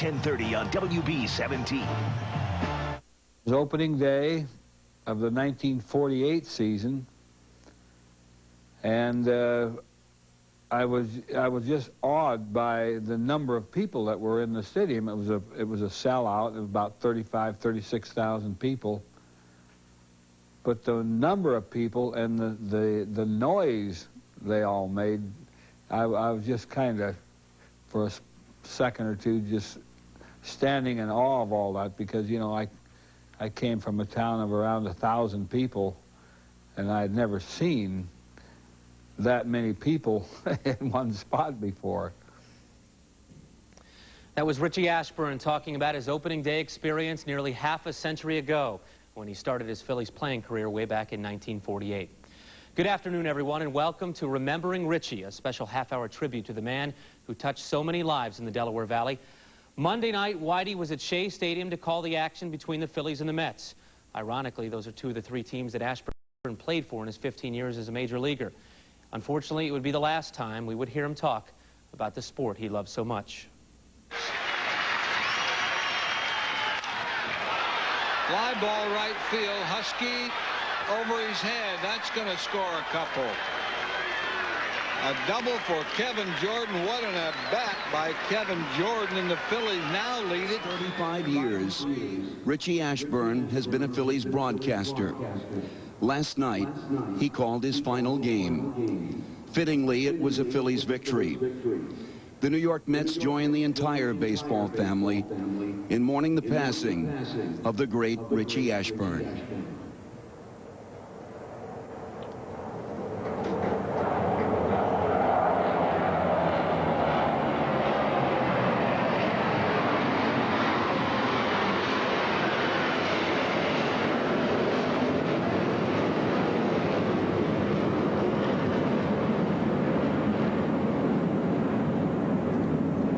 10:30 on WB17. It was opening day of the 1948 season, and I was just awed by the number of people that were in the stadium. It was a sellout of about 36,000 people. But the number of people and the noise they all made, I was just kind of, for a second or two, just standing in awe of all that, because, you know, I came from a town of around 1,000 people, and I had never seen that many people in one spot before. That was Richie Ashburn talking about his opening day experience nearly half a century ago, when he started his Phillies playing career way back in 1948. Good afternoon, everyone, and welcome to Remembering Richie, a special half-hour tribute to the man who touched so many lives in the Delaware Valley. Monday night, Whitey was at Shea Stadium to call the action between the Phillies and the Mets. Ironically, those are two of the three teams that Ashburn played for in his 15 years as a major leaguer. Unfortunately, it would be the last time we would hear him talk about the sport he loved so much. Fly ball right field. Husky over his head. That's going to score a couple. A double for Kevin Jordan. What an at-bat by Kevin Jordan, and the Phillies now lead it. 35 years, Richie Ashburn has been a Phillies broadcaster. Last night, he called his final game. Fittingly, it was a Phillies victory. The New York Mets join the entire baseball family in mourning the passing of the great Richie Ashburn.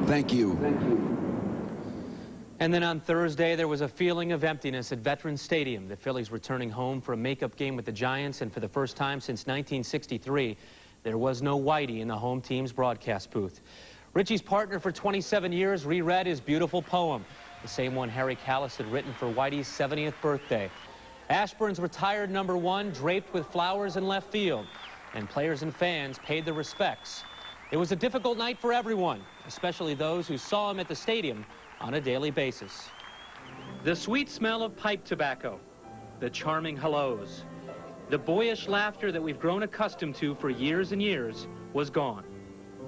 Thank you. And then on Thursday, there was a feeling of emptiness at Veterans Stadium. The Phillies returning home for a makeup game with the Giants, and for the first time since 1963, there was no Whitey in the home team's broadcast booth. Richie's partner for 27 years reread his beautiful poem, the same one Harry Callis had written for Whitey's 70th birthday. Ashburn's retired #1 draped with flowers in left field, and players and fans paid their respects. It was a difficult night for everyone, especially those who saw him at the stadium on a daily basis. The sweet smell of pipe tobacco, the charming hellos, the boyish laughter that we've grown accustomed to for years and years was gone.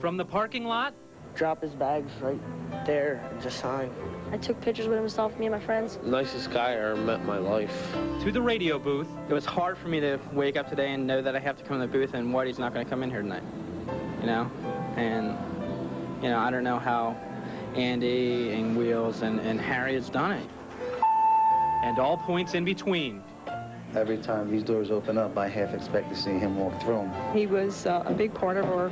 From the parking lot, drop his bags right there and just sign. I took pictures with himself, me and my friends. Nicest guy I ever met in my life. to the radio booth. It was hard for me to wake up today and know that I have to come in the booth and Whitey's not going to come in here tonight, you know? And, you know, I don't know how Andy and Wheels and Harry has done it. And all points in between. Every time these doors open up, I half expect to see him walk through them. He was a big part of our,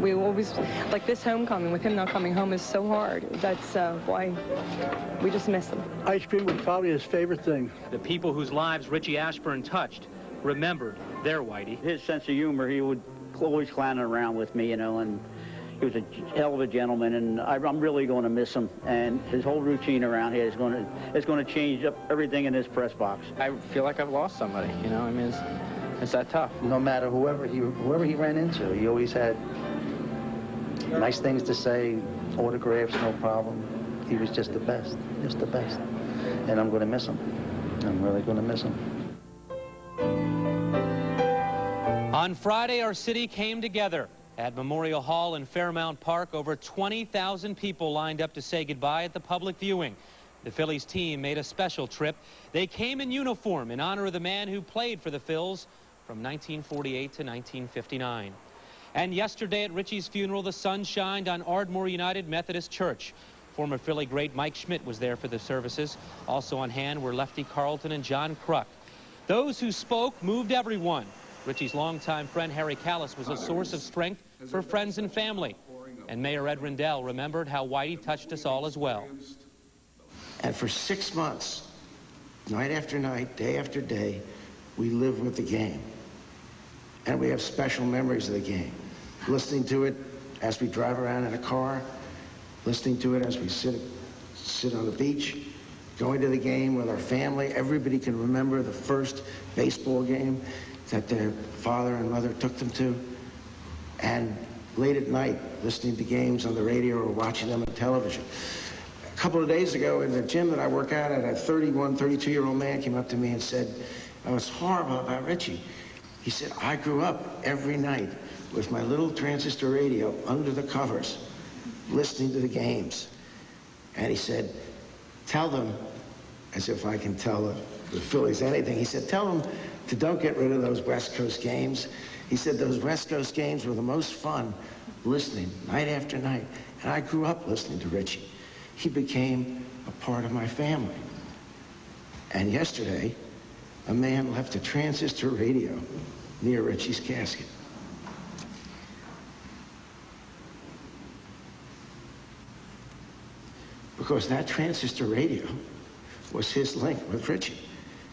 we always, like this homecoming, with him not coming home is so hard. That's why we just miss him. Ice cream was probably his favorite thing. The people whose lives Richie Ashburn touched remembered their Whitey. His sense of humor, he would always clowning around with me, you know, and he was a hell of a gentleman, and I'm really going to miss him. And his whole routine around here is going to change up everything in this press box. I feel like I've lost somebody, you know. I mean, it's that tough. No matter whoever he ran into, he always had nice things to say, autographs, no problem. He was just the best, And I'm going to miss him. I'm really going to miss him. On Friday, our city came together. At Memorial Hall in Fairmount Park, over 20,000 people lined up to say goodbye at the public viewing. The Phillies team made a special trip. They came in uniform in honor of the man who played for the Phils from 1948 to 1959. And yesterday at Richie's funeral, the sun shined on Ardmore United Methodist Church. Former Philly great Mike Schmidt was there for the services. Also on hand were Lefty Carlton and John Kruk. Those who spoke moved everyone. Richie's longtime friend Harry Callis was a source of strength for friends and family. And Mayor Ed Rendell remembered how Whitey touched us all as well. And for 6 months, night after night, day after day, we lived with the game. And we have special memories of the game. Listening to it as we drive around in a car, listening to it as we sit sit on the beach, going to the game with our family. Everybody can remember the first baseball game that their father and mother took them to. And late at night, listening to games on the radio or watching them on television. A couple of days ago in the gym that I work out at, a 31, 32-year-old man came up to me and said, "I was horrible about Richie." He said, "I grew up every night with my little transistor radio under the covers, listening to the games." And he said, "Tell them," as if I can tell the Phillies anything, he said, "tell them to don't get rid of those West Coast games." He said those West Coast games were the most fun, listening night after night. And I grew up listening to Richie. He became a part of my family. And yesterday, a man left a transistor radio near Richie's casket. Because that transistor radio was his link with Richie,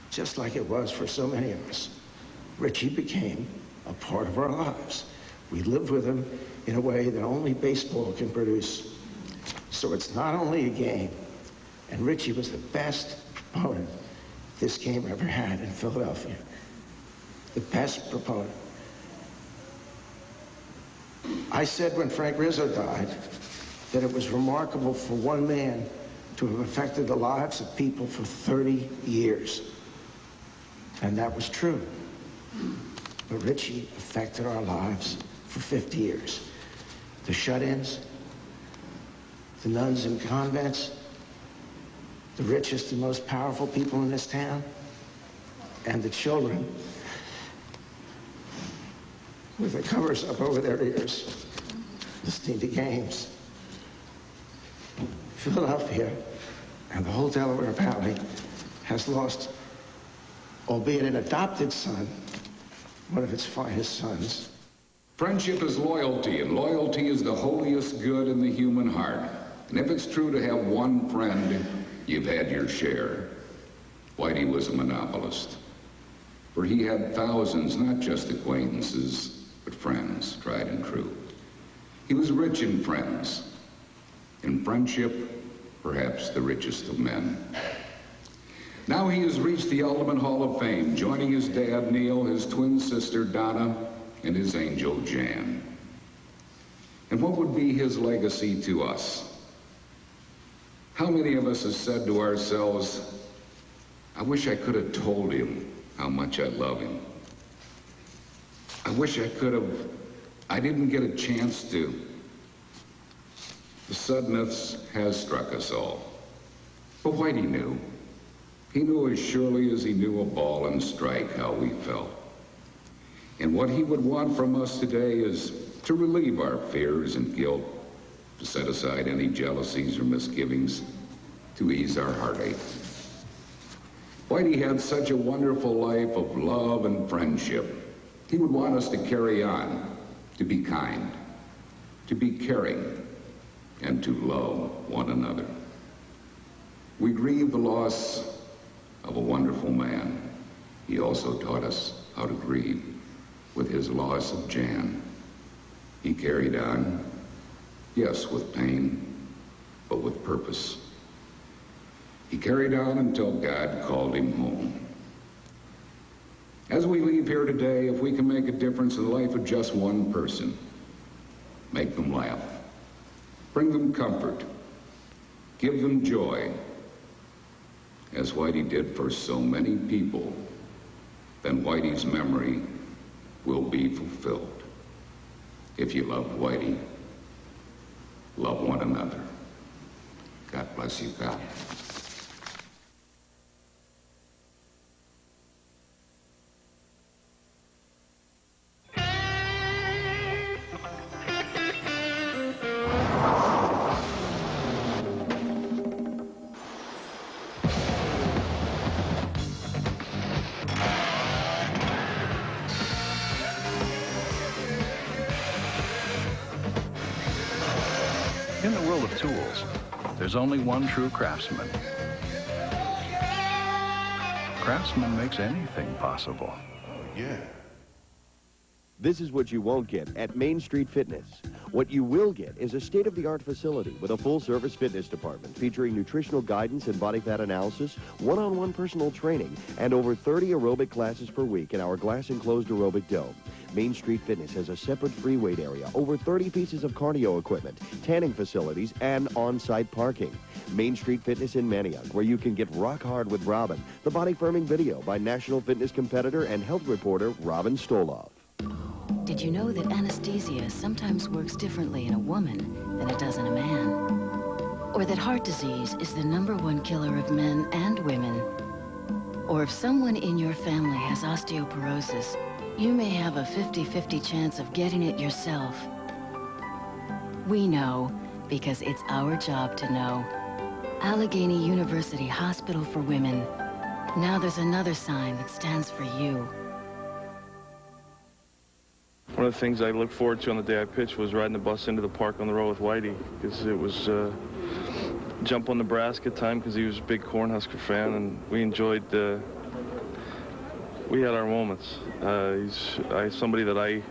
just like it was for so many of us. Richie became a part of our lives. We lived with him in a way that only baseball can produce. So it's not only a game, and Richie was the best proponent this game ever had in Philadelphia. The best proponent. I said when Frank Rizzo died that it was remarkable for one man to have affected the lives of people for 30 years. And that was true. But Richie affected our lives for 50 years. The shut-ins, the nuns in convents, the richest and most powerful people in this town, and the children with their covers up over their ears, listening to games. Philadelphia and the whole Delaware Valley has lost, albeit an adopted son, one of its finest sons. Friendship is loyalty, and loyalty is the holiest good in the human heart. And if it's true to have one friend, you've had your share. Whitey was a monopolist, for he had thousands, not just acquaintances, but friends, tried and true. He was rich in friends. In friendship, perhaps the richest of men. Now he has reached the ultimate Hall of Fame, joining his dad, Neil, his twin sister, Donna, and his angel, Jan. And what would be his legacy to us? How many of us have said to ourselves, I wish I could have told him how much I love him. I wish I could have, I didn't get a chance to. The suddenness has struck us all. But Whitey knew. He knew as surely as he knew a ball and strike how we felt. And what he would want from us today is to relieve our fears and guilt, to set aside any jealousies or misgivings, to ease our heartache. Whitey had such a wonderful life of love and friendship. He would want us to carry on, to be kind, to be caring, and to love one another. We grieve the loss of a wonderful man. He also taught us how to grieve with his loss of Jan. He carried on, yes, with pain, but with purpose. He carried on until God called him home. As we leave here today, if we can make a difference in the life of just one person, make them laugh, bring them comfort, give them joy, as Whitey did for so many people, then Whitey's memory will be fulfilled. If you loved Whitey, love one another. God bless you, God. In the world of tools, there's only one true craftsman. Craftsman makes anything possible. Yeah. This is what you won't get at Main Street Fitness. What you will get is a state-of-the-art facility with a full-service fitness department featuring nutritional guidance and body fat analysis, one-on-one personal training, and over 30 aerobic classes per week in our glass-enclosed aerobic dome. Main Street Fitness has a separate free weight area, over 30 pieces of cardio equipment, tanning facilities, and on-site parking. Main Street Fitness in Manioc, where you can get rock hard with Robin, the body-firming video by national fitness competitor and health reporter Robin Stoloff. Did you know that anesthesia sometimes works differently in a woman than it does in a man? Or that heart disease is the #1 killer of men and women? Or if someone in your family has osteoporosis, you may have a 50-50 chance of getting it yourself. We know because it's our job to know. Allegheny University Hospital for Women. Now there's another sign that stands for you. One of the things I looked forward to on the day I pitched was riding the bus into the park on the road with Whitey, because it was jump on Nebraska time, because he was a big Cornhusker fan, and we enjoyed we had our moments. He's somebody that I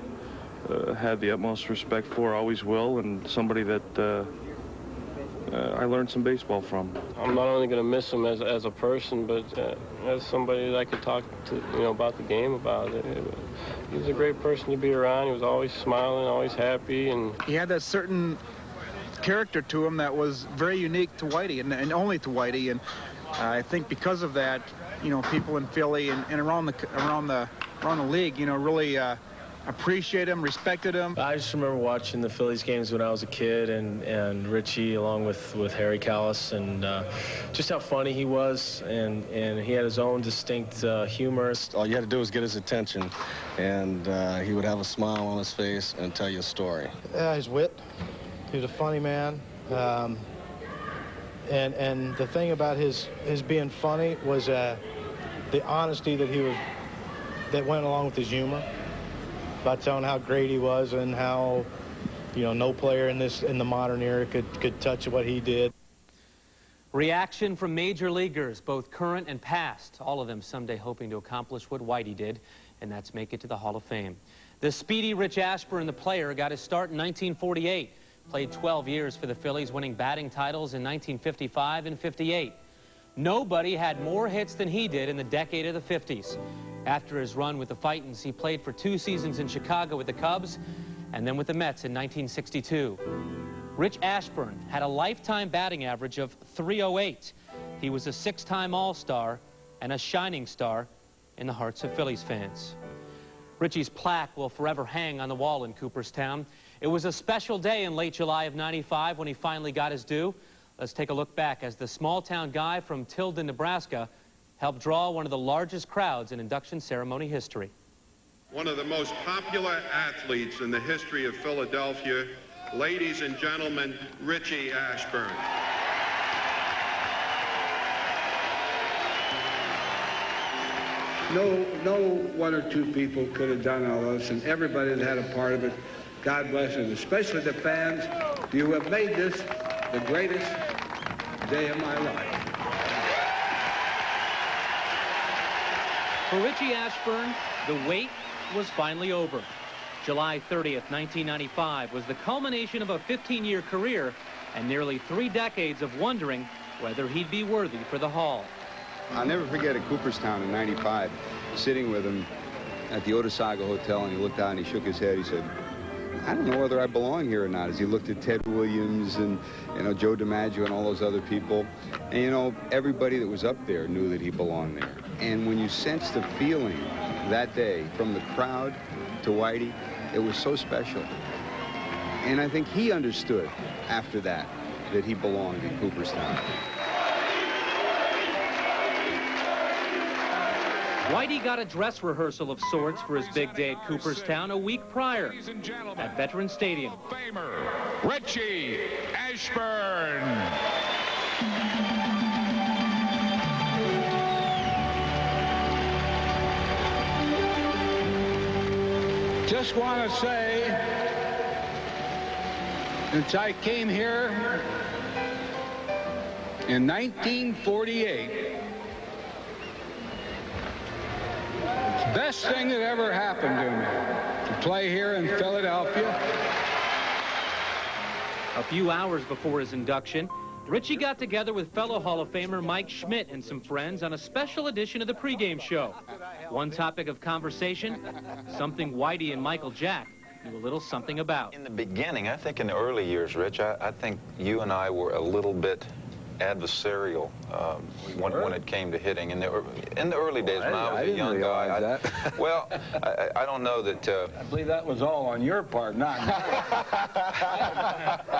had the utmost respect for, always will, and somebody that I learned some baseball from. I'm not only going to miss him as a person, but as somebody that I could talk to, about the game about. He was a great person to be around. He was always smiling, always happy, and he had that certain character to him that was very unique to Whitey, and only to Whitey. And I think because of that, people in Philly and around the league, really appreciate him, respected him. I just remember watching the Phillies games when I was a kid, and Richie along with Harry Callis, and just how funny he was, and he had his own distinct humor. All you had to do was get his attention, and he would have a smile on his face and tell you a story. Yeah, his wit. He was a funny man. And the thing about his being funny was the honesty that went along with his humor. About telling how great he was and how, no player in the modern era could touch what he did. Reaction from major leaguers, both current and past, all of them someday hoping to accomplish what Whitey did, and that's make it to the Hall of Fame. The speedy Rich Ashburn, the player, got his start in 1948, played 12 years for the Phillies, winning batting titles in 1955 and 58. Nobody had more hits than he did in the decade of the 50s. After his run with the Fightins, he played for 2 seasons in Chicago with the Cubs and then with the Mets in 1962. Rich Ashburn had a lifetime batting average of .308. He was a 6-time All-Star and a shining star in the hearts of Phillies fans. Richie's plaque will forever hang on the wall in Cooperstown. It was a special day in late July of '95 when he finally got his due. Let's take a look back as the small-town guy from Tilden, Nebraska, helped draw one of the largest crowds in induction ceremony history. One of the most popular athletes in the history of Philadelphia, ladies and gentlemen, Richie Ashburn. No 1 or 2 people could have done all this, and everybody that had a part of it, God bless them, especially the fans. You have made this the greatest day of my life. For Richie Ashburn, the wait was finally over. July 30th, 1995 was the culmination of a 15-year career and nearly 3 decades of wondering whether he'd be worthy for the Hall. I'll never forget at Cooperstown in '95, sitting with him at the Otesaga Hotel, and he looked out and he shook his head. He said, I don't know whether I belong here or not, as he looked at Ted Williams and, Joe DiMaggio and all those other people. And, everybody that was up there knew that he belonged there. And when you sense the feeling that day from the crowd to Whitey, it was so special. And I think he understood after that he belonged in Cooperstown. Whitey got a dress rehearsal of sorts for his big day at Cooperstown a week prior at Veterans Stadium. Famer, Richie Ashburn. Just want to say, since I came here in 1948, the best thing that ever happened to me, to play here in Philadelphia. A few hours before his induction, Richie got together with fellow Hall of Famer Mike Schmidt and some friends on a special edition of the pregame show. One topic of conversation, something Whitey and Michael Jack knew a little something about. In the beginning, I think in the early years, Rich, I think you and I were a little bit adversarial when it came to hitting. In the early days, when I was a young guy, well, I don't know that. I believe that was all on your part, not mine.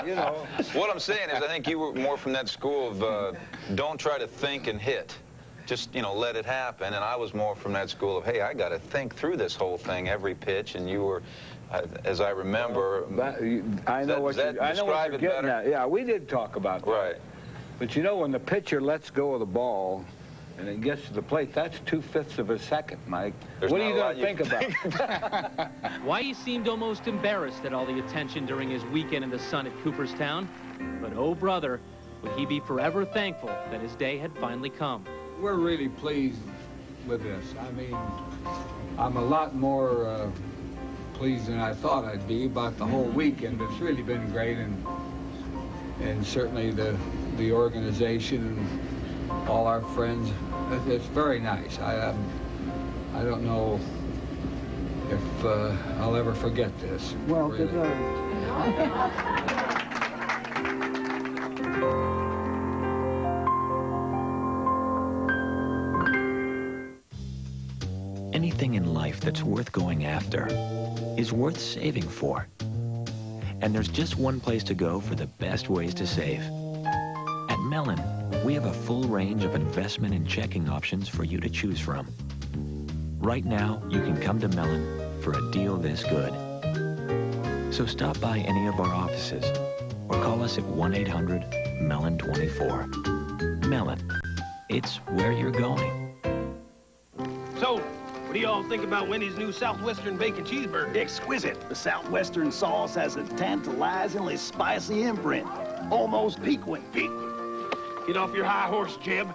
You know. What I'm saying is, I think you were more from that school of don't try to think and hit. Just, you know, let it happen. And I was more from that school of, hey, I got to think through this whole thing, every pitch. And you were, as I remember, I know what you're getting at. Yeah, we did talk about that. Right. But you know, when the pitcher lets go of the ball and it gets to the plate, that's 2/5 of a second, Mike. What are you going to think about? Whitey seemed almost embarrassed at all the attention during his weekend in the sun at Cooperstown. But oh, brother, would he be forever thankful that his day had finally come. We're really pleased with this. I mean, I'm a lot more pleased than I thought I'd be about the whole weekend. It's really been great, and certainly the organization and all our friends. It's very nice. I don't know if I'll ever forget this. Well, really. Anything in life that's worth going after is worth saving for. And there's just one place to go for the best ways to save. At Mellon, we have a full range of investment and checking options for you to choose from. Right now, you can come to Mellon for a deal this good. So stop by any of our offices or call us at 1-800-MELLON-24. Mellon, it's where you're going. So, what do y'all think about Wendy's new Southwestern Bacon Cheeseburger? Exquisite. The Southwestern sauce has a tantalizingly spicy imprint. Almost piquant. Get off your high horse, Jeb.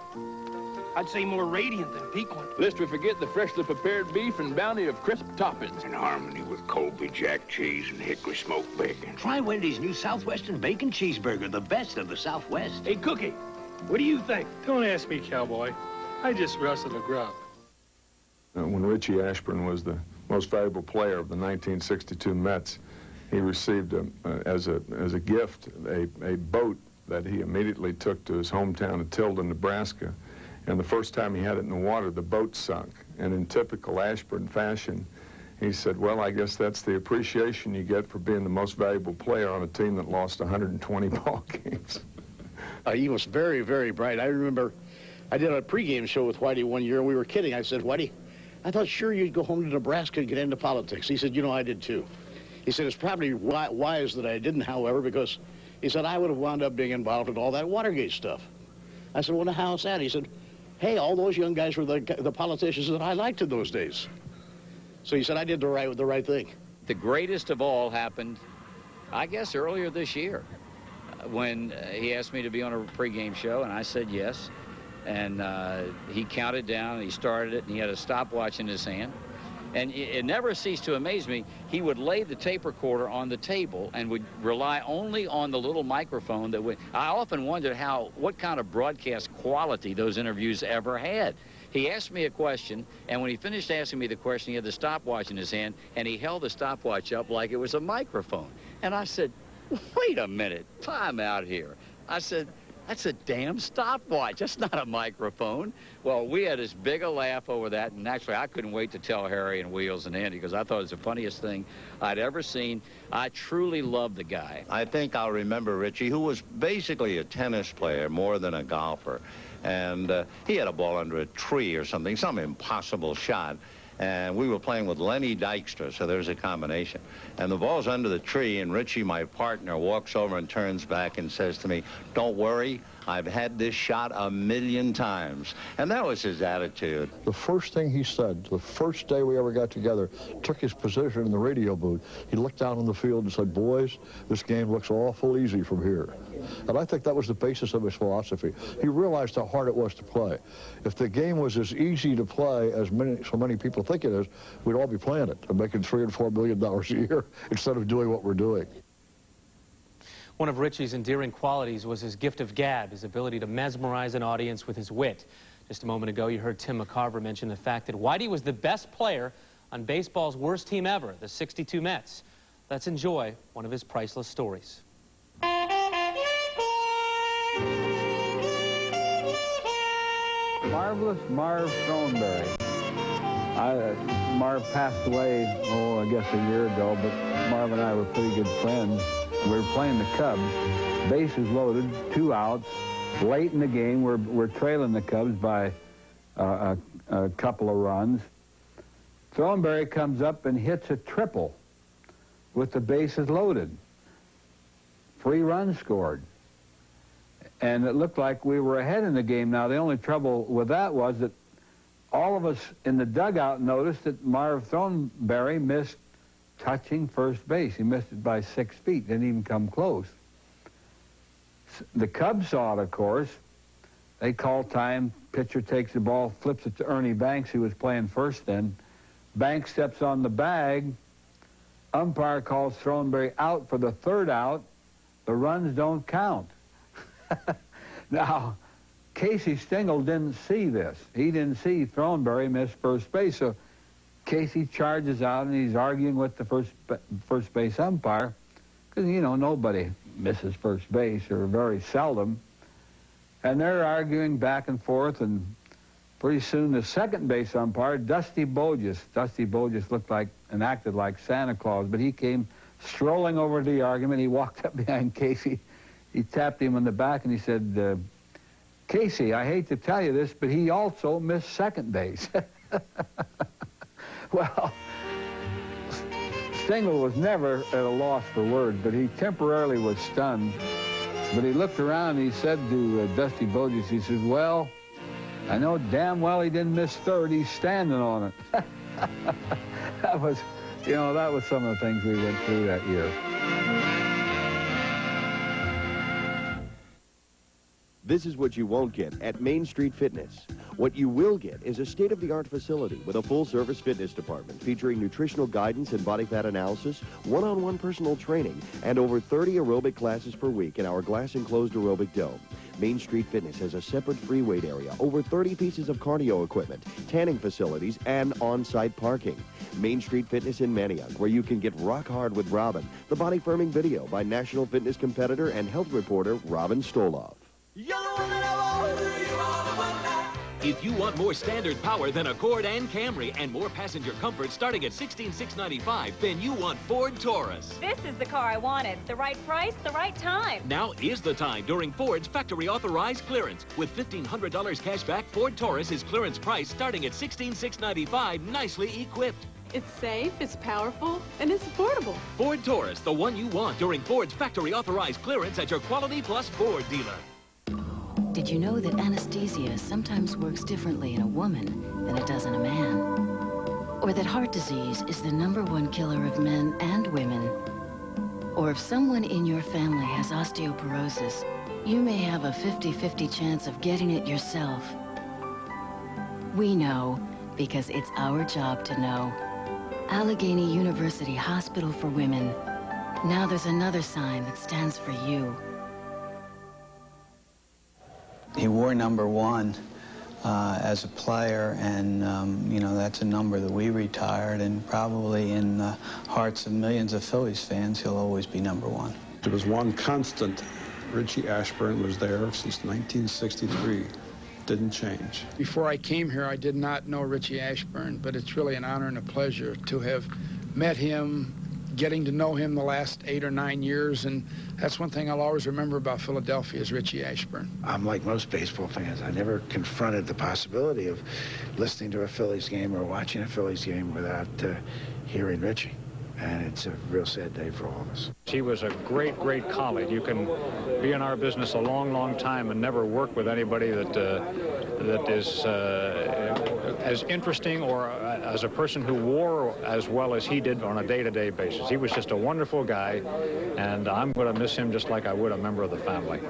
I'd say more radiant than piquant. Lest we forget the freshly prepared beef and bounty of crisp toppings. In harmony with Colby Jack cheese and hickory smoked bacon. Try Wendy's new Southwestern Bacon Cheeseburger, the best of the Southwest. Hey, Cookie, what do you think? Don't ask me, cowboy. I just rustled a grub. When Richie Ashburn was the most valuable player of the 1962 Mets, he received as a gift a boat that he immediately took to his hometown of Tilden, Nebraska. And the first time he had it in the water, the boat sunk. And in typical Ashburn fashion, he said, well, I guess that's the appreciation you get for being the most valuable player on a team that lost 120 ball games. He was very, very bright. I remember I did a pregame show with Whitey one year, and we were kidding. I said, Whitey, I thought sure you'd go home to Nebraska and get into politics. He said, you know, I did too. He said, it's probably wise that I didn't, however, because he said, I would have wound up being involved with all that Watergate stuff. I said, well, now how's that? He said, hey, all those young guys were the politicians that I liked in those days. So he said, I did the right thing. The greatest of all happened, I guess, earlier this year when he asked me to be on a pregame show, and I said yes. And he counted down, and he started it, and he had a stopwatch in his hand. And it never ceased to amaze me. He would lay the tape recorder on the table and would rely only on the little microphone that would. I often wondered what kind of broadcast quality those interviews ever had. He asked me a question, and when he finished asking me the question, he had the stopwatch in his hand, and he held the stopwatch up like it was a microphone. And I said, wait a minute, time out here. I said, that's a damn stopwatch. That's not a microphone. Well, we had as big a laugh over that, and actually I couldn't wait to tell Harry and Wheels and Andy because I thought it was the funniest thing I'd ever seen. I truly love the guy. I think I'll remember Richie, who was basically a tennis player more than a golfer. And he had a ball under a tree or something, some impossible shot. And we were playing with Lenny Dykstra, so there's a combination. And the ball's under the tree, and Richie, my partner, walks over and turns back and says to me, don't worry, I've had this shot 1,000,000 times. And that was his attitude. The first thing he said, the first day we ever got together, took his position in the radio booth. He looked down on the field and said, boys, this game looks awful easy from here. And I think that was the basis of his philosophy. He realized how hard it was to play. If the game was as easy to play as so many people think it is, we'd all be playing it and making $3 and $4 million a year instead of doing what we're doing. One of Richie's endearing qualities was his gift of gab, his ability to mesmerize an audience with his wit. Just a moment ago, you heard Tim McCarver mention the fact that Whitey was the best player on baseball's worst team ever, the '62 Mets. Let's enjoy one of his priceless stories. Marvelous Marv Thornberry. Marv passed away, I guess a year ago, but Marv and I were pretty good friends. We were playing the Cubs, bases loaded, 2 outs. Late in the game, we're trailing the Cubs by a couple of runs. Thornberry comes up and hits a triple with the bases loaded. 3 runs scored. And it looked like we were ahead in the game. Now, the only trouble with that was that all of us in the dugout noticed that Marv Thornberry missed touching first base. He missed it by 6 feet, didn't even come close. The Cubs saw it, of course. They call time. Pitcher takes the ball, flips it to Ernie Banks, who was playing first then. Banks steps on the bag. Umpire calls Thornberry out for the 3rd out. The runs don't count. Now, Casey Stengel didn't see this. He didn't see Thornberry miss first base, so Casey charges out and he's arguing with the first base umpire because, you know, nobody misses first base, or very seldom. And they're arguing back and forth, and pretty soon the second base umpire, Dusty Bogus looked like and acted like Santa Claus, but he came strolling over to the argument. He walked up behind Casey. He tapped him on the back and he said, Casey, I hate to tell you this, but he also missed second base. Well, Stengel was never at a loss for words, but he temporarily was stunned. But he looked around and he said to Dusty Bogus, he says, well, I know damn well he didn't miss third. He's standing on it. That was, you know, that was some of the things we went through that year. This is what you won't get at Main Street Fitness. What you will get is a state-of-the-art facility with a full-service fitness department featuring nutritional guidance and body fat analysis, one-on-one personal training, and over 30 aerobic classes per week in our glass-enclosed aerobic dome. Main Street Fitness has a separate free weight area, over 30 pieces of cardio equipment, tanning facilities, and on-site parking. Main Street Fitness in Manioc, where you can get rock hard with Robin, the body-firming video by national fitness competitor and health reporter Robin Stoloff. If you want more standard power than Accord and Camry and more passenger comfort starting at $16,695, then you want Ford Taurus. This is the car I wanted. The right price, the right time. Now is the time during Ford's factory authorized clearance. With $1,500 cash back, Ford Taurus is clearance price starting at $16,695, nicely equipped. It's safe, it's powerful, and it's affordable. Ford Taurus, the one you want during Ford's factory authorized clearance at your Quality Plus Ford dealer. Did you know that anesthesia sometimes works differently in a woman than it does in a man? Or that heart disease is the #1 killer of men and women? Or if someone in your family has osteoporosis, you may have a 50-50 chance of getting it yourself. We know because it's our job to know. Allegheny University Hospital for Women. Now there's another sign that stands for you. He wore #1 as a player, and you know, that's a number that we retired, and probably in the hearts of millions of Phillies fans, he'll always be #1. There was one constant. Richie Ashburn was there since 1963. Didn't change. Before I came here, I did not know Richie Ashburn, but it's really an honor and a pleasure to have met him, getting to know him the last 8 or 9 years, and that's one thing I'll always remember about Philadelphia is Richie Ashburn. I'm like most baseball fans. I never confronted the possibility of listening to a Phillies game or watching a Phillies game without hearing Richie. And it's a real sad day for all of us. He was a great, great colleague. You can be in our business a long, long time and never work with anybody that is as interesting or as a person who wore as well as he did on a day-to-day basis. He was just a wonderful guy, and I'm going to miss him just like I would a member of the family.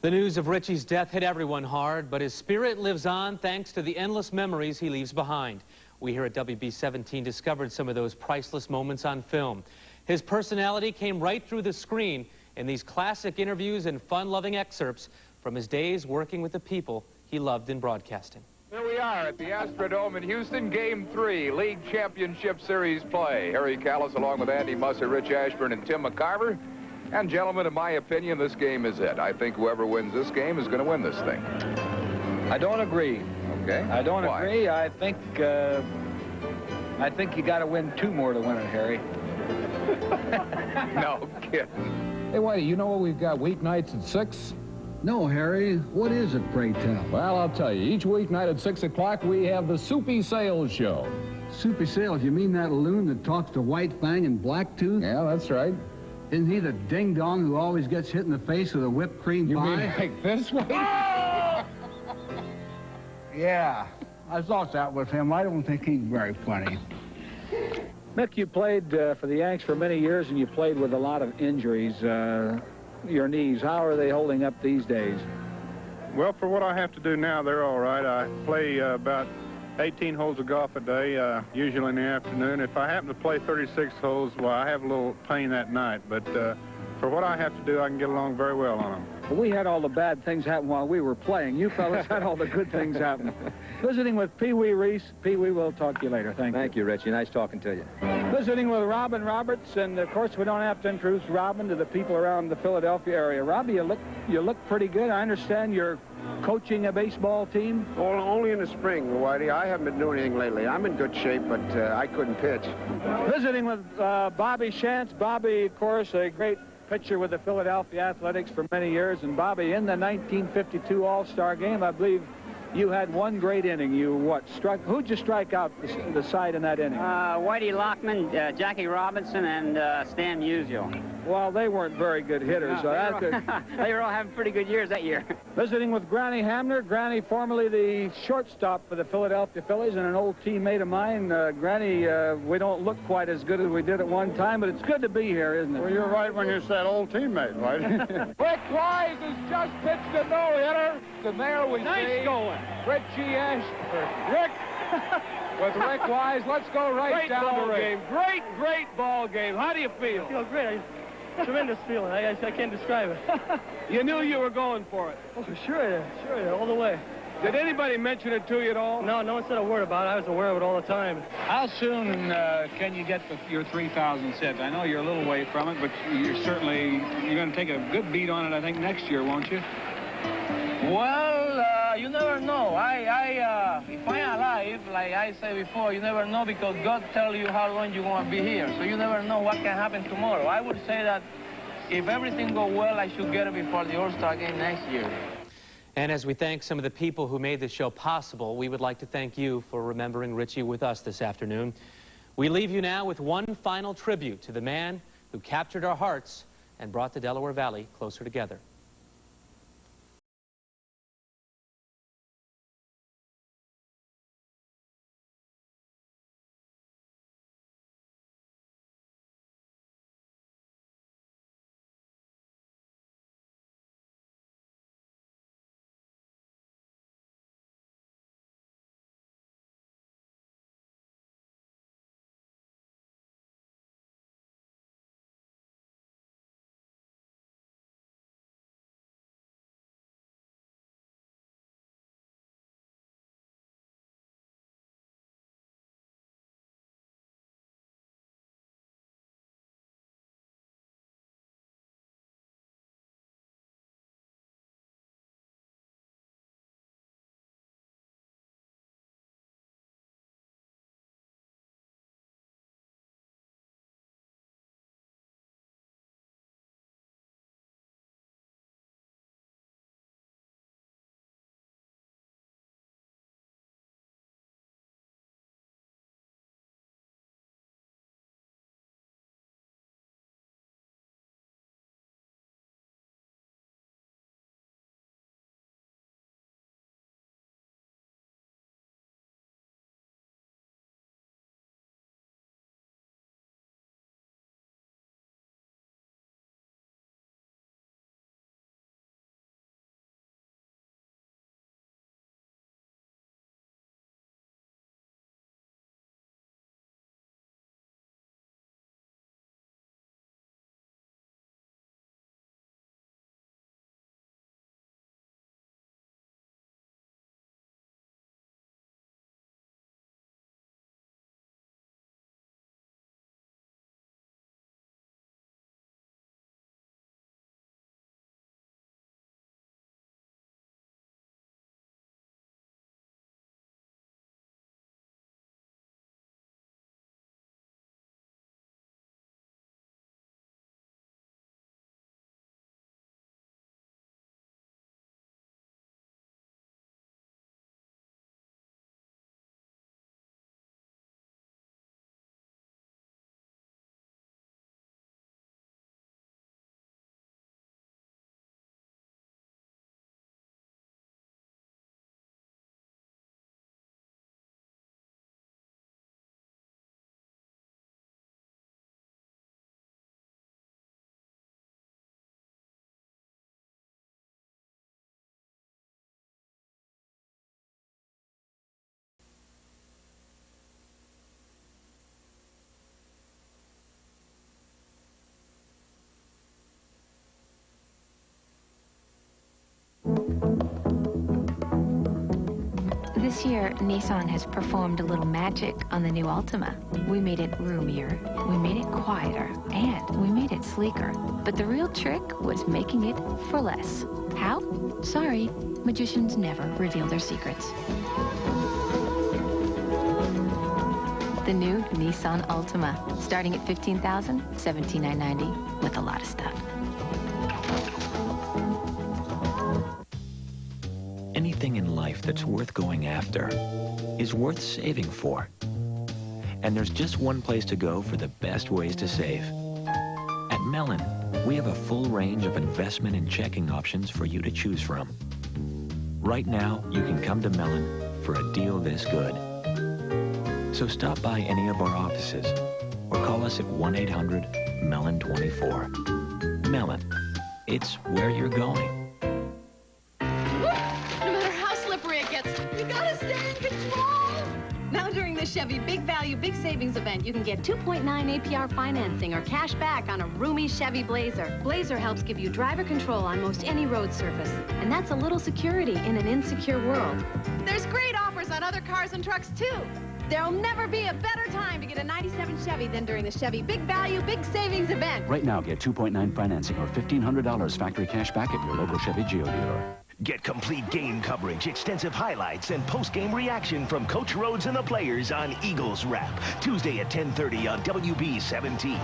The news of Richie's death hit everyone hard, but his spirit lives on thanks to the endless memories he leaves behind. We here at WB17 discovered some of those priceless moments on film. His personality came right through the screen in these classic interviews and fun-loving excerpts from his days working with the people he loved in broadcasting. Here we are at the Astrodome in Houston, Game 3, League Championship Series play. Harry Callis along with Andy Musser, Rich Ashburn, and Tim McCarver. And gentlemen, in my opinion, this game is it. I think whoever wins this game is going to win this thing. I don't agree. Okay. I don't Why? agree. I think you got to win 2 more to win it, Harry. No kidding. Hey, Whitey, you know what we've got weeknights at 6? No, Harry. What is it, pray tell? Well, I'll tell you. Each weeknight at 6 o'clock, we have the Soupy Sales Show. Soupy Sales, you mean that loon that talks to White Fang and Blacktooth? Yeah, that's right. Isn't he the ding-dong who always gets hit in the face with a whipped cream You pie? mean like this way? Yeah, I thought that was him. I don't think he's very funny. Mick, you played for the Yanks for many years, and you played with a lot of injuries. Your knees, how are they holding up these days? Well, for what I have to do now, they're all right. I play about 18 holes of golf a day, usually in the afternoon. If I happen to play 36 holes, well, I have a little pain that night. But for what I have to do, I can get along very well on them. Well, we had all the bad things happen while we were playing. You fellas had all the good things happen. Visiting with Pee Wee Reese. Pee Wee, we'll talk to you later. Thank you. Thank you, Richie. Nice talking to you. Visiting with Robin Roberts, and of course we don't have to introduce Robin to the people around the Philadelphia area. Robbie, you look pretty good. I understand you're coaching a baseball team. Well, only in the spring, Whitey. I haven't been doing anything lately. I'm in good shape, but I couldn't pitch. Visiting with Bobby Shantz. Bobby, of course, a great pitcher with the Philadelphia Athletics for many years. And Bobby, in the 1952 All-Star game, I believe you had one great inning. You who'd you strike out the side in that inning? Whitey Lockman, Jackie Robinson, and Stan Musial. Well, they weren't very good hitters. No, they were all having pretty good years that year. Visiting with Granny Hamner. Granny, formerly the shortstop for the Philadelphia Phillies and an old teammate of mine. Granny, we don't look quite as good as we did at one time, but it's good to be here, isn't it? Well, you're right when you said old teammate, right? Rick Wise has just pitched a no-hitter. And there we see Richie Ashburn. Rick, with Rick Wise, let's go right down the ring. Great ball game. How do you feel? I feel great. Tremendous feeling. I can't describe it. You knew you were going for it. Oh, sure, all the way. Did anybody mention it to you at all? No one said a word about it. I was aware of it all the time. How soon can you get your 3,000 sets? I know you're a little way from it, but you're going to take a good beat on it, I think, next year, won't you? Well, you never know. If I'm alive, like I said before, you never know because God tells you how long you're going to be here. So you never know what can happen tomorrow. I would say that if everything goes well, I should get it before the All-Star game next year. And as we thank some of the people who made this show possible, we would like to thank you for remembering Richie with us this afternoon. We leave you now with one final tribute to the man who captured our hearts and brought the Delaware Valley closer together. This year, Nissan has performed a little magic on the new Altima. We made it roomier, we made it quieter, and we made it sleeker. But the real trick was making it for less. How? Sorry, magicians never reveal their secrets. The new Nissan Altima, starting at $15,000, $17,990, with a lot of stuff. Anything in life that's worth going after is worth saving for. And there's just one place to go for the best ways to save. At Mellon, we have a full range of investment and checking options for you to choose from. Right now, you can come to Mellon for a deal this good. So stop by any of our offices or call us at 1-800-MELLON24. Mellon, it's where you're going. You gotta stay in control! Now during the Chevy Big Value, Big Savings event, you can get 2.9 APR financing or cash back on a roomy Chevy Blazer. Blazer helps give you driver control on most any road surface. And that's a little security in an insecure world. There's great offers on other cars and trucks, too. There'll never be a better time to get a 97 Chevy than during the Chevy Big Value, Big Savings event. Right now, get 2.9 financing or $1,500 factory cash back at your local Chevy Geo dealer. Get complete game coverage, extensive highlights, and post-game reaction from Coach Rhodes and the players on Eagles Wrap, Tuesday at 10:30 on WB 17.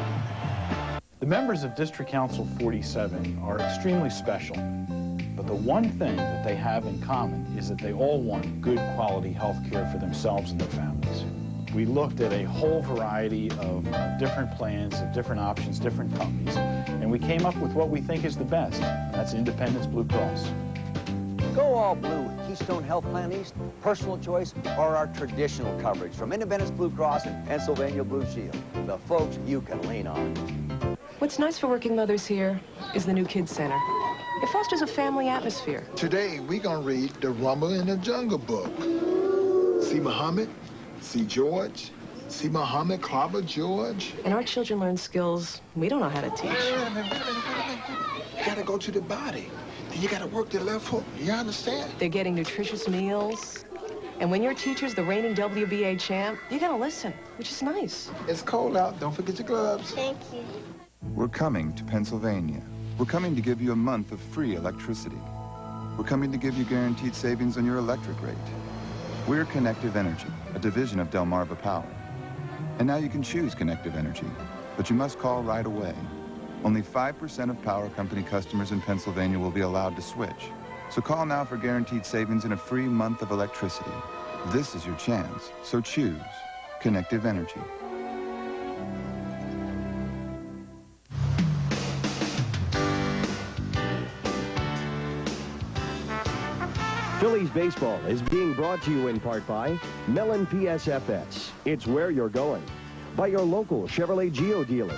The members of District Council 47 are extremely special, but the one thing that they have in common is that they all want good quality health care for themselves and their families. We looked at a whole variety of different plans, of different options, different companies, and we came up with what we think is the best. That's Independence Blue Cross. Go all blue with Keystone Health Plan East, Personal Choice, or our traditional coverage from Independence Blue Cross and Pennsylvania Blue Shield. The folks you can lean on. What's nice for working mothers here is the new Kids Center. It fosters a family atmosphere. Today, we're going to read The Rumble in the Jungle book. See Muhammad, see George, see Muhammad clobber George. And our children learn skills we don't know how to teach. Wait a minute. You got to go to the body. You got to work the left hook. You understand? They're getting nutritious meals. And when your teacher's the reigning WBA champ, you got to listen, which is nice. It's cold out. Don't forget your gloves. Thank you. We're coming to Pennsylvania. We're coming to give you a month of free electricity. We're coming to give you guaranteed savings on your electric rate. We're Connective Energy, a division of Delmarva Power. And now you can choose Connective Energy, but you must call right away. Only 5% of power company customers in Pennsylvania will be allowed to switch. So call now for guaranteed savings and a free month of electricity. This is your chance, so choose Connective Energy. Phillies baseball is being brought to you in part by Mellon PSFS. It's where you're going. By your local Chevrolet Geo dealers.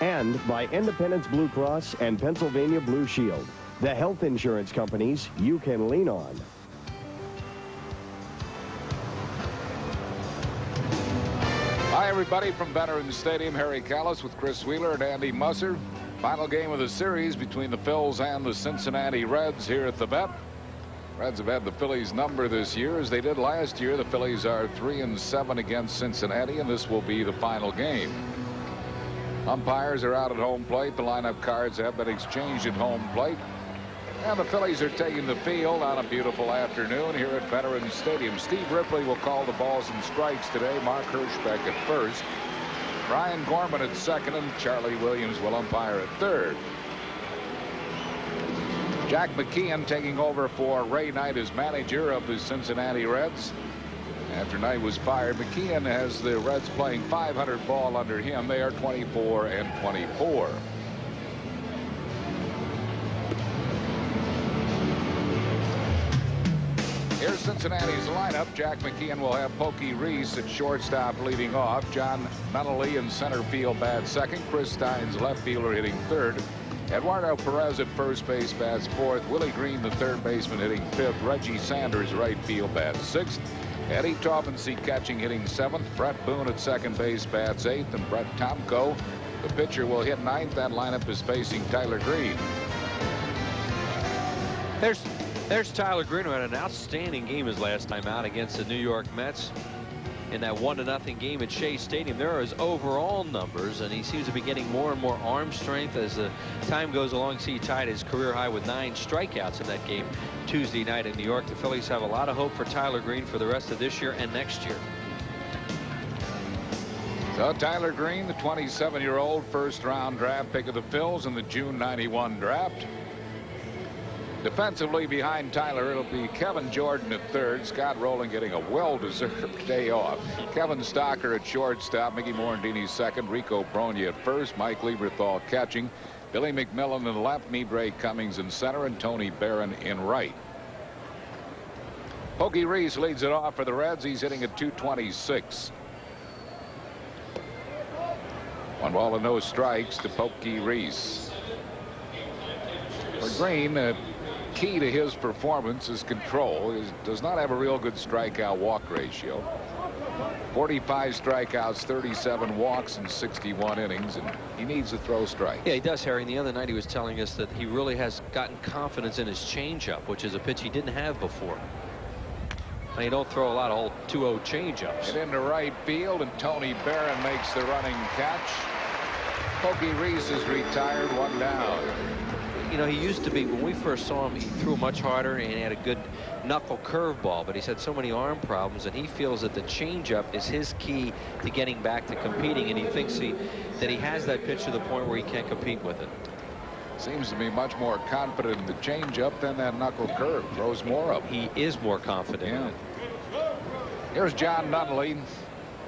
And by Independence Blue Cross and Pennsylvania Blue Shield, the health insurance companies you can lean on. Hi, everybody, from Veterans Stadium. Harry Callis with Chris Wheeler and Andy Musser. Final game of the series between the Phils and the Cincinnati Reds here at the Vet. Reds have had the Phillies number this year as they did last year. The Phillies are 3-7 against Cincinnati, and this will be the final game. Umpires are out at home plate. The lineup cards have been exchanged at home plate. And the Phillies are taking the field on a beautiful afternoon here at Veterans Stadium. Steve Ripley will call the balls and strikes today. Mark Hirschbeck at first. Brian Gorman at second, and Charlie Williams will umpire at third. Jack McKeon taking over for Ray Knight as manager of the Cincinnati Reds. After Knight was fired, McKeon has the Reds playing .500 ball under him. They are 24-24. Here's Cincinnati's lineup. Jack McKeon will have Pokey Reese at shortstop leading off. John Nunnally in center field bats second. Chris Steins left fielder hitting third. Eduardo Perez at first base bats fourth. Willie Green the third baseman hitting fifth. Reggie Sanders right field bats sixth. Eddie Taubensee catching hitting seventh. Brett Boone at second base bats eighth. And Brett Tomko, the pitcher, will hit ninth. That lineup is facing Tyler Green. There's There's Tyler Green, who had an outstanding game his last time out against the New York Mets in that 1-0 game at Shea Stadium. There are his overall numbers, and he seems to be getting more and more arm strength as the time goes along. See, he tied his career high with 9 strikeouts in that game Tuesday night in New York. The Phillies have a lot of hope for Tyler Green for the rest of this year and next year. So Tyler Green, the 27-year-old first-round draft pick of the Phils in the June '91 draft. Defensively behind Tyler, it'll be Kevin Jordan at third, Scott Rowland getting a well-deserved day off, Kevin Stocker at shortstop, Mickey Morandini second, Rico Brogna at first, Mike Lieberthal catching, Billy McMillan in left, Midray Cummings in center, and Tony Barron in right. Pokey Reese leads it off for the Reds. He's hitting at .226. 1 ball and no strikes to Pokey Reese. For Green, key to his performance is control. He does not have a real good strikeout walk ratio. 45 strikeouts, 37 walks in 61 innings, and he needs to throw strikes. Yeah, he does, Harry. And the other night he was telling us that he really has gotten confidence in his changeup, which is a pitch he didn't have before. And you don't throw a lot of old 2-0 changeups. Get into right field, and Tony Barron makes the running catch. Pokey Reese is retired, 1 down. You know, he used to be, when we first saw him, he threw much harder and he had a good knuckle curveball, but he's had so many arm problems, and he feels that the changeup is his key to getting back to competing, and he thinks that he has that pitch to the point where he can't compete with it. Seems to be much more confident in the changeup than that knuckle curve. Throws more of it. He is more confident in it. Here's John Nunley.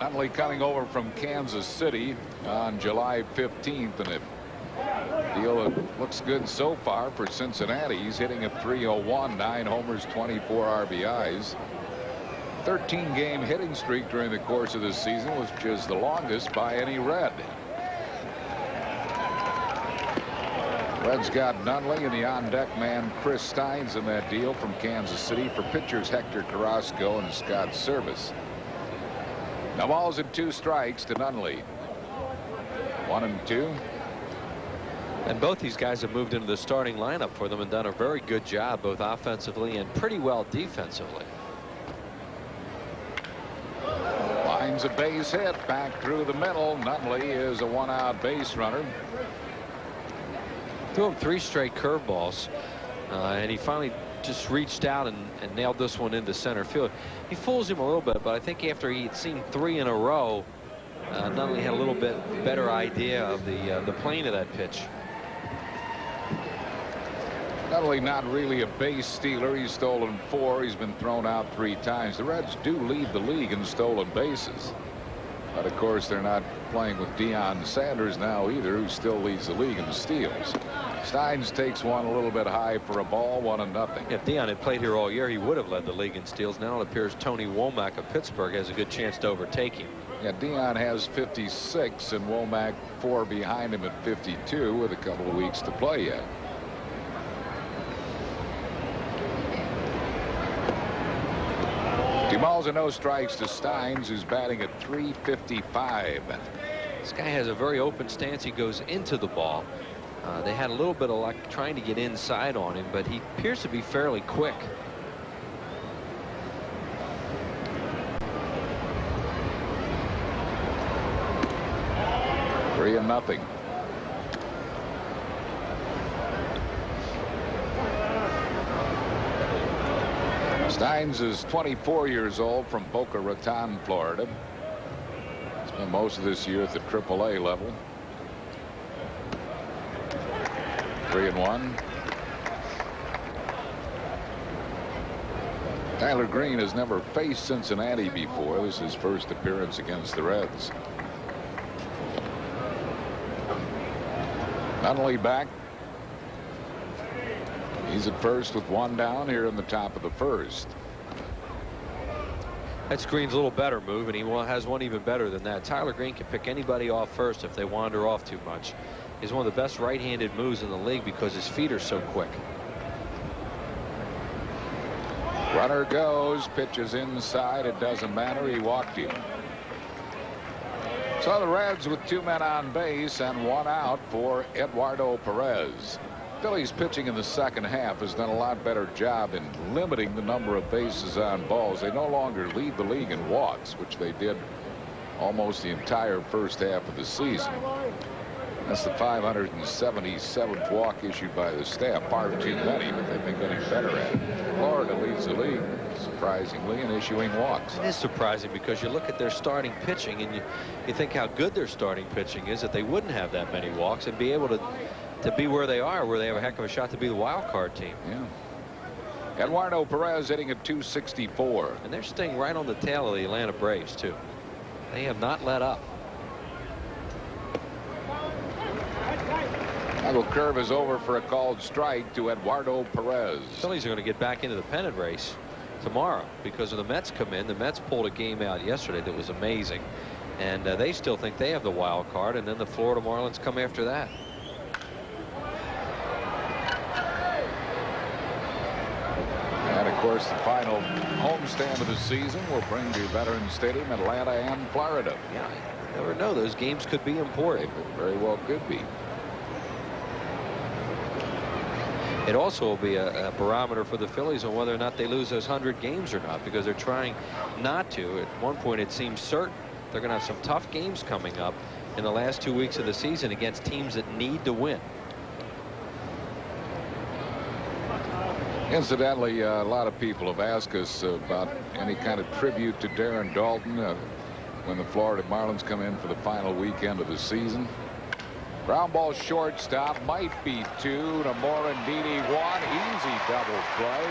Nunley coming over from Kansas City on July 15th, and it deal that looks good so far for Cincinnati. He's hitting at .301, 9 homers, 24 RBIs. 13-game hitting streak during the course of this season, which is the longest by any Red. Reds got Nunley and the on-deck man Chris Steins in that deal from Kansas City for pitchers Hector Carrasco and Scott Service. Now balls and 2 strikes to Nunley. 1 and 2. And both these guys have moved into the starting lineup for them and done a very good job, both offensively and pretty well defensively. Lines a base hit back through the middle. Nunley is a 1-out base runner. Threw him 3 straight curveballs, and he finally just reached out and nailed this one into center field. He fools him a little bit, but I think after he'd seen 3 in a row, Nunley had a little bit better idea of the plane of that pitch. Nunley not really a base stealer. He's stolen 4. He's been thrown out 3 times. The Reds do lead the league in stolen bases. But of course they're not playing with Deion Sanders now either, who still leads the league in steals. Steins takes one a little bit high for a ball, 1-0. If Deion had played here all year, he would have led the league in steals. Now it appears Tony Womack of Pittsburgh has a good chance to overtake him. Yeah, Deion has 56 and Womack 4 behind him at 52 with a couple of weeks to play yet. Two balls and no strikes to Steins, who's batting at .355. This guy has a very open stance. He goes into the ball. They had a little bit of luck trying to get inside on him, but he appears to be fairly quick. Three and nothing. Steins is 24 years old from Boca Raton, Florida. Spent most of this year at the AAA level. 3-1. Tyler Green has never faced Cincinnati before. This is his first appearance against the Reds. Nunley back. He's at first with 1 down here in the top of the first. That's Green's a little better move, and he has one even better than that. Tyler Green can pick anybody off first if they wander off too much. He's one of the best right-handed moves in the league because his feet are so quick. Runner goes, pitches inside. It doesn't matter. He walked him. So the Reds with 2 men on base and 1 out for Eduardo Perez. Phillies pitching in the second half has done a lot better job in limiting the number of bases on balls. They no longer lead the league in walks, which they did almost the entire first half of the season. That's the 577th walk issued by the staff. Far too many, but they've been getting better at it. Florida leads the league, surprisingly, in issuing walks. It is surprising because you look at their starting pitching and you think how good their starting pitching is, that they wouldn't have that many walks and be able to be where they are, where they have a heck of a shot to be the wild card team. Yeah. Eduardo Perez hitting at .264. And they're staying right on the tail of the Atlanta Braves, too. They have not let up. That'll curve is over for a called strike to Eduardo Perez. Phillies are going to get back into the pennant race tomorrow because of the Mets come in. The Mets pulled a game out yesterday that was amazing, and they still think they have the wild card, and then the Florida Marlins come after that. And of course, the final homestand of the season will bring to Veterans Stadium, Atlanta and Florida. Yeah, you never know. Those games could be important. They very well could be. It also will be a barometer for the Phillies on whether or not they lose those 100 games or not, because they're trying not to. At one point, it seems certain they're going to have some tough games coming up in the last 2 weeks of the season against teams that need to win. Incidentally, a lot of people have asked us about any kind of tribute to Darren Dalton when the Florida Marlins come in for the final weekend of the season. Ground ball shortstop, might be two to Morandini, one. Easy double play.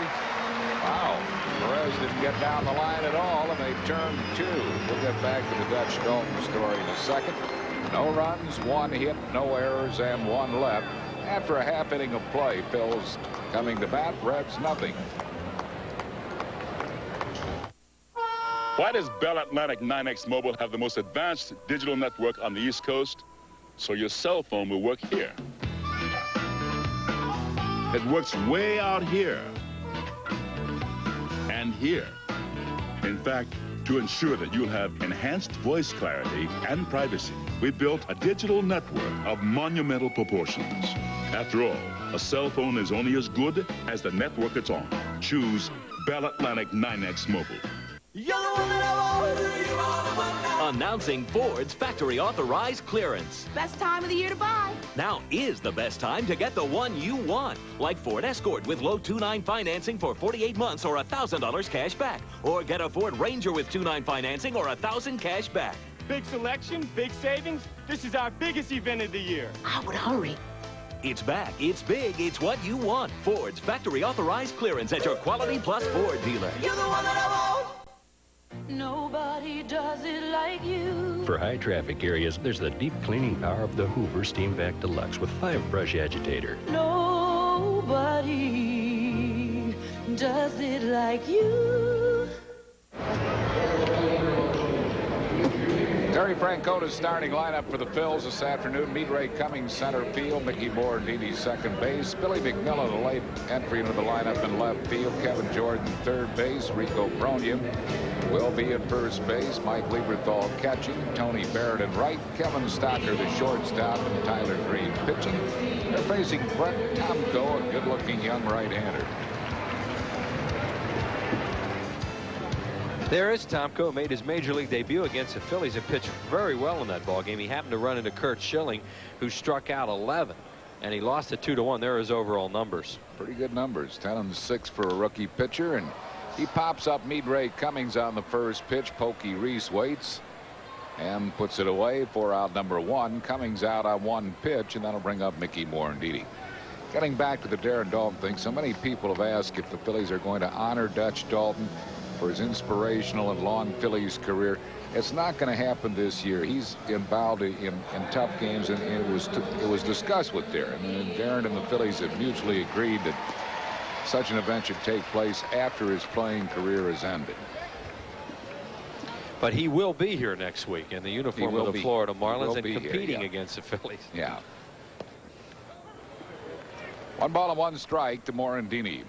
Wow. Perez didn't get down the line at all, and they turned two. We'll get back to the Dutch Dalton story in a second. No runs, one hit, no errors, and one left. After a half inning of play, Phil's coming to bat. Reds nothing. Why does Bell Atlantic 9X Mobile have the most advanced digital network on the East Coast? So your cell phone will work here. It works way out here and here. In fact, to ensure that you'll have enhanced voice clarity and privacy, we built a digital network of monumental proportions. After all, a cell phone is only as good as the network it's on. Choose Bell Atlantic 9X Mobile. Announcing Ford's factory authorized clearance. Best time of the year to buy. Now is the best time to get the one you want. Like Ford Escort with low 2.9 financing for 48 months or $1,000 cash back. Or get a Ford Ranger with 2.9 financing or $1,000 cash back. Big selection, big savings. This is our biggest event of the year. I would hurry. It's back, it's big, it's what you want. Ford's factory authorized clearance at your Quality Plus Ford dealer. You're the one that I want. Nobody does it like you. For high traffic areas, there's the deep cleaning power of the Hoover Steam Vac Deluxe with 5-brush agitator. Nobody does it like you. Terry Francona's starting lineup for the Phils this afternoon. Meadray Cummings center field. Mickey Morandini second base. Billy McMillan a late entry into the lineup in left field. Kevin Jordan third base. Rico Bronya will be at first base. Mike Lieberthal catching. Tony Barrett in right. Kevin Stocker the shortstop. And Tyler Green pitching. They're facing Brent Tomko, a good-looking young right-hander. There is Tomko, made his major league debut against the Phillies and pitched very well in that ball game. He happened to run into Kurt Schilling, who struck out 11, and he lost it 2-1. There are his overall numbers. Pretty good numbers. 10-6 for a rookie pitcher, and he pops up Meadray Cummings on the first pitch. Pokey Reese waits and puts it away for out number one. Cummings out on one pitch, and that'll bring up Mickey Morandini. Getting back to the Darren Dalton thing, so many people have asked if the Phillies are going to honor Dutch Dalton for his inspirational and long Phillies career. It's not going to happen this year. He's involved in tough games, and it was discussed with Darren. And Darren and the Phillies have mutually agreed that such an event should take place after his playing career has ended. But he will be here next week in the uniform of the Florida Marlins and competing here, against the Phillies. Yeah. 1-1 strike to Morandini.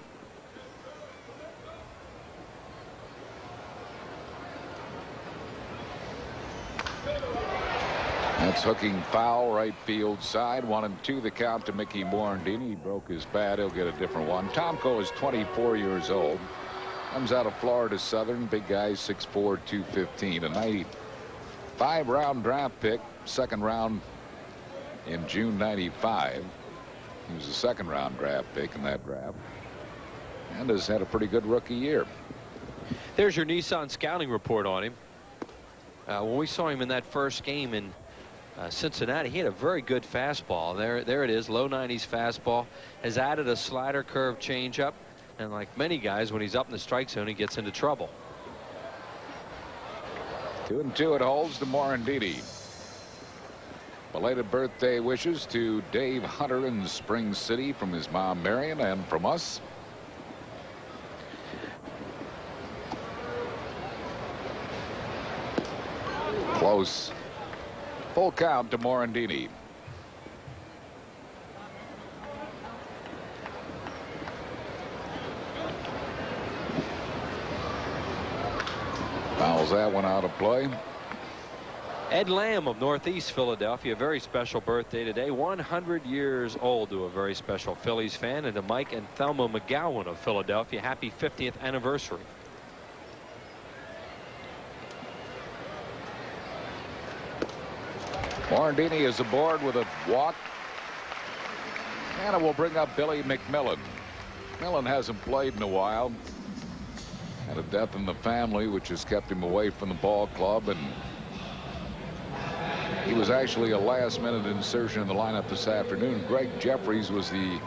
That's hooking foul, right field side. 1-2 the count to Mickey Morandini. He broke his bat. He'll get a different one. Tomko is 24 years old. Comes out of Florida Southern. Big guy, 6'4", 215. A 95-round draft pick. Second round in June '95. He was a second-round draft pick in that draft. And has had a pretty good rookie year. There's your Nissan scouting report on him. When we saw him in that first game in Cincinnati, he had a very good fastball. There it is, low 90s fastball. Has added a slider, curve, changeup, and like many guys, when he's up in the strike zone, he gets into trouble. 2-2 it holds to Morandini. Belated birthday wishes to Dave Hunter in Spring City from his mom Marion and from us. Close. Full count to Morandini. Fouls that one out of play. Ed Lamb of Northeast Philadelphia, a very special birthday today. 100 years old, to a very special Phillies fan. And to Mike and Thelma McGowan of Philadelphia, happy 50th anniversary. Morandini is aboard with a walk. And it will bring up Billy McMillan. McMillan hasn't played in a while. Had a death in the family, which has kept him away from the ball club, and he was actually a last-minute insertion in the lineup this afternoon. Greg Jeffries was in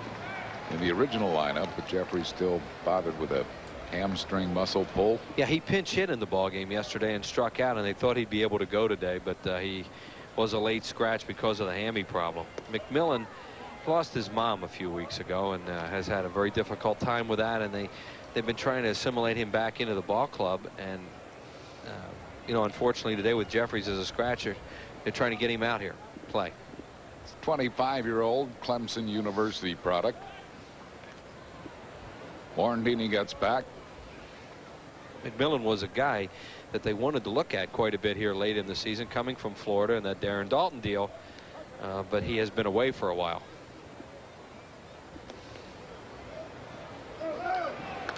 the original lineup, but Jeffries still bothered with a hamstring muscle pull. Yeah, he pinch hit in the ball game yesterday and struck out, and they thought he'd be able to go today, but he was a late scratch because of the hammy problem. McMillan lost his mom a few weeks ago and has had a very difficult time with that, and they've been trying to assimilate him back into the ball club, and you know, unfortunately today with Jeffries as a scratcher, they're trying to get him out here play. 25-year-old Clemson University product. Morandini gets back. McMillan was a guy that they wanted to look at quite a bit here late in the season, coming from Florida and that Darren Dalton deal, but he has been away for a while.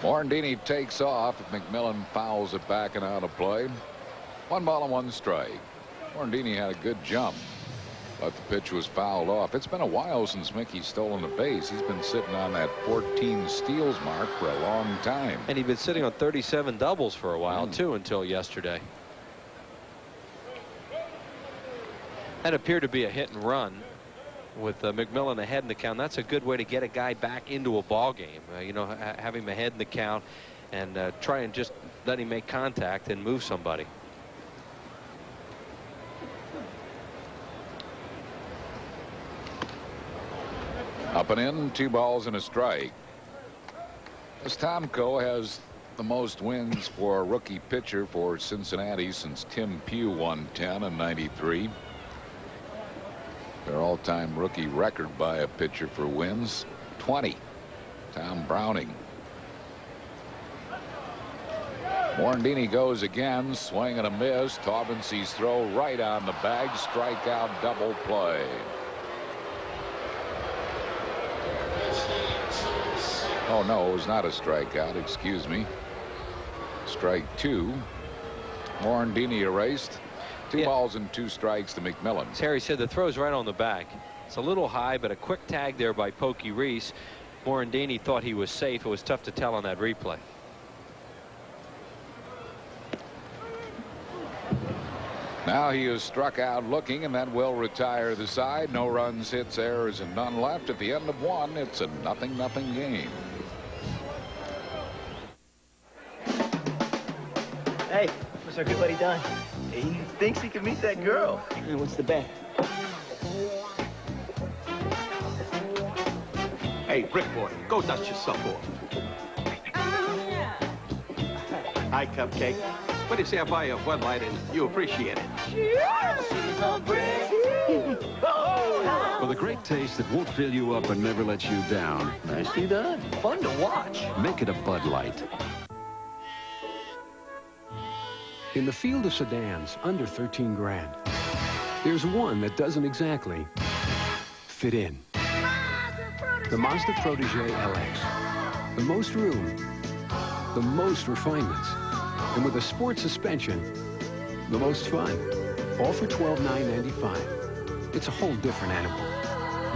Morandini takes off. McMillan fouls it back and out of play. 1 ball and 1 strike. Morandini had a good jump, but the pitch was fouled off. It's been a while since Mickey's stolen a base. He's been sitting on that 14 steals mark for a long time. And he'd been sitting on 37 doubles for a while, too, until yesterday. That appeared to be a hit and run with McMillan ahead in the count. That's a good way to get a guy back into a ball game. You know, have him ahead in the count and try and just let him make contact and move somebody. Up and in, 2 balls and a strike. As Tomko has the most wins for a rookie pitcher for Cincinnati since Tim Pugh won 10 in '93. Their all-time rookie record by a pitcher for wins, 20. Tom Browning. Morandini goes again, swing and a miss. Taubency's throw right on the bag. Strikeout, double play. Oh, no, it was not a strikeout. Excuse me. Strike 2. Morandini erased. 2 balls and 2 strikes to McMillan. As Harry said, the throw's right on the back. It's a little high, but a quick tag there by Pokey Reese. Morandini thought he was safe. It was tough to tell on that replay. Now he is struck out looking, and that will retire the side. No runs, hits, errors, and none left. At the end of 1, it's a 0-0 game. Hey, what's our good buddy done? He thinks he can meet that girl. And what's the bet? Hey, Brick Boy, go dust yourself off. Hi, Cupcake. What do you say I buy you a Bud Light and you appreciate it? With a great taste that won't fill you up and never lets you down. Nicely done. Fun to watch. Make it a Bud Light. In the field of sedans, under 13 grand. There's one that doesn't exactly fit in. The Mazda Protege LX. The most room, the most refinements, and with a sport suspension, the most fun. All for $12,995. It's a whole different animal.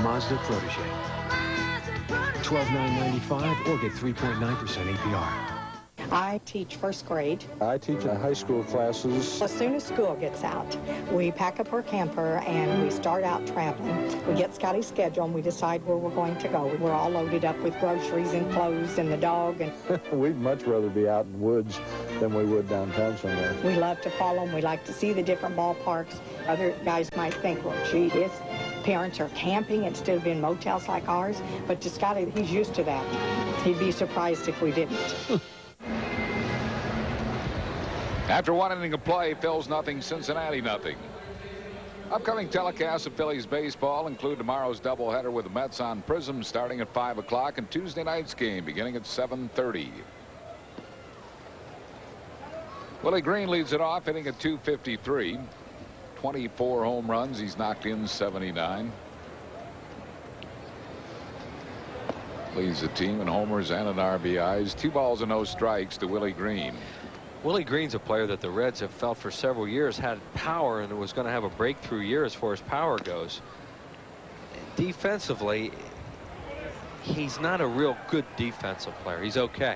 Mazda Protege. $12,995 or get 3.9% APR. I teach first grade. I teach high school classes. As soon as school gets out, we pack up our camper and we start out traveling. We get Scotty's schedule and we decide where we're going to go. We're all loaded up with groceries and clothes and the dog. And We'd much rather be out in the woods than we would downtown somewhere. we love to follow them. We like to see the different ballparks. Other guys might think, well, gee, his parents are camping instead of in motels like ours. But to Scotty, he's used to that. He'd be surprised if we didn't. After one inning of play, Phil's nothing, Cincinnati nothing. Upcoming telecasts of Phillies baseball include tomorrow's doubleheader with the Mets on Prism starting at 5 o'clock and Tuesday night's game beginning at 7:30. Willie Green leads it off, hitting at .253. 24 home runs. He's knocked in 79. Leads the team in homers and in RBIs. 2 balls and no strikes to Willie Green. Willie Green's a player that the Reds have felt for several years had power and was going to have a breakthrough year as far as power goes. Defensively, he's not a real good defensive player. He's okay.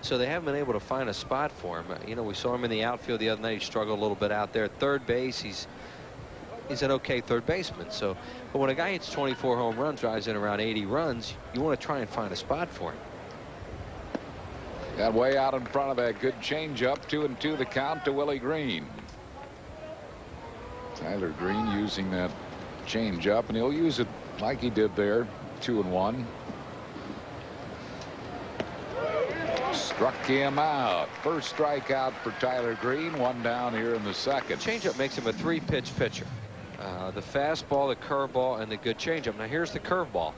So they haven't been able to find a spot for him. You know, we saw him in the outfield the other night. He struggled a little bit out there. Third base, he's an okay third baseman. So, but when a guy hits 24 home runs, drives in around 80 runs, you want to try and find a spot for him. Got way out in front of that good changeup. 2-2 the count to Willie Green. Tyler Green using that changeup, and he'll use it like he did there. 2-1. Struck him out. First strikeout for Tyler Green. 1 down here in the second. Changeup makes him a 3-pitch pitcher. The fastball, the curveball, and the good changeup. Now here's the curveball.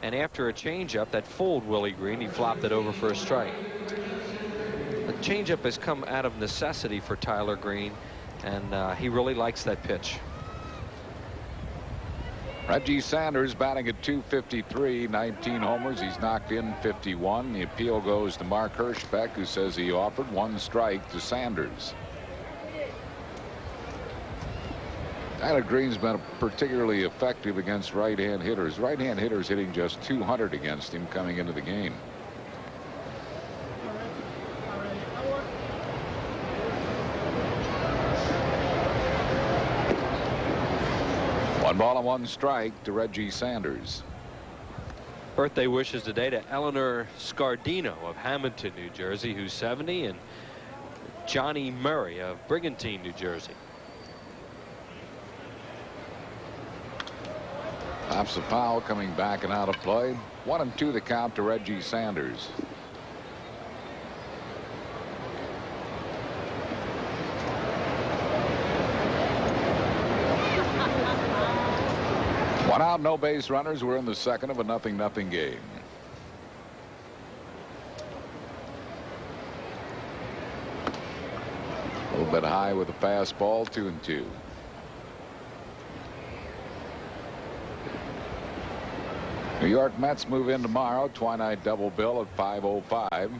And after a changeup that fooled Willie Green, he flopped it over for a strike. The changeup has come out of necessity for Tyler Green, and he really likes that pitch. Reggie Sanders batting at .253, 19 homers. He's knocked in 51. The appeal goes to Mark Hirschbeck, who says he offered 1 strike to Sanders. Tyler Green's been particularly effective against right-hand hitters. Right-hand hitters hitting just .200 against him coming into the game. One ball and 1 strike to Reggie Sanders. Birthday wishes today to Eleanor Scardino of Hamilton, New Jersey, who's 70, and Johnny Murray of Brigantine, New Jersey. Pops a foul coming back and out of play. 1-2 the count to Reggie Sanders. One out, no base runners. We're in the second of a 0-0 game. A little bit high with a fastball. 2-2. New York Mets move in tomorrow. Twilight double bill at 5:05.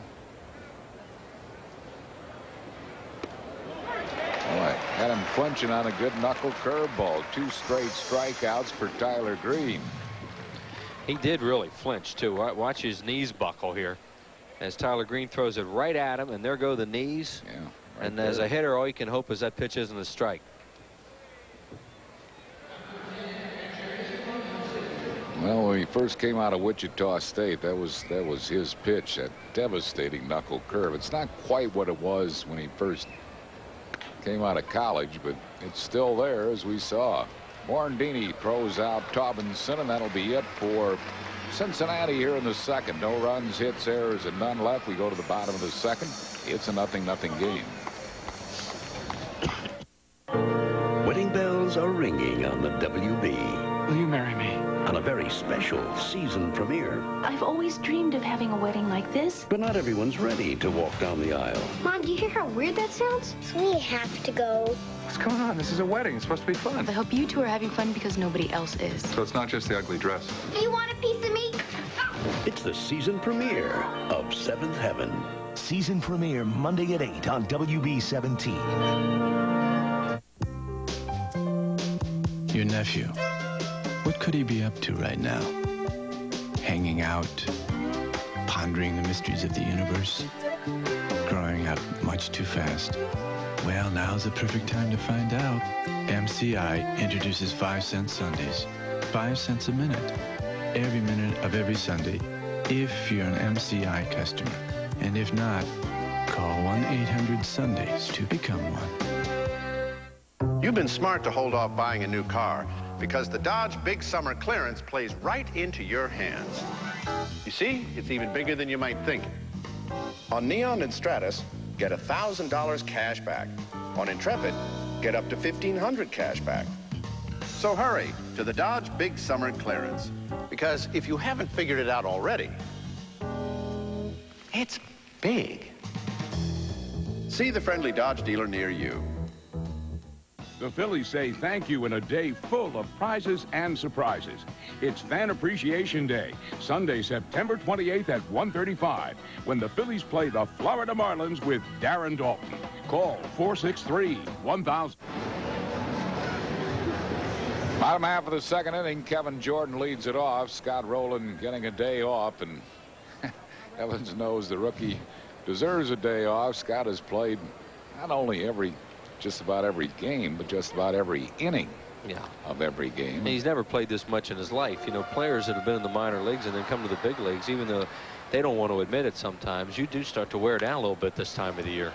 Boy, had him flinching on a good knuckle curveball. 2 straight strikeouts for Tyler Green. He did really flinch too. Watch his knees buckle here as Tyler Green throws it right at him, and there go the knees. Yeah, right and there. As a hitter, all you can hope is that pitch isn't a strike. Well, when he first came out of Wichita State, that was his pitch, that devastating knuckle curve. It's not quite what it was when he first came out of college, but it's still there, as we saw. Morandini throws out Taubinson, and that'll be it for Cincinnati here in the second. No runs, hits, errors, and none left. We go to the bottom of the second. It's a 0-0 game. Wedding bells bells are ringing on the WB. Will you marry me? On a very special season premiere. I've always dreamed of having a wedding like this. But not everyone's ready to walk down the aisle. Mom, do you hear how weird that sounds? We have to go. What's going on? This is a wedding. It's supposed to be fun. I hope you two are having fun because nobody else is. So it's not just the ugly dress. Do you want a piece of me? It's the season premiere of Seventh Heaven. Season premiere Monday at 8 on WB 17. Your nephew. What could he be up to right now? Hanging out, pondering the mysteries of the universe, growing up much too fast. Well, now's the perfect time to find out. MCI introduces 5-cent Sundays. 5 cents a minute. Every minute of every Sunday, if you're an MCI customer. And if not, call 1-800-SUNDAYS to become one. You've been smart to hold off buying a new car because the Dodge Big Summer Clearance plays right into your hands. You see, it's even bigger than you might think. On Neon and Stratus, get $1,000 cash back. On Intrepid, get up to $1,500 cash back. So hurry to the Dodge Big Summer Clearance, because if you haven't figured it out already, it's big. See the friendly Dodge dealer near you. The Phillies say thank you in a day full of prizes and surprises. It's Fan Appreciation Day, Sunday, September 28th at 1:35, when the Phillies play the Florida Marlins with Darren Dalton. Call 463-1000. Bottom half of the second inning, Kevin Jordan leads it off. Scott Rowland getting a day off, and Evans knows the rookie deserves a day off. Scott has played not only just about every game, but just about every inning of every game. And he's never played this much in his life. You know, players that have been in the minor leagues and then come to the big leagues, even though they don't want to admit it sometimes, you do start to wear down a little bit this time of the year.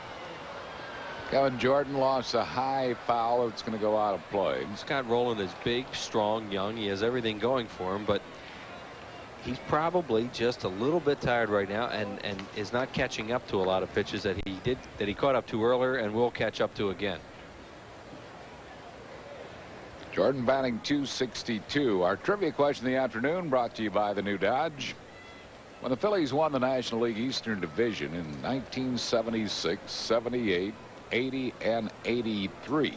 Kevin Jordan lost a high foul. It's going to go out of play. Scott Rowland is big, strong, young. He has everything going for him, but he's probably just a little bit tired right now and is not catching up to a lot of pitches that he caught up to earlier and will catch up to again. Jordan batting .262. Our trivia question of the afternoon brought to you by the new Dodge. When the Phillies won the National League Eastern Division in 1976, 78, 80, and 83,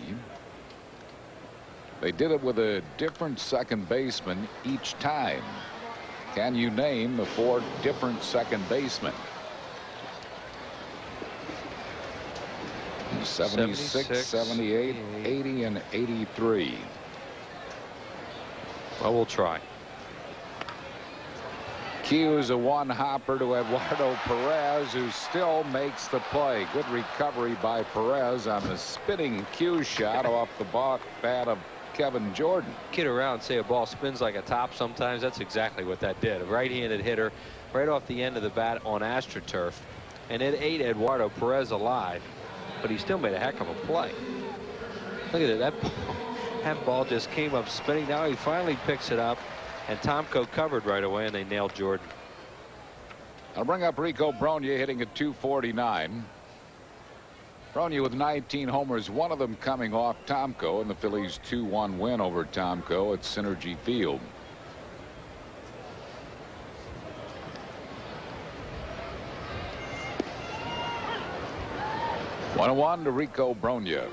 they did it with a different second baseman each time. Can you name the 4 different second basemen? 76, 78, 80, and 83. Well, we'll try. Cues a one-hopper to Eduardo Perez, who still makes the play. Good recovery by Perez on the spinning cue shot off the bat of Kevin Jordan. Kid around, say a ball spins like a top sometimes. That's exactly what that did. A right-handed hitter right off the end of the bat on AstroTurf, and it ate Eduardo Perez alive, but he still made a heck of a play. Look at it. That ball just came up spinning. Now he finally picks it up, and Tomko covered right away, and they nailed Jordan. I'll bring up Rico Brogna hitting at .249. Brogna with 19 homers, one of them coming off Tomko, and the Phillies' 2-1 win over Tomko at Synergy Field. One to Rico Brogna.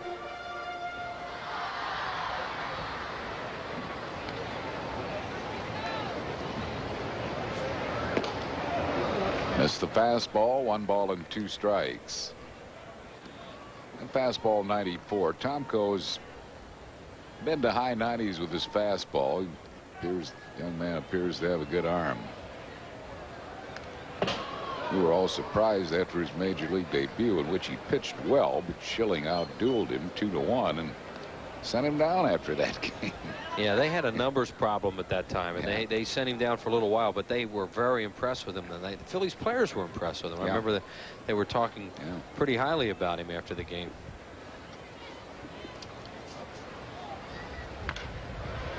Missed the fastball, 1 ball and 2 strikes. And fastball 94. Tomko's been to high 90s with his fastball. Young man appears to have a good arm. We were all surprised after his major league debut, in which he pitched well, but Schilling outdueled him 2-1 and sent him down after that game. Yeah, they had a numbers problem at that time, and they sent him down for a little while, but they were very impressed with him. The Phillies players were impressed with him. I remember that they were talking pretty highly about him after the game.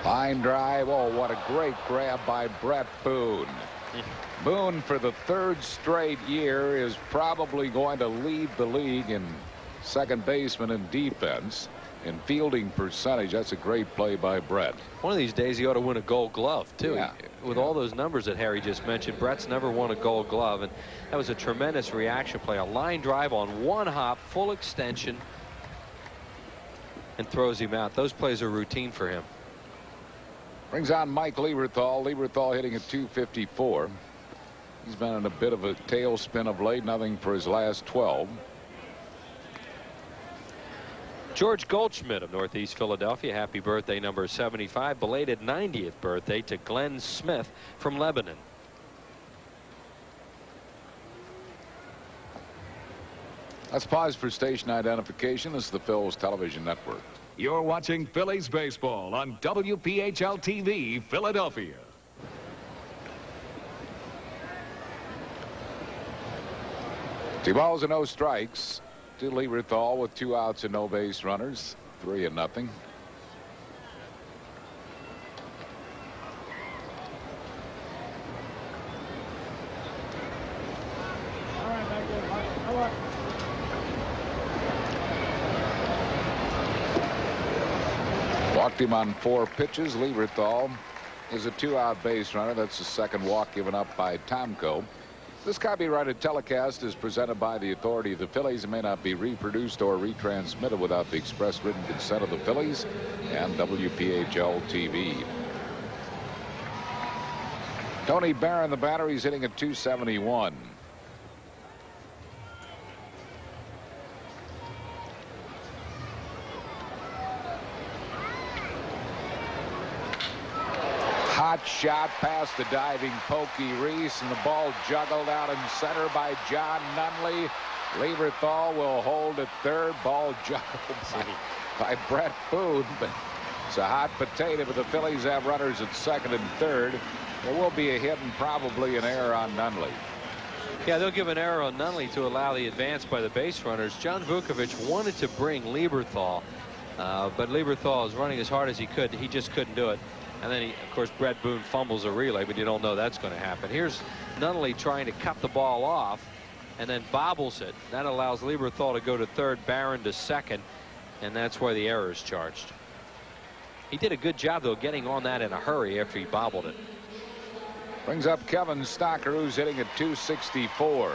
Line drive. Oh, what a great grab by Brett Boone. Boone, for the 3rd straight year, is probably going to lead the league in second baseman and defense. in fielding percentage. That's a great play by Brett. One of these days he ought to win a Gold Glove too. Yeah. With all those numbers that Harry just mentioned, Brett's never won a Gold Glove, and that was a tremendous reaction play. A line drive on one hop, full extension, and throws him out. Those plays are routine for him. Brings on Mike Lieberthal. Lieberthal hitting at .254. He's been in a bit of a tailspin of late. Nothing for his last 12. George Goldschmidt of Northeast Philadelphia. Happy birthday number 75. Belated 90th birthday to Glenn Smith from Lebanon. Let's pause for station identification. This is the Phil's Television Network. You're watching Phillies baseball on WPHL TV, Philadelphia. 2 balls and no strikes to Lieberthal with 2 outs and no base runners. 3-0. Walked him on 4 pitches. Lieberthal is a 2-out base runner. That's the second walk given up by Tomko. This copyrighted telecast is presented by the authority of the Phillies and may not be reproduced or retransmitted without the express written consent of the Phillies and WPHL TV. Tony Barron, the batter, he's hitting at .271. Hot shot past the diving Pokey Reese, and the ball juggled out in center by John Nunley. Lieberthal will hold at third. Ball juggled by Brett Boone, but it's a hot potato. But the Phillies have runners at second and third. There will be a hit and probably an error on Nunley. Yeah, they'll give an error on Nunley to allow the advance by the base runners. John Vukovich wanted to bring Lieberthal, but Lieberthal is running as hard as he could. He just couldn't do it. And then, of course, Brett Boone fumbles a relay, but you don't know that's going to happen. Here's Nunley trying to cut the ball off and then bobbles it. That allows Lieberthal to go to third, Barron to second, and that's where the error is charged. He did a good job, though, getting on that in a hurry after he bobbled it. Brings up Kevin Stocker, who's hitting at .264.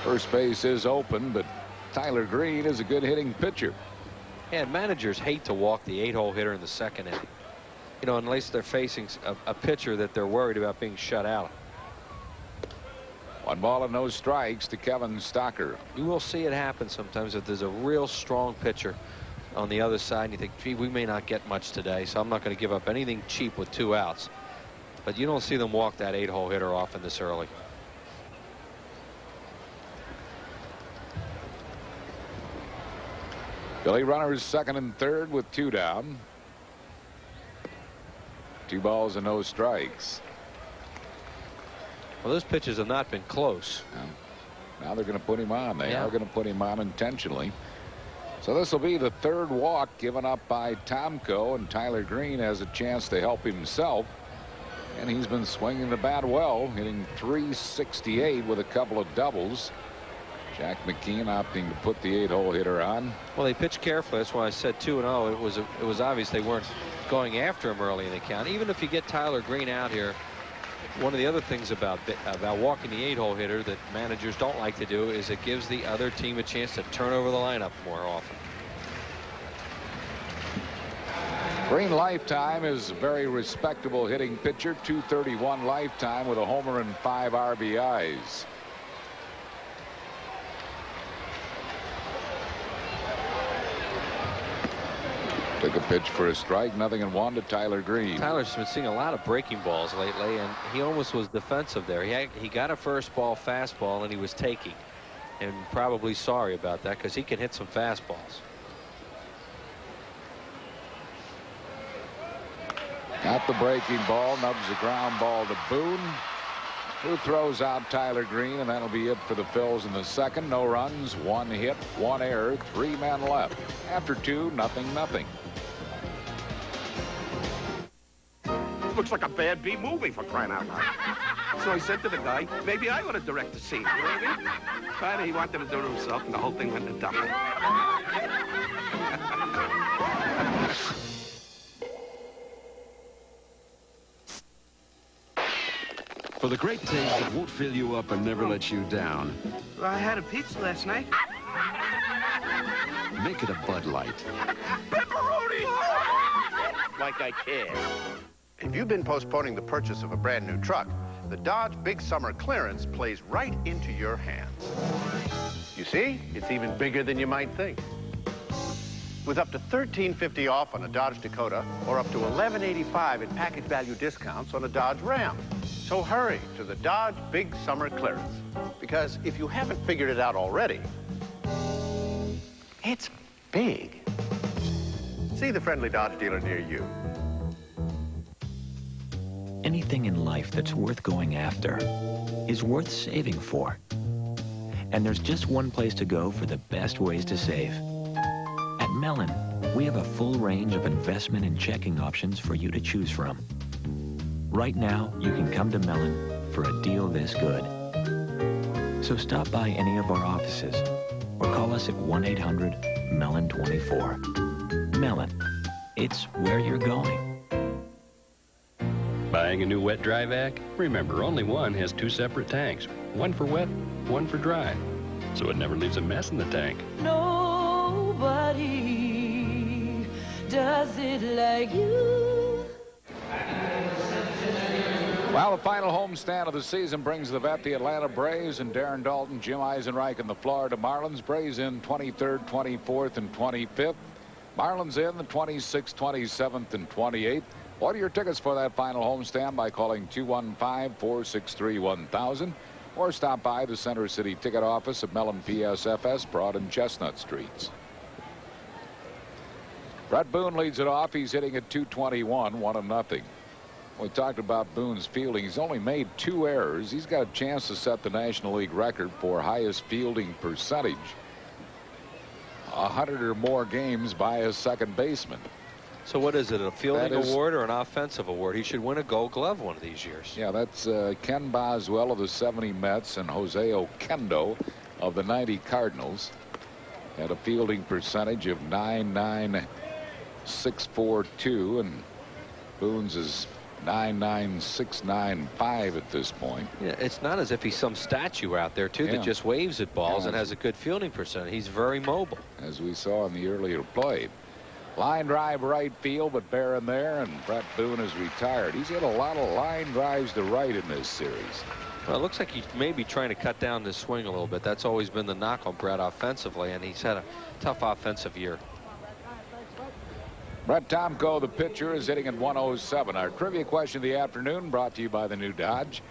First base is open, but Tyler Green is a good hitting pitcher. And managers hate to walk the 8-hole hitter in the second inning, you know, unless they're facing a pitcher that they're worried about being shut out. 1 ball and no strikes to Kevin Stocker. You will see it happen sometimes if there's a real strong pitcher on the other side and you think, gee, we may not get much today, so I'm not going to give up anything cheap with 2 outs. But you don't see them walk that 8-hole hitter often this early. Billy runners second and third with 2 down. 2 balls and no strikes. Well, those pitches have not been close. Now they're going to put him on. They are going to put him on intentionally. So this will be the 3rd walk given up by Tomko, and Tyler Green has a chance to help himself. And he's been swinging the bat well, hitting .368 with a couple of doubles. Jack McKeon opting to put the 8-hole hitter on. Well, they pitched carefully. That's why I said 2-0. It was obvious they weren't going after him early in the count. Even if you get Tyler Green out here, one of the other things about walking the 8-hole hitter that managers don't like to do is it gives the other team a chance to turn over the lineup more often. Green lifetime is a very respectable hitting pitcher. .231 lifetime with a homer and 5 RBIs. Took a pitch for a strike. 0-1 to Tyler Green. Tyler's been seeing a lot of breaking balls lately, and he almost was defensive there. He got a first ball fastball, and he was taking, and probably sorry about that because he can hit some fastballs. Got the breaking ball, nubs the ground ball to Boone, who throws out Tyler Green, and that'll be it for the Phils in the second. No runs, 1 hit, 1 error, 3 men left. After 2, 0-0. Looks like a bad B movie, for crying out loud. So I said to the guy, maybe I ought to direct the scene. You know what I mean? But he wanted to do it himself, and the whole thing went to dump. For the great taste that won't fill you up and never let you down, Well, I had a pizza last night. make it a Bud Light. Pepperoni! Like I care. If you've been postponing the purchase of a brand new truck, the Dodge Big Summer Clearance plays right into your hands. You see, it's even bigger than you might think. With up to $13.50 off on a Dodge Dakota or up to $11.85 in package value discounts on a Dodge Ram. So hurry to the Dodge Big Summer Clearance. Because if you haven't figured it out already, it's big. See the friendly Dodge dealer near you. Anything in life that's worth going after is worth saving for. And there's just one place to go for the best ways to save. At Mellon, we have a full range of investment and checking options for you to choose from. Right now, you can come to Mellon for a deal this good. So stop by any of our offices or call us at 1-800-MELLON24. Mellon, it's where you're going. Buying a new wet dry vac? Remember, only one has 2 separate tanks. One for wet, one for dry. So it never leaves a mess in the tank. Nobody does it like you. Well, the final homestand of the season brings the vet, the Atlanta Braves, and Darren Dalton, Jim Eisenreich, and the Florida Marlins. Braves in 23rd, 24th, and 25th. Marlins in the 26th, 27th, and 28th. Order your tickets for that final homestand by calling 215-463-1000 or stop by the Center City ticket office at Mellon PSFS, Broad and Chestnut Streets. Brett Boone leads it off. He's hitting at .221, 1-0. We talked about Boone's fielding. He's only made 2 errors. He's got a chance to set the National League record for highest fielding percentage. 100 or more games by a second baseman. So what is it, a fielding award or an offensive award? He should win a Gold Glove one of these years. Yeah, that's Ken Boswell of the 70 Mets and Jose Oquendo of the 90 Cardinals. Had a fielding percentage of .99642, and Boone's is .99695 at this point. Yeah, it's not as if he's some statue out there, too, that just waves at balls and has a good fielding percentage. He's very mobile. As we saw in the earlier play. Line drive right field, but Barron there, and Brett Boone is retired. He's hit a lot of line drives to right in this series. Well, it looks like he's maybe trying to cut down this swing a little bit. That's always been the knock on Brett offensively, and he's had a tough offensive year. Brett Tomko, the pitcher, is hitting at 107. Our trivia question of the afternoon brought to you by the new Dodge.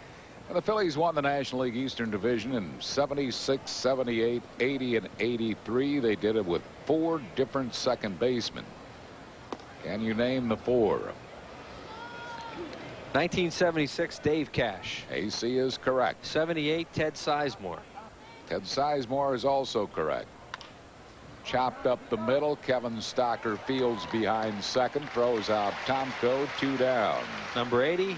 The Phillies won the National League Eastern Division in 76, 78, 80, and 83. They did it with 4 different second basemen. Can you name the 4? 1976, Dave Cash. AC is correct. 78, Ted Sizemore. Ted Sizemore is also correct. Chopped up the middle. Kevin Stocker fields behind second. Throws out Tomko, 2 down. Number 80.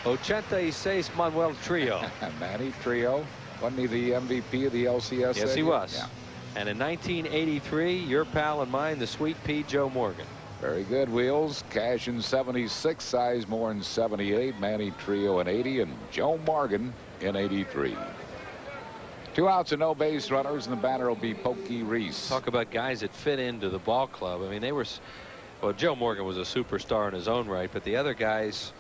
86, Manuel Trio. Manny Trio. Wasn't he the MVP of the LCS? Yes, he was. Yeah. And in 1983, your pal and mine, the Sweet Pea, Joe Morgan. Very good, Wheels. Cash in 76, Sizemore in 78, Manny Trio in 80, and Joe Morgan in 83. 2 outs and no base runners, and the batter will be Pokey Reese. Talk about guys that fit into the ball club. I mean, they were, well, Joe Morgan was a superstar in his own right, but the other guys,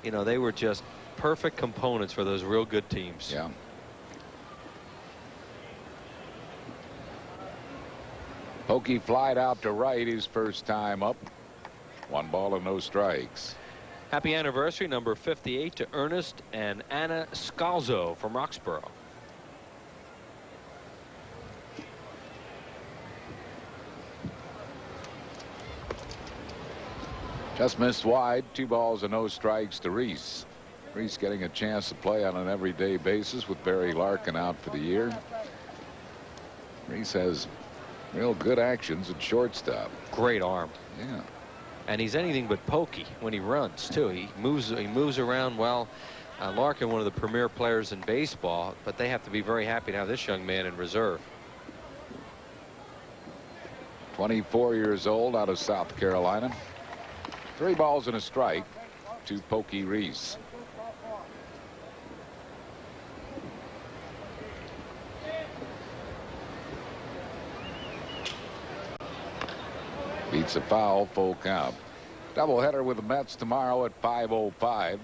you know, they were just perfect components for those real good teams. Yeah. Pokey flied out to right his first time up. 1 ball and no strikes. Happy anniversary, number 58, to Ernest and Anna Scalzo from Roxborough. Just missed wide. 2 balls and no strikes to Reese. Reese getting a chance to play on an everyday basis with Barry Larkin out for the year. Reese has real good actions at shortstop. Great arm. Yeah. And he's anything but pokey when he runs too. He moves around well. Larkin, one of the premier players in baseball, but they have to be very happy to have this young man in reserve. 24 years old, out of South Carolina. 3 balls and a strike to Pokey Reese. Beats a foul, full count. Doubleheader with the Mets tomorrow at 5:05.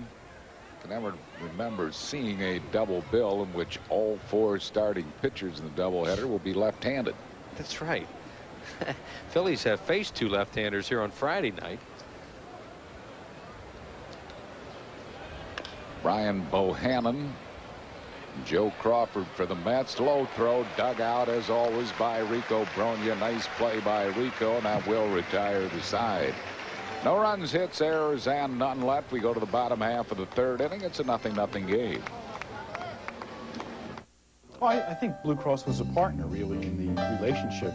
Can never remember seeing a double bill in which all 4 starting pitchers in the doubleheader will be left-handed. That's right. Phillies have faced 2 left-handers here on Friday night. Brian Bohannon, Joe Crawford for the Mets. Low throw, dug out as always by Rico Bronya. Nice play by Rico, and that will retire the side. No runs, hits, errors, and none left. We go to the bottom half of the 3rd inning. It's a 0-0 game. Well, I think Blue Cross was a partner, really, in the relationship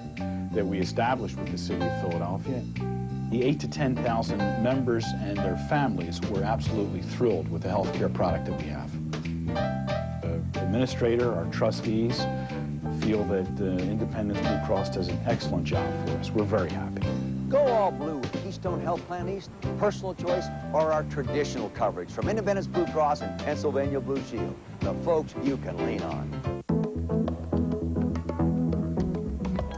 that we established with the city of Philadelphia. The 8,000 to 10,000 members and their families were absolutely thrilled with the health care product that we have. The administrator, our trustees, feel that Independence Blue Cross does an excellent job for us. We're very happy. Go all blue with Keystone Health Plan East, Personal Choice, or our traditional coverage from Independence Blue Cross and Pennsylvania Blue Shield. The folks you can lean on.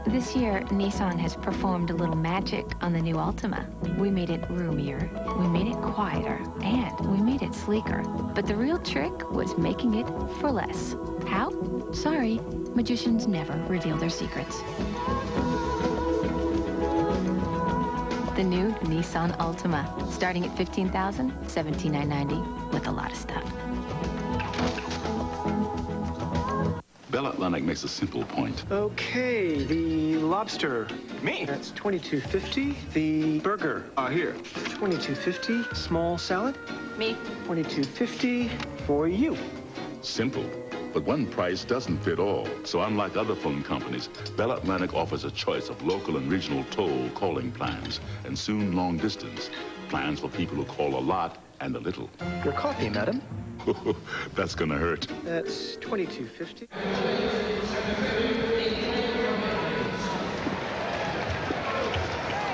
This year, Nissan has performed a little magic on the new Altima. We made it roomier, we made it quieter, and we made it sleeker. But the real trick was making it for less. How? Sorry, magicians never reveal their secrets. The new Nissan Altima, starting at $15,000, $17,990, with a lot of stuff. Bell Atlantic makes a simple point. Okay, the lobster. Me? That's $22.50. The burger. Here. $22.50. Small salad. Me. $22.50 for you. Simple. But one price doesn't fit all. So unlike other phone companies, Bell Atlantic offers a choice of local and regional toll calling plans and soon long distance. Plans for people who call a lot and a little. Your coffee, madam. That's gonna hurt. That's $22.50.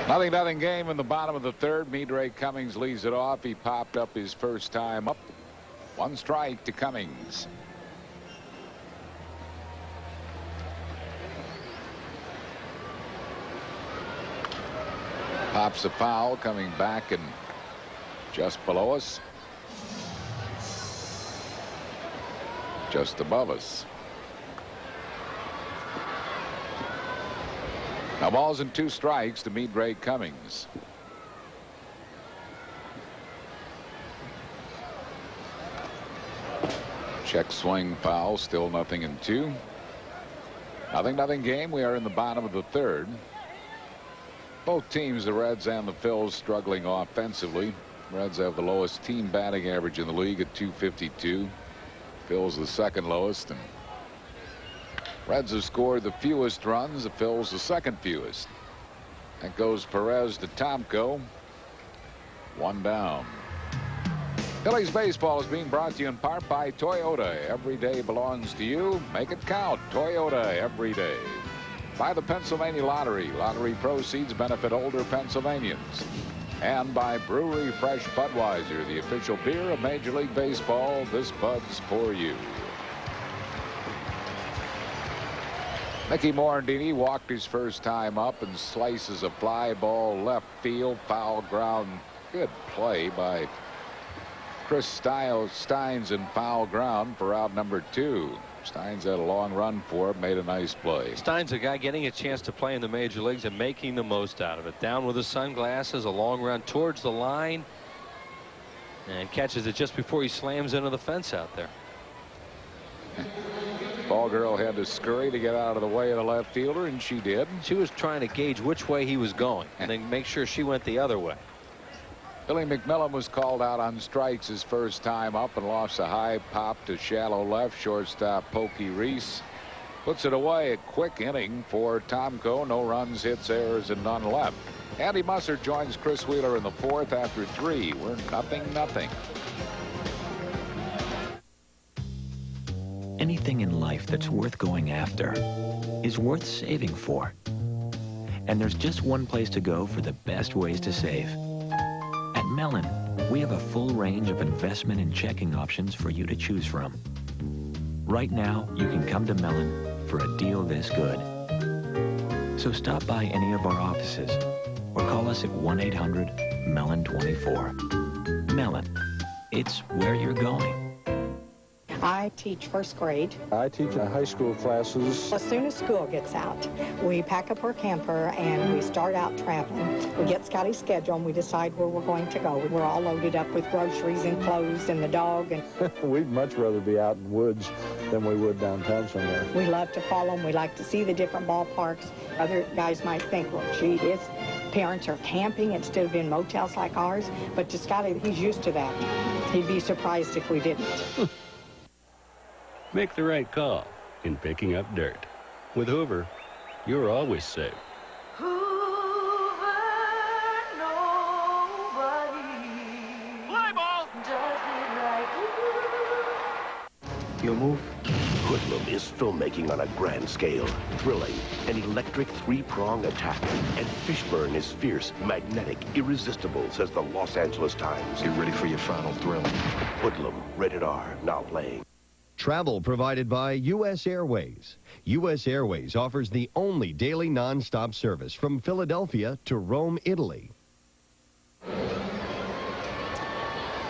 0-0 game in the bottom of the 3rd. Midray Cummings leads it off. He popped up his first time up. 1 strike to Cummings. Pops a foul, coming back and just below us. Just above us. Now balls and 2 strikes to Midray Cummings. Check swing foul, still 0-2. 0-0 game. We are in the bottom of the 3rd. Both teams, the Reds and the Phils, struggling offensively. Reds have the lowest team batting average in the league at .252. Phils the 2nd lowest, and Reds have scored the fewest runs. The Phils the 2nd fewest. That goes Perez to Tomko. 1 down. Phillies baseball is being brought to you in part by Toyota. Every day belongs to you. Make it count. Toyota every day. By the Pennsylvania Lottery. Lottery proceeds benefit older Pennsylvanians. And by Brewery Fresh Budweiser, the official beer of Major League Baseball. This Bud's for you. Mickey Morandini walked his first time up and slices a fly ball left field. Foul ground. Good play by Chris Steins in foul ground for out number 2. Steins had a long run for it, made a nice play. Steins, a guy getting a chance to play in the major leagues and making the most out of it. Down with his sunglasses, a long run towards the line, and catches it just before he slams into the fence out there. Ball girl had to scurry to get out of the way of the left fielder, and she did. She was trying to gauge which way he was going and then make sure she went the other way. Billy McMillan was called out on strikes his first time up and lost a high pop to shallow left. Shortstop Pokey Reese puts it away. A quick inning for Tomko. No runs, hits, errors, and none left. Andy Musser joins Chris Wheeler in the 4th after 3. We're 0-0. everything in life that's worth going after is worth saving for. And there's just one place to go for the best ways to save. At Mellon, we have a full range of investment and checking options for you to choose from. Right now, you can come to Mellon for a deal this good. So stop by any of our offices or call us at 1-800-MELLON24. Mellon, it's where you're going. I teach first grade. I teach high school classes. As soon as school gets out, we pack up our camper and we start out traveling. We get Scotty's schedule and we decide where we're going to go. We're all loaded up with groceries and clothes and the dog. And We'd much rather be out in the woods than we would downtown somewhere. we love to follow them. We like to see the different ballparks. Other guys might think, well, gee, his parents are camping instead of in motels like ours. But to Scotty, he's used to that. He'd be surprised if we didn't. Make the right call in picking up dirt. With Hoover, you're always safe. Fly ball! Your move? Hoodlum is filmmaking on a grand scale, thrilling, an electric three-prong attack, and Fishburne is fierce, magnetic, irresistible, says the Los Angeles Times. Get ready for your final thrill. Hoodlum, rated R, now playing. Travel provided by U.S. Airways. U.S. Airways offers the only daily non-stop service from Philadelphia to Rome, Italy.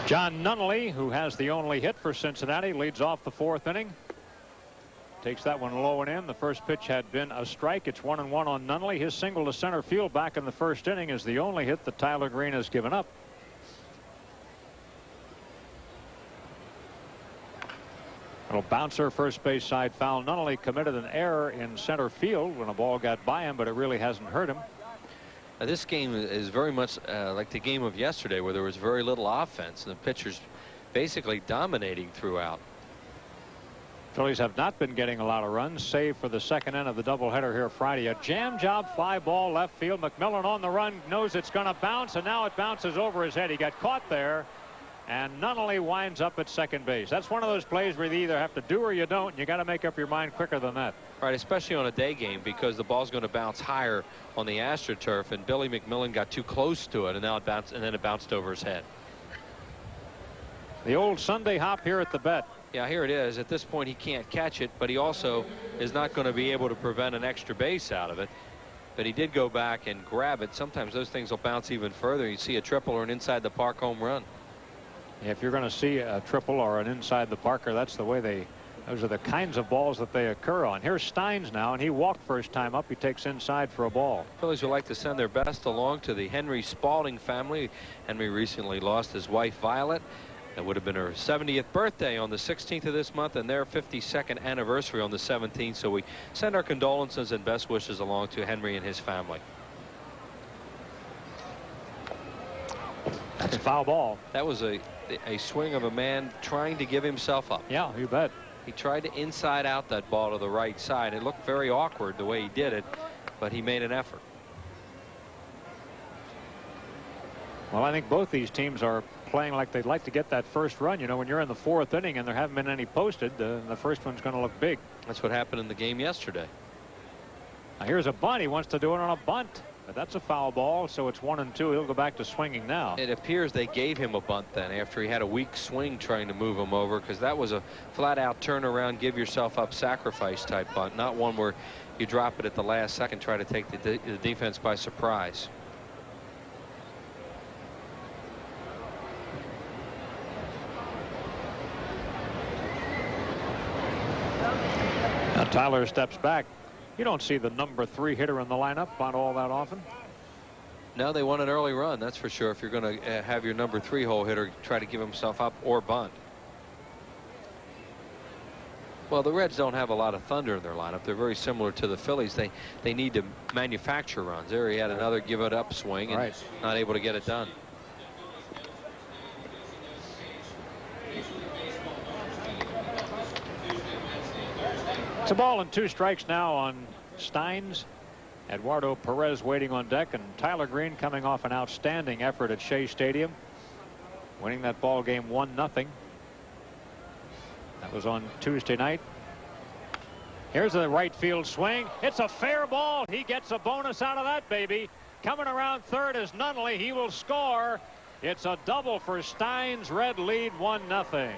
John Nunnally, who has the only hit for Cincinnati, leads off the fourth inning. Takes that one low and in. The first pitch had been a strike. It's 1-1 on Nunnally. His single to center field back in the first inning is the only hit that Tyler Green has given up. Little bouncer, first base side foul. Nunnally committed an error in center field when a ball got by him, but it really hasn't hurt him. Now, this game is very much like the game of yesterday, where there was very little offense and the pitchers basically dominating throughout. Phillies have not been getting a lot of runs, save for the second end of the doubleheader here Friday. A jam job fly ball left field. McMillan on the run, knows it's going to bounce, and now it bounces over his head. He got caught there, and Nunnally winds up at second base. That's one of those plays where you either have to do or you don't, and you got to make up your mind quicker than that. Right, especially on a day game, because the ball's going to bounce higher on the AstroTurf, and Billy McMillan got too close to it, and now it bounced, and then it bounced over his head. The old Sunday hop here at the bet. Yeah, here it is. At this point, he can't catch it, but he also is not going to be able to prevent an extra base out of it. But he did go back and grab it. Sometimes those things will bounce even further. You see a triple or an inside the park home run. If you're going to see a triple or an inside the parker, that's the way those are the kinds of balls that they occur on. Here's Steins now, and he walked first time up. He takes inside for a ball. Phillies would like to send their best along to the Henry Spalding family. Henry recently lost his wife, Violet. That would have been her 70th birthday on the 16th of this month, and their 52nd anniversary on the 17th. So we send our condolences and best wishes along to Henry and his family. That's a foul ball. That was a swing of a man trying to give himself up. Yeah, you bet. He tried to inside out that ball to the right side. It looked very awkward the way he did it, but he made an effort. Well, I think both these teams are playing like they'd like to get that first run. You know, when you're in the fourth inning and there haven't been any posted, the first one's going to look big. That's what happened in the game yesterday. Now here's a bunt. He wants to do it on a bunt. But that's a foul ball, so it's 1-2. He'll go back to swinging now. It appears they gave him a bunt then after he had a weak swing trying to move him over, because that was a flat-out turnaround, give yourself up sacrifice type bunt, not one where you drop it at the last second, try to take the defense by surprise. Now Tyler steps back. You don't see the number 3 hitter in the lineup on all that often. No, they want an early run, that's for sure. If you're going to have your number 3 hole hitter try to give himself up or bunt. Well, the Reds don't have a lot of thunder in their lineup. They're very similar to the Phillies. They need to manufacture runs. There he had another give it up swing and not able to get it done. It's a ball and 2 strikes now on Steins. Eduardo Perez waiting on deck, and Tyler Green coming off an outstanding effort at Shea Stadium, winning that ball game 1-0. That was on Tuesday night. Here's a right field swing. It's a fair ball. He gets a bonus out of that baby. Coming around third is Nunnally. He will score. It's a double for Steins. Red lead 1-0.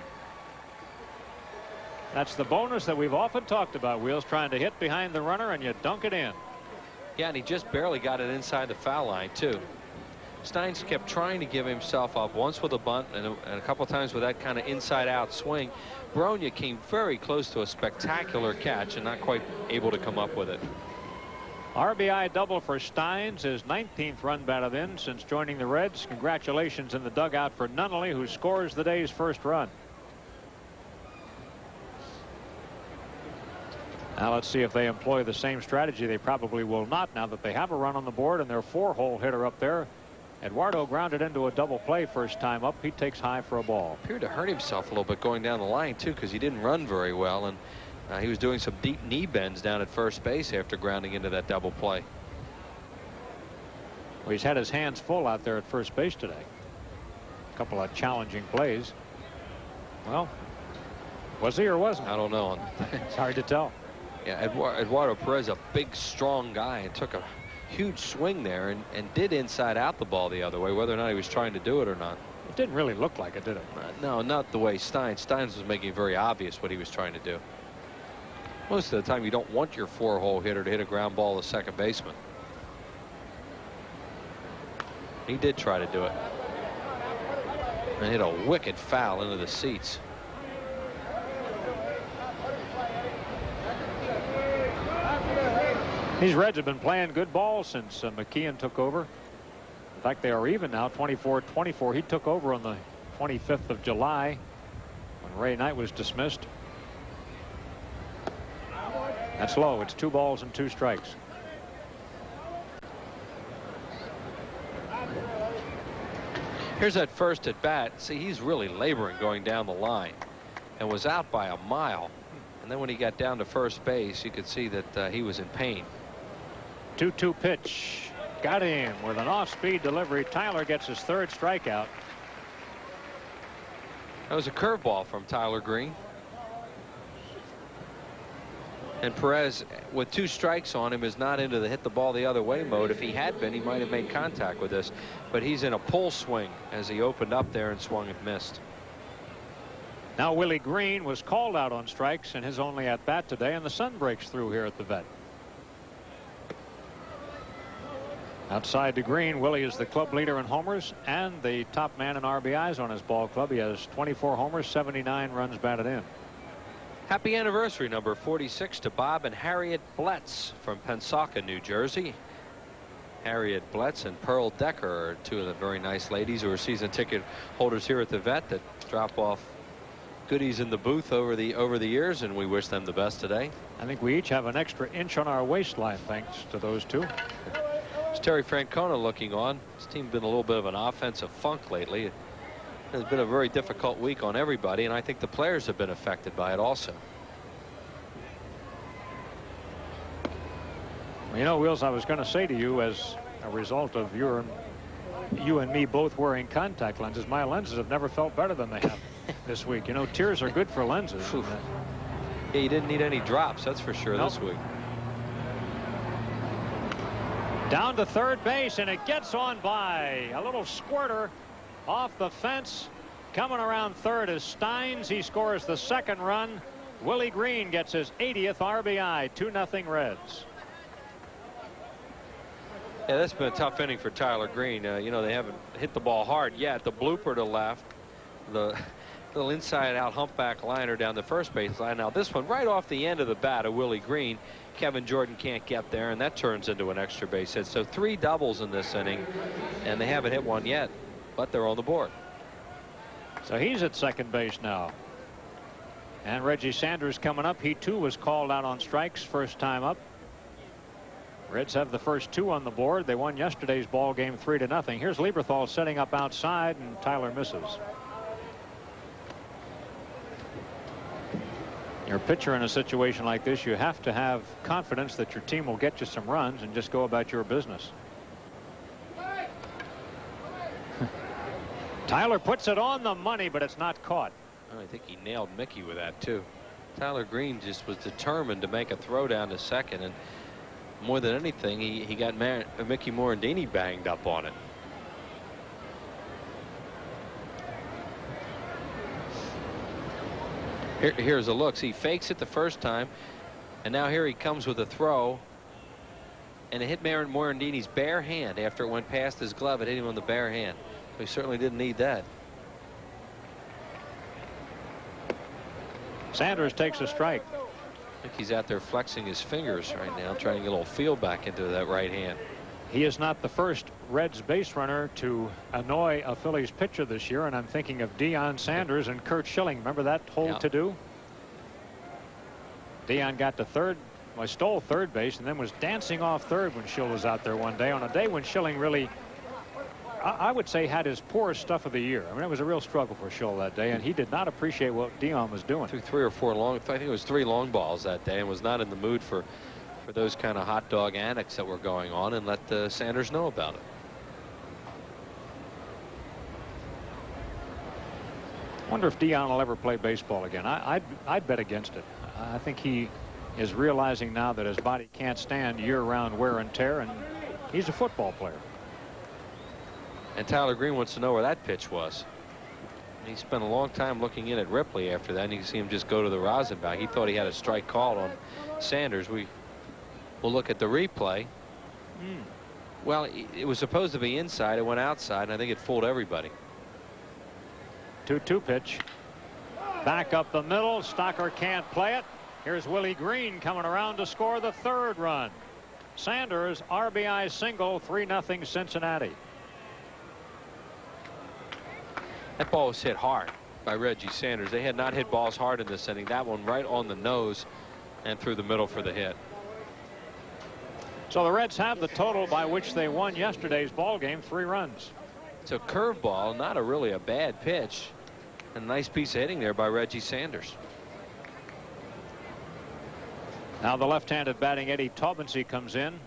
That's the bonus that we've often talked about, Wheels, trying to hit behind the runner and you dunk it in. Yeah, and he just barely got it inside the foul line, too. Steins kept trying to give himself up, once with a bunt and a couple times with that kind of inside-out swing. Bronya came very close to a spectacular catch and not quite able to come up with it. RBI double for Steins, his 19th run batted in since joining the Reds. Congratulations in the dugout for Nunnally, who scores the day's first run. Now let's see if they employ the same strategy. They probably will not, now that they have a run on the board and their 4-hole hitter up there. Eduardo grounded into a double play first time up. He takes high for a ball. Appeared to hurt himself a little bit going down the line, too, because he didn't run very well, and he was doing some deep knee bends down at first base after grounding into that double play. Well, he's had his hands full out there at first base today. A couple of challenging plays. Well, was he or wasn't? I don't know. It's hard to tell. Yeah, Eduardo Perez, a big, strong guy, and took a huge swing there and did inside out the ball the other way, whether or not he was trying to do it or not. It didn't really look like it, did it? No, not the way Steins was making it very obvious what he was trying to do. Most of the time you don't want your 4-hole hitter to hit a ground ball to second baseman. He did try to do it and hit a wicked foul into the seats. These Reds have been playing good ball since McKeon took over. In fact, they are even now, 24-24. He took over on the 25th of July when Ray Knight was dismissed. That's low. It's 2 balls and 2 strikes. Here's that first at bat. See, he's really laboring going down the line and was out by a mile. And then when he got down to first base, you could see that he was in pain. 2-2 pitch. Got him with an off-speed delivery. Tyler gets his 3rd strikeout. That was a curveball from Tyler Green. And Perez, with 2 strikes on him, is not into the hit the ball the other way mode. If he had been, he might have made contact with this. But he's in a pull swing as he opened up there and swung and missed. Now Willie Green was called out on strikes in his only at bat today, and the sun breaks through here at the vet. Outside to Green, Willie is the club leader in homers and the top man in RBIs on his ball club. He has 24 homers, 79 runs batted in. Happy anniversary number 46 to Bob and Harriet Bletz from Pensacola, New Jersey. Harriet Bletz and Pearl Decker are 2 of the very nice ladies who are season ticket holders here at the vet that drop off goodies in the booth over the years, and we wish them the best today. I think we each have an extra inch on our waistline thanks to those 2. It's Terry Francona looking on. His team's been a little bit of an offensive funk lately. It's been a very difficult week on everybody, and I think the players have been affected by it also. You know, Wheels, I was going to say to you, as a result of you and me both wearing contact lenses, my lenses have never felt better than they have this week. You know, tears are good for lenses. Yeah, you didn't need any drops, that's for sure. Nope. This week. Down to third base, and it gets on by a little squirter off the fence. Coming around third is Steins. He scores the 2nd run. Willie Green gets his 80th RBI. 2-0 Reds. Yeah, that's been a tough inning for Tyler Green. You know, they haven't hit the ball hard yet. The blooper to left, the little inside out humpback liner down the first base line. Now this one right off the end of the bat of Willie Green. Kevin Jordan can't get there, and that turns into an extra base hit. So 3 doubles in this inning, and they haven't hit one yet, but they're on the board. So he's at second base now. And Reggie Sanders coming up. He too was called out on strikes first time up. Reds have the first 2 on the board. They won yesterday's ball game 3-0. Here's Lieberthal setting up outside, and Tyler misses. You're a pitcher in a situation like this. You have to have confidence that your team will get you some runs and just go about your business. Tyler puts it on the money, but it's not caught. I think he nailed Mickey with that too. Tyler Green just was determined to make a throw down to second, and more than anything, he got Mickey Morandini banged up on it. Here's a look. See, he fakes it the first time, and now here he comes with a throw, and it hit Morandini's bare hand after it went past his glove. It hit him on the bare hand. So he certainly didn't need that. Sanders takes a strike. I think he's out there flexing his fingers right now, trying to get a little feel back into that right hand. He is not the first Reds base runner to annoy a Phillies pitcher this year, and I'm thinking of Deion Sanders and Curt Schilling. Remember that whole to-do? Deion got to third, well, stole third base, and then was dancing off third when Schill was out there one day, on a day when Schilling really, I would say, had his poorest stuff of the year. I mean, it was a real struggle for Schill that day, and he did not appreciate what Deion was doing. Threw 3 or 4 long, I think it was 3 long balls that day, and was not in the mood for those kind of hot dog antics that were going on, and let Sanders know about it. I wonder if Deion will ever play baseball again. I'd bet against it. I think he is realizing now that his body can't stand year-round wear and tear, and he's a football player. And Tyler Green wants to know where that pitch was. He spent a long time looking in at Ripley after that, and you see him just go to the Rosenbach. He thought he had a strike call on Sanders. We'll look at the replay. Well, it was supposed to be inside. It went outside, and I think it fooled everybody. 2-2 pitch. Back up the middle. Stocker can't play it. Here's Willie Green coming around to score the 3rd run. Sanders RBI single, 3-0 Cincinnati. That ball was hit hard by Reggie Sanders. They had not hit balls hard in this inning. That one right on the nose and through the middle for the hit. So the Reds have the total by which they won yesterday's ball game, 3 runs. It's a curveball, not really a bad pitch. A nice piece of hitting there by Reggie Sanders. Now the left-handed batting Eddie Taubensee comes in.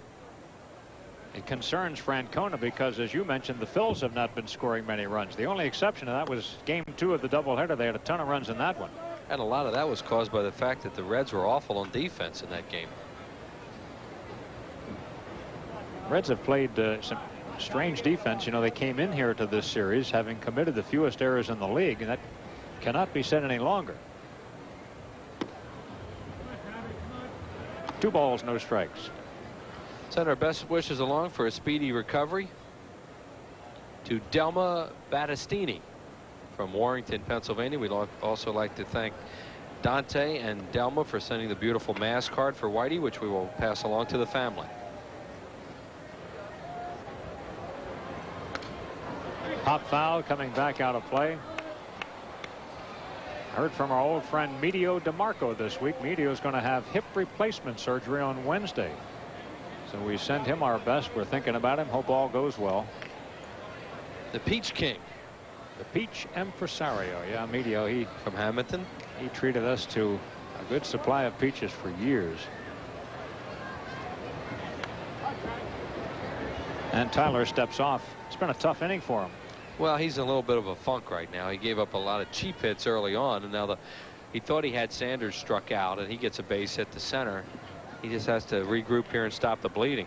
It concerns Francona because, as you mentioned, the Phils have not been scoring many runs. The only exception to that was game 2 of the doubleheader. They had a ton of runs in that one. And a lot of that was caused by the fact that the Reds were awful on defense in that game. Reds have played some strange defense. You know, they came in here to this series having committed the fewest errors in the league, and that cannot be said any longer. 2 balls, no strikes. Send our best wishes along for a speedy recovery to Delma Battistini from Warrington, Pennsylvania. We'd also like to thank Dante and Delma for sending the beautiful mass card for Whitey, which we will pass along to the family. Pop foul coming back out of play. Heard from our old friend Medio DeMarco this week. Medio is going to have hip replacement surgery on Wednesday. So we send him our best. We're thinking about him. Hope all goes well. The Peach King. The Peach Impresario. Yeah, Medio. He from Hamilton. He treated us to a good supply of peaches for years. And Tyler steps off. It's been a tough inning for him. Well, he's in a little bit of a funk right now. He gave up a lot of cheap hits early on, and now he thought he had Sanders struck out, and he gets a base hit to center. He just has to regroup here and stop the bleeding.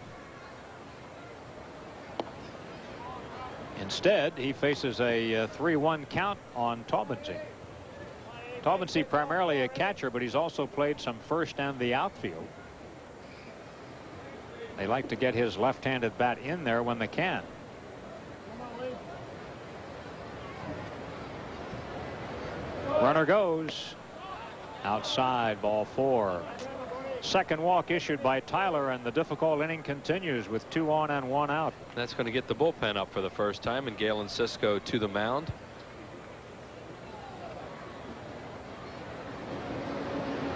Instead, he faces a 3-1 count on Taubensee. Taubensee primarily a catcher, but he's also played some first and the outfield. They like to get his left-handed bat in there when they can. Runner goes outside, ball 4. Second walk issued by Tyler, and the difficult inning continues with 2 on and 1 out. That's going to get the bullpen up for the first time, and Galen Cisco to the mound.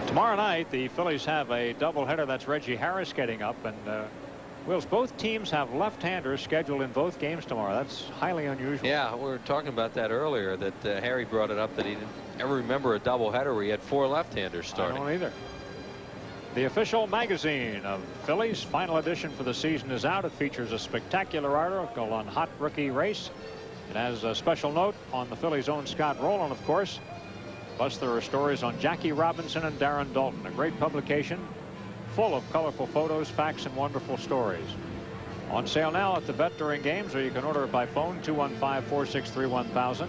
Tomorrow night the Phillies have a doubleheader. That's Reggie Harris getting up, and Wills, both teams have left-handers scheduled in both games tomorrow. That's highly unusual. Yeah, we were talking about that earlier, that Harry brought it up that he didn't ever remember a doubleheader where he had 4 left-handers starting. I don't either. The official magazine of Phillies, final edition for the season, is out. It features a spectacular article on hot rookie race. It has a special note on the Phillies' own Scott Rowland, of course. Plus, there are stories on Jackie Robinson and Darren Dalton, a great publication full of colorful photos, facts, and wonderful stories. On sale now at the vet during games, or you can order it by phone, 215-463-1000,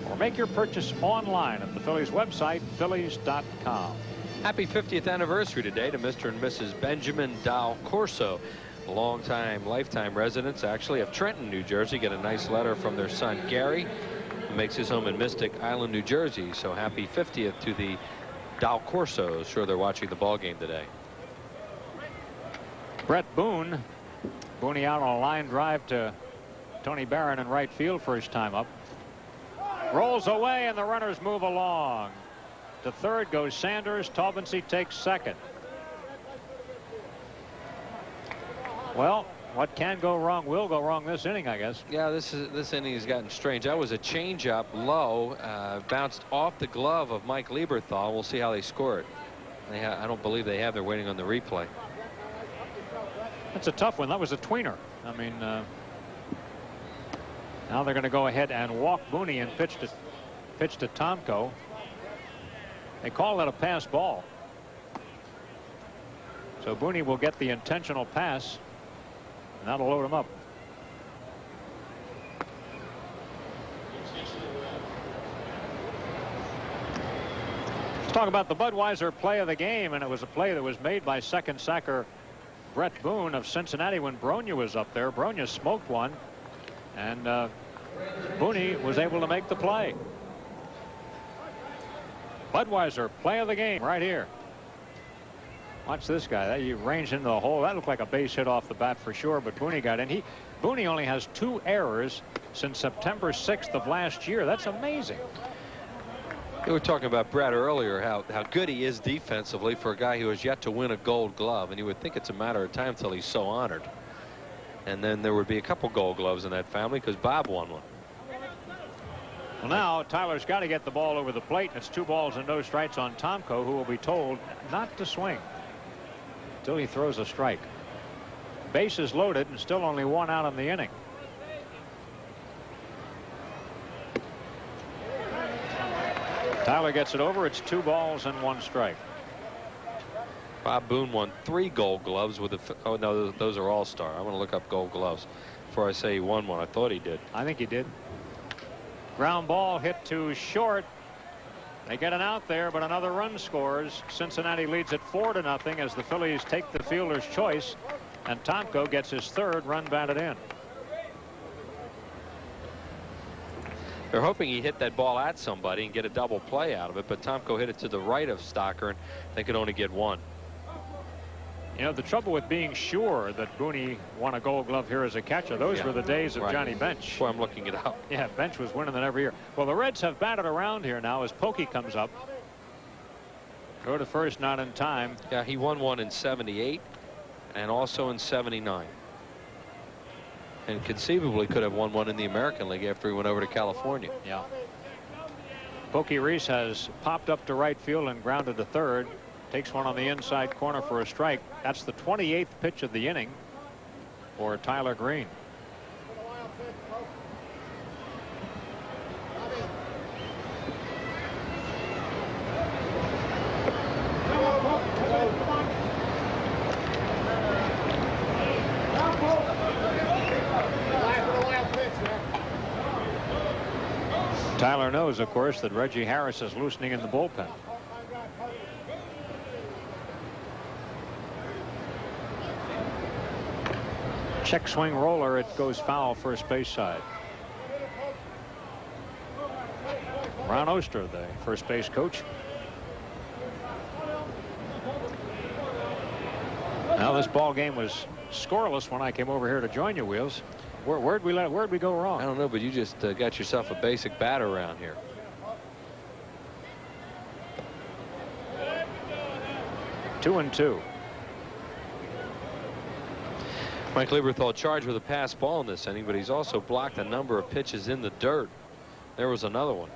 or make your purchase online at the Phillies website, phillies.com. Happy 50th anniversary today to Mr. and Mrs. Benjamin Dal Corso, longtime, lifetime residents, actually, of Trenton, New Jersey. Get a nice letter from their son, Gary, who makes his home in Mystic Island, New Jersey. So happy 50th to the Dal Corsos. Sure they're watching the ball game today. Brett Boone. Booney out on a line drive to Tony Barron in right field first time up. Rolls away and the runners move along. To third goes Sanders. Taubensee takes second. Well, what can go wrong will go wrong this inning, I guess. Yeah, this inning has gotten strange. That was a changeup low, bounced off the glove of Mike Lieberthal. We'll see how they score it. I don't believe they have. They're waiting on the replay. That's a tough one. That was a tweener. I mean, now they're going to go ahead and walk Booney and pitch to Tomko. They call that a pass ball. So Booney will get the intentional pass, and that'll load him up. Let's talk about the Budweiser play of the game, and it was a play that was made by second sacker Brett Boone of Cincinnati when Bronya was up there. Bronya smoked one, and Booney was able to make the play. Budweiser play of the game right here. Watch this guy. He ranged into the hole. That looked like a base hit off the bat for sure, but Booney got in. Booney only has 2 errors since September 6th of last year. That's amazing. We were talking about Brett earlier, how good he is defensively for a guy who has yet to win a Gold Glove, and you would think it's a matter of time until he's so honored. And then there would be a couple Gold Gloves in that family because Bob won one. Well, now Tyler's got to get the ball over the plate, and it's 2 balls and no strikes on Tomko, who will be told not to swing until he throws a strike. Bases loaded and still only 1 out in the inning. Tyler gets it over. It's 2 balls and 1 strike. Bob Boone won 3 Gold Gloves with oh no, those are All-Star. I'm going to look up Gold Gloves before I say he won one. I thought he did. I think he did. Ground ball hit to short. They get an out there, but another run scores. Cincinnati leads it 4-0 as the Phillies take the fielder's choice, and Tomko gets his 3rd run batted in. They're hoping he hit that ball at somebody and get a double play out of it, but Tomko hit it to the right of Stocker, and they could only get 1. You know, the trouble with being sure that Booney won a Gold Glove here as a catcher, those were the days of Johnny Bench. Well, I'm looking it up. Yeah, Bench was winning that every year. Well, the Reds have batted around here now as Pokey comes up. Go to first, not in time. Yeah, he won one in 78 and also in 79. And conceivably could have won one in the American League after he went over to California. Yeah. Pokey Reese has popped up to right field and grounded to third. Takes one on the inside corner for a strike. That's the 28th pitch of the inning for Tyler Green. Tyler knows, of course, that Reggie Harris is loosening in the bullpen. Check swing roller. It goes foul first base side. Ron Oster, the first base coach. Now this ball game was scoreless when I came over here to join you, Wheels. Where'd we go wrong? I don't know, but you just got yourself a basic batter around here. Two and two. Mike Lieberthal charged with a pass ball in this inning, but he's also blocked a number of pitches in the dirt. There was another one.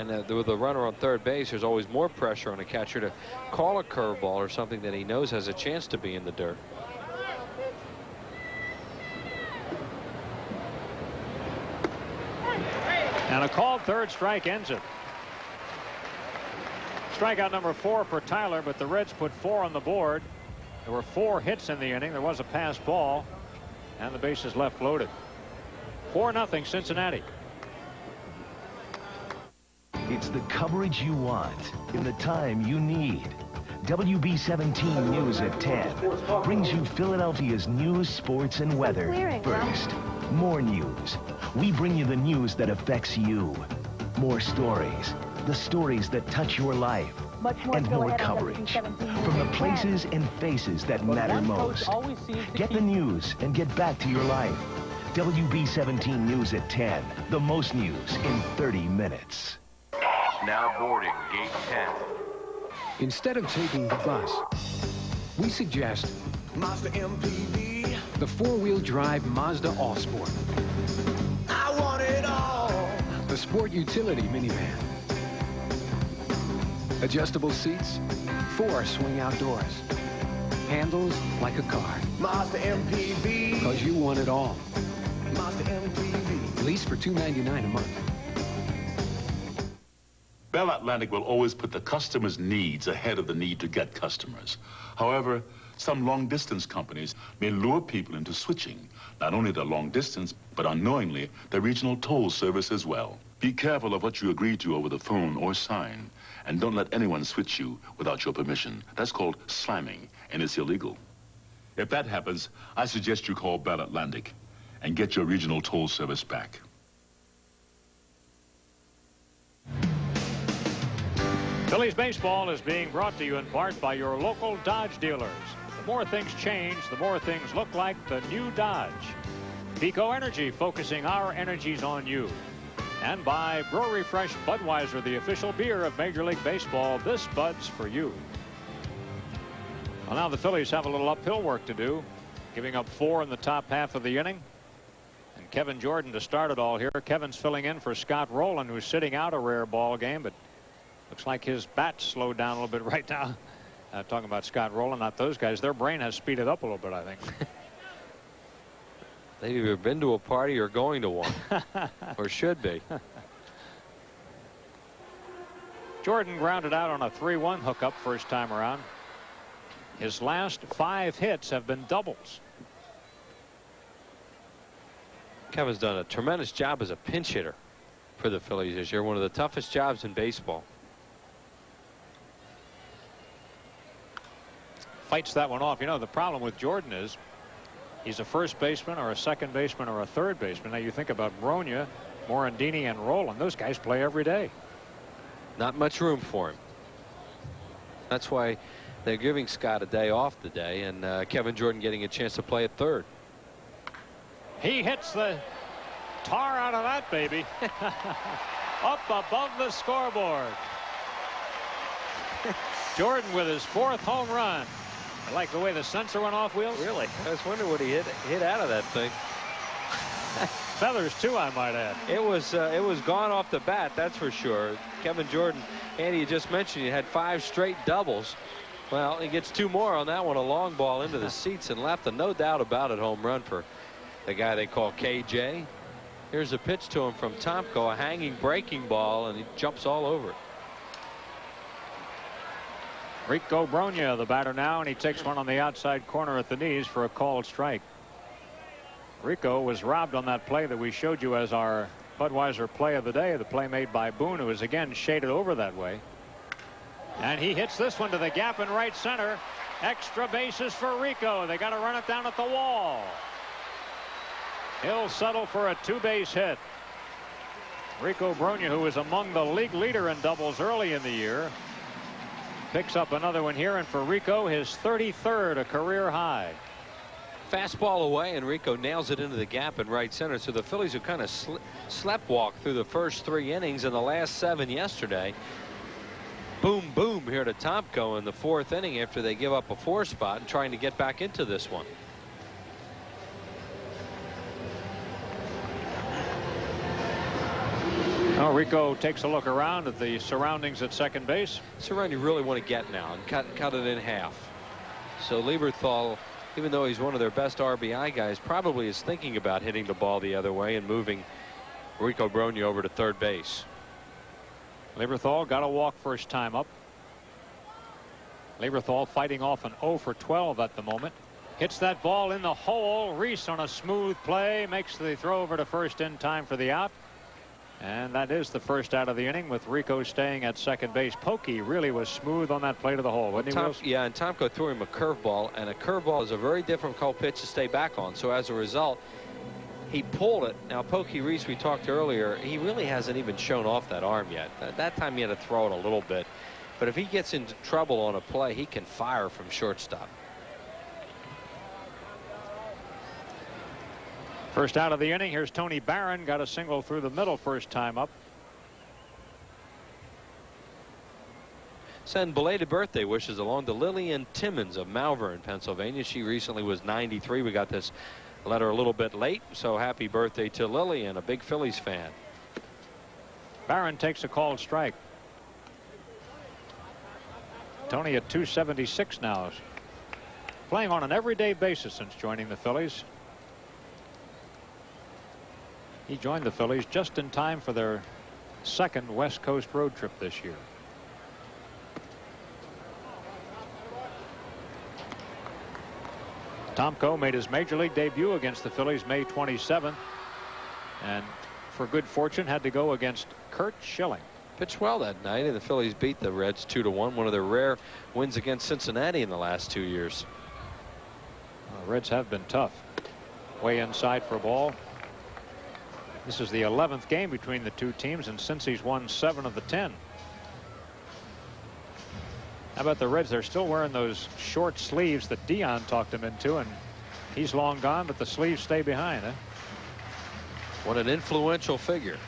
And with the runner on third base, there's always more pressure on a catcher to call a curveball or something that he knows has a chance to be in the dirt. And a called third strike ends it. Strikeout number 4 for Tyler, but the Reds put 4 on the board. There were 4 hits in the inning. There was a pass ball, and the bases left loaded. 4-0 Cincinnati. It's the coverage you want in the time you need. WB17 News at 10 brings you Philadelphia's news, sports, and weather first. More news. We bring you the news that affects you. More stories. The stories that touch your life. And more coverage from the places and faces that matter most. Get the news and get back to your life. WB17 News at 10. The most news in 30 minutes. Now boarding gate 10. Instead of taking the bus, we suggest Mazda MPV. the four-wheel drive Mazda All-Sport. I want it all. The sport utility minivan. Adjustable seats, 4 swing outdoors. Handles like a car. Mazda MPV. Because you want it all. Mazda MPV. Lease for $299 a month. Bell Atlantic will always put the customer's needs ahead of the need to get customers. However, some long-distance companies may lure people into switching not only their long distance, but unknowingly their regional toll service as well. Be careful of what you agree to over the phone or sign, and don't let anyone switch you without your permission. That's called slamming, and it's illegal. If that happens, I suggest you call Bell Atlantic and get your regional toll service back. Phillies baseball is being brought to you in part by your local Dodge dealers. The more things change, the more things look like the new Dodge. Pico Energy, focusing our energies on you. And by Brewery Fresh Budweiser, the official beer of Major League Baseball. This Bud's for you. Well, now the Phillies have a little uphill work to do, giving up 4 in the top half of the inning. And Kevin Jordan to start it all here. Kevin's filling in for Scott Rowland, who's sitting out a rare ball game, but looks like his bat slowed down a little bit right now. Talking about Scott Rowland, not those guys. Their brain has speeded up a little bit, I think. They've either been to a party or going to one. Or should be. Jordan grounded out on a 3-1 hookup first time around. His last 5 hits have been doubles. Kevin's done a tremendous job as a pinch hitter for the Phillies this year. One of the toughest jobs in baseball. Fights that one off. You know, the problem with Jordan is he's a first baseman or a second baseman or a third baseman. Now you think about Bronya, Morandini, and Rowland. Those guys play every day. Not much room for him. That's why they're giving Scott a day off today, and Kevin Jordan getting a chance to play at third. He hits the tar out of that baby. Up above the scoreboard. Jordan with his 4th home run. I like the way the sensor went off, Wheels. Really? I was wondering what he hit out of that thing. Feathers too, I might add. It was gone off the bat, that's for sure. Kevin Jordan, Andy, you just mentioned he had 5 straight doubles. Well, he gets 2 more on that one. A long ball into the seats and left, and no doubt about it, home run for the guy they call KJ. Here's a pitch to him from Tomko, a hanging breaking ball, and he jumps all over it. Rico Bronya, the batter now, and he takes one on the outside corner at the knees for a called strike. Rico was robbed on that play that we showed you as our Budweiser play of the day, the play made by Boone, who was again shaded over that way. And he hits this one to the gap in right center. Extra bases for Rico. They got to run it down at the wall. He'll settle for a 2-base hit. Rico Bronya, who was among the league leader in doubles early in the year, picks up another one here, and for Rico, his 33rd, a career high. Fastball away, and Rico nails it into the gap in right center. So the Phillies, who kind of sleptwalked through the first 3 innings and the last 7 yesterday, boom, boom here to Tomko in the 4th inning after they give up a 4 spot and trying to get back into this one. Oh, Rico takes a look around at the surroundings at second base. It's around you really want to get now and cut it in half. So Lieberthal, even though he's one of their best RBI guys, probably is thinking about hitting the ball the other way and moving Rico Bronya over to third base. Lieberthal got a walk first time up. Lieberthal fighting off an 0 for 12 at the moment. Hits that ball in the hole. Reese on a smooth play makes the throw over to first in time for the out. And that is the first out of the inning with Rico staying at second base. Pokey really was smooth on that play to the hole, wasn't he, Wilson? Yeah, and Tomko threw him a curveball, and a curveball is a very difficult pitch to stay back on. So as a result, he pulled it. Now, Pokey Reese, we talked earlier, he really hasn't even shown off that arm yet. At that time, he had to throw it a little bit. But if he gets into trouble on a play, he can fire from shortstop. First out of the inning. Here's Tony Barron. Got a single through the middle first time up. Send belated birthday wishes along to Lillian Timmons of Malvern, Pennsylvania. She recently was 93. We got this letter a little bit late, so happy birthday to Lillian, a big Phillies fan. Barron takes a called strike. Tony at 276 now. Playing on an everyday basis since joining the Phillies. He joined the Phillies just in time for their second West Coast road trip this year. Tomko made his major league debut against the Phillies May 27th, and for good fortune had to go against Curt Schilling. Pitched well that night, and the Phillies beat the Reds 2-1, one of their rare wins against Cincinnati in the last 2 years. The Reds have been tough. Way inside for a ball. This is the 11th game between the two teams, and Cincy's won 7 of the 10. How about the Reds? They're still wearing those short sleeves that Dion talked them into, and he's long gone, but the sleeves stay behind, huh? What an influential figure.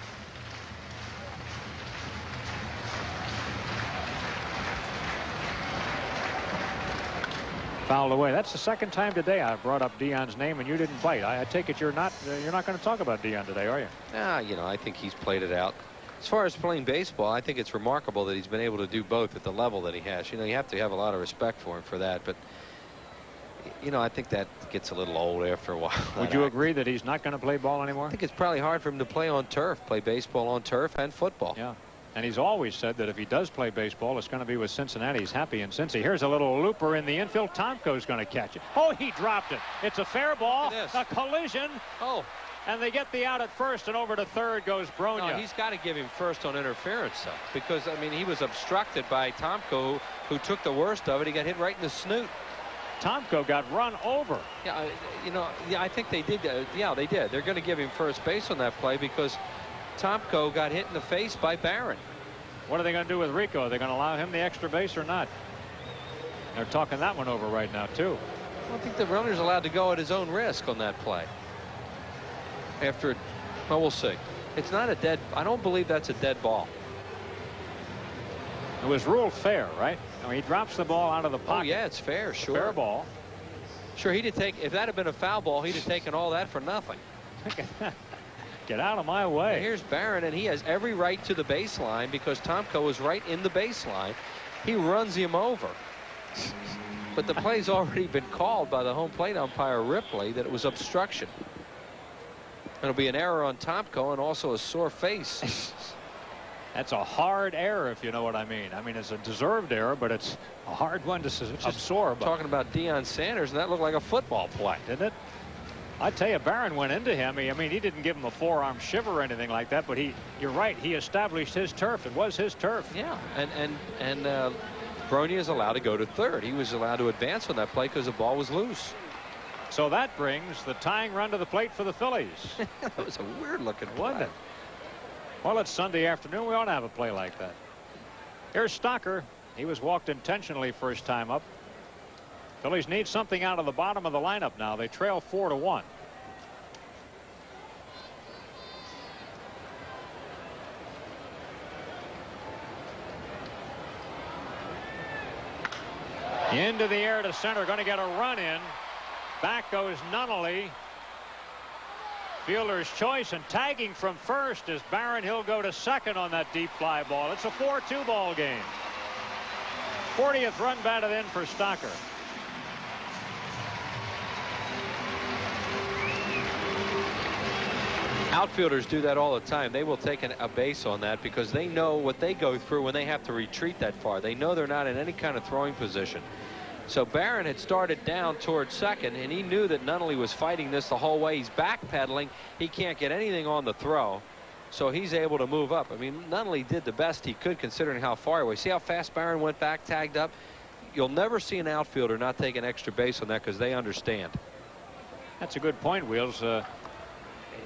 Fouled away. That's the second time today I brought up Dion's name and you didn't bite. I take it you're not going to talk about Dion today, are you? You know, I think he's played it out. As far as playing baseball, I think it's remarkable that he's been able to do both at the level that he has. You know, you have to have a lot of respect for him for that. But, you know, I think that gets a little old after a while. Would you agree that he's not going to play ball anymore? I think it's probably hard for him to play on turf, play baseball on turf and football. Yeah. And he's always said that if he does play baseball, it's going to be with Cincinnati. He's happy in Cincy. Here's a little looper in the infield. Tomko's going to catch it. Oh, he dropped it. It's a fair ball. A collision. Oh. And they get the out at first, and over to third goes Bronya. No, he's got to give him first on interference, though, because, I mean, he was obstructed by Tomko, who took the worst of it. He got hit right in the snoot. Tomko got run over. Yeah, you know, I think they did. Yeah, they did. They're going to give him first base on that play because Tomko got hit in the face by Barron. What are they going to do with Rico? Are they going to allow him the extra base or not? They're talking that one over right now, too. I don't think the runner's allowed to go at his own risk on that play. After, well, we'll see. It's not a dead. I don't believe that's a dead ball. It was ruled fair, right? I mean, he drops the ball out of the pocket. Oh, yeah, it's fair, sure. Fair ball. Sure, he'd have taken, if that had been a foul ball, he'd have taken all that for nothing. Get out of my way. And here's Barron, and he has every right to the baseline because Tomko is right in the baseline. He runs him over. But the play's already been called by the home plate umpire Ripley that it was obstruction. It'll be an error on Tomko and also a sore face. That's a hard error, if you know what I mean. I mean, it's a deserved error, but it's a hard one to absorb. Talking about Deion Sanders, and that looked like a football play, didn't it? I tell you, Barron went into him. I mean, he didn't give him a forearm shiver or anything like that, but you're right, he established his turf. It was his turf. Yeah, and Bronya is allowed to go to third. He was allowed to advance on that play because the ball was loose. So that brings the tying run to the plate for the Phillies. That was a weird-looking play. Wasn't it? Well, it's Sunday afternoon. We ought to have a play like that. Here's Stocker. He was walked intentionally first time up. Phillies need something out of the bottom of the lineup now. They trail 4-1. Into the air to center. Going to get a run in. Back goes Nunnally. Fielder's choice, and tagging from first is Barron. He'll go to second on that deep fly ball. It's a 4-2 ball game. 40th run batted in for Stocker. Outfielders do that all the time. They will take a base on that because they know what they go through when they have to retreat that far. They know they're not in any kind of throwing position. So Barron had started down towards second, and he knew that Nunnally was fighting this the whole way. He's backpedaling. He can't get anything on the throw, so he's able to move up. I mean, Nunnally did the best he could considering how far away. See how fast Barron went back, tagged up? You'll never see an outfielder not take an extra base on that because they understand. That's a good point, Wheels.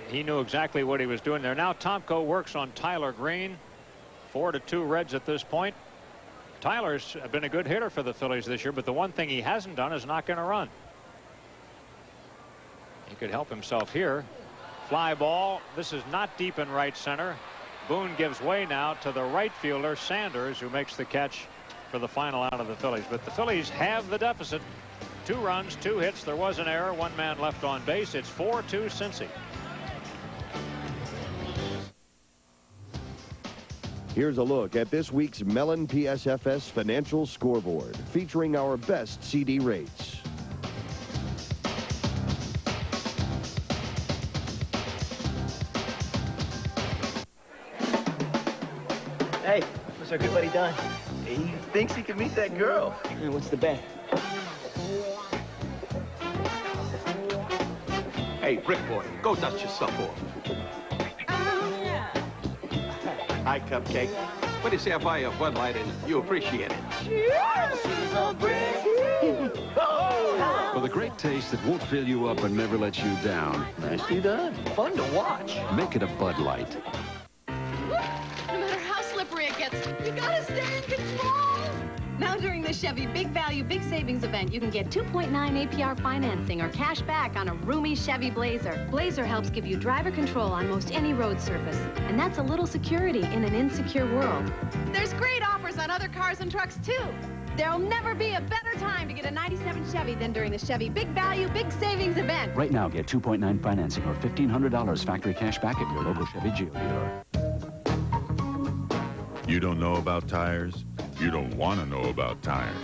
He knew exactly what he was doing there. Now Tomko works on Tyler Green. 4-2 Reds at this point. Tyler's been a good hitter for the Phillies this year, but the one thing he hasn't done is knock in a run. He could help himself here. Fly ball. This is not deep in right center. Boone gives way now to the right fielder Sanders, who makes the catch for the final out of the Phillies. But the Phillies have the deficit. 2 runs, 2 hits. There was an error. 1 man left on base. It's 4-2 Cincy. Here's a look at this week's Mellon PSFS Financial Scoreboard, featuring our best CD rates. Hey, what's our good buddy done? He thinks he can meet that girl. Hey, what's the bet? Hey, Brick Boy, go dust yourself off. Hi, Cupcake. What do you say I buy you a Bud Light and you appreciate it? For the great taste that won't fill you up and never let you down. Nicely done. Fun to watch. Make it a Bud Light. No matter how slippery it gets, you gotta stay in control. Now during the Chevy Big Value, Big Savings event, you can get 2.9 APR financing or cash back on a roomy Chevy Blazer. Blazer helps give you driver control on most any road surface. And that's a little security in an insecure world. There's great offers on other cars and trucks, too. There'll never be a better time to get a 97 Chevy than during the Chevy Big Value, Big Savings event. Right now, get 2.9 financing or $1,500 factory cash back at your local Chevy Geo dealer. You don't know about tires? You don't want to know about tires.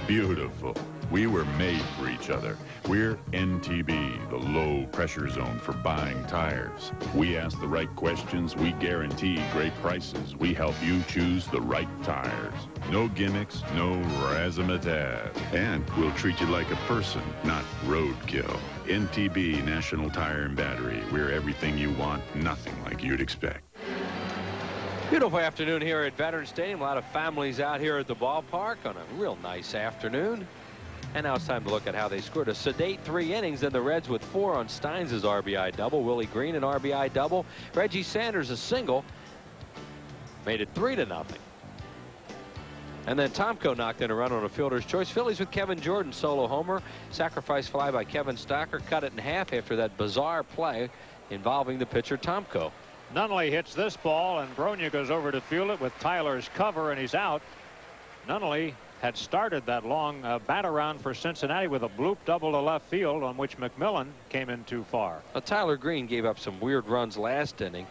Beautiful. We were made for each other. We're NTB, the low pressure zone for buying tires. We ask the right questions. We guarantee great prices. We help you choose the right tires. No gimmicks, no razzmatazz. And we'll treat you like a person, not roadkill. NTB, National Tire and Battery. We're everything you want, nothing like you'd expect. Beautiful afternoon here at Veterans Stadium. A lot of families out here at the ballpark on a real nice afternoon. And now it's time to look at how they scored a sedate 3 innings. Then the Reds with 4 on Steins' RBI double. Willie Green an RBI double. Reggie Sanders a single. Made it 3-0. And then Tomko knocked in a run on a fielder's choice. Phillies with Kevin Jordan solo homer. Sacrifice fly by Kevin Stocker. Cut it in half after that bizarre play involving the pitcher Tomko. Nunnally hits this ball, and Bronya goes over to field it with Tyler's cover, and he's out. Nunnally had started that long bat around for Cincinnati with a bloop double to left field, on which McMillan came in too far. Now, Tyler Green gave up some weird runs last inning,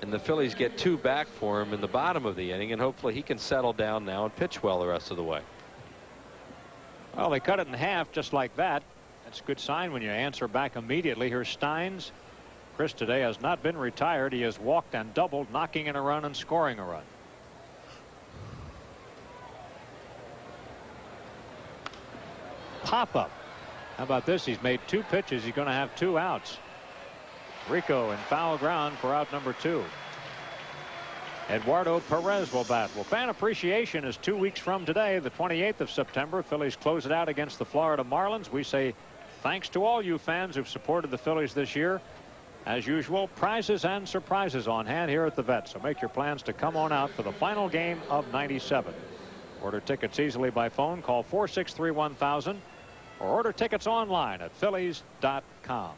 and the Phillies get 2 back for him in the bottom of the inning, and hopefully he can settle down now and pitch well the rest of the way. Well, they cut it in half just like that. That's a good sign when you answer back immediately. Here's Steins. Chris today has not been retired. He has walked and doubled, knocking in a run and scoring a run. Pop up. How about this? He's made 2 pitches. He's going to have 2 outs. Rico in foul ground for out number 2. Eduardo Perez will bat. Well, fan appreciation is 2 weeks from today, the 28th of September. Phillies close it out against the Florida Marlins. We say thanks to all you fans who've supported the Phillies this year. As usual, prizes and surprises on hand here at the Vet, so make your plans to come on out for the final game of '97. Order tickets easily by phone. Call 463-1000 or order tickets online at Phillies.com.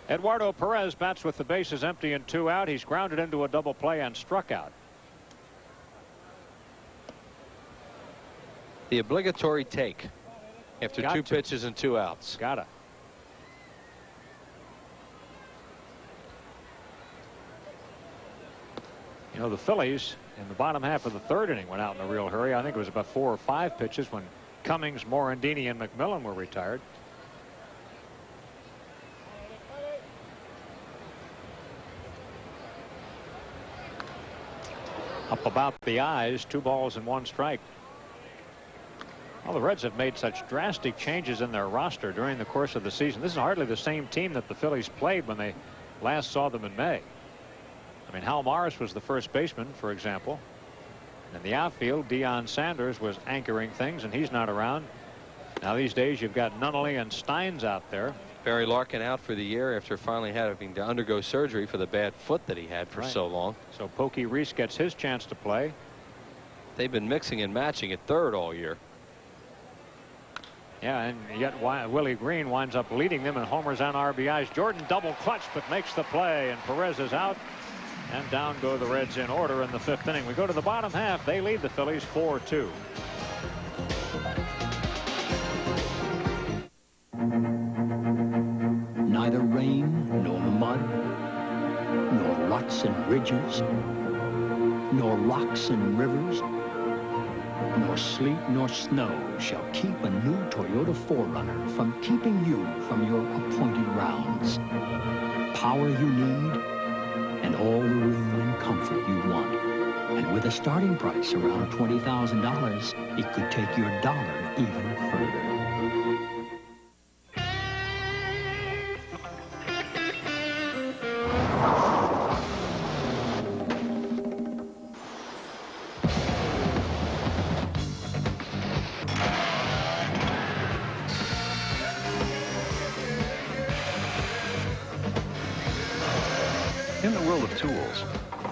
Eduardo Perez bats with the bases empty and 2 out. He's grounded into a double play and struck out. The obligatory take after 2 pitches and 2 outs. Gotta. You know, the Phillies in the bottom half of the 3rd inning went out in a real hurry. I think it was about 4 or 5 pitches when Cummings, Morandini, and McMillan were retired. Up about the eyes, 2 balls and 1 strike. Well, the Reds have made such drastic changes in their roster during the course of the season. This is hardly the same team that the Phillies played when they last saw them in May. I mean, Hal Morris was the first baseman, for example. In the outfield, Deion Sanders was anchoring things, and he's not around. Now these days, you've got Nunnally and Steins out there. Barry Larkin out for the year after finally having to undergo surgery for the bad foot that he had for so long. So Pokey Reese gets his chance to play. They've been mixing and matching at third all year. Yeah, and yet Willie Green winds up leading them in homers and RBIs. Jordan double clutch, but makes the play, and Perez is out. And down go the Reds in order in the 5th inning. We go to the bottom half. They lead the Phillies 4-2. Neither rain, nor mud, nor ruts and ridges, nor rocks and rivers, nor sleet nor snow shall keep a new Toyota 4Runner from keeping you from your appointed rounds. Power you need, and all the room and comfort you want. And with a starting price around $20,000, it could take your dollar even further. In the world of tools,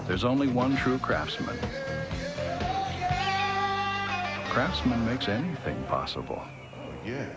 there's only one true craftsman. Craftsman makes anything possible. Yeah.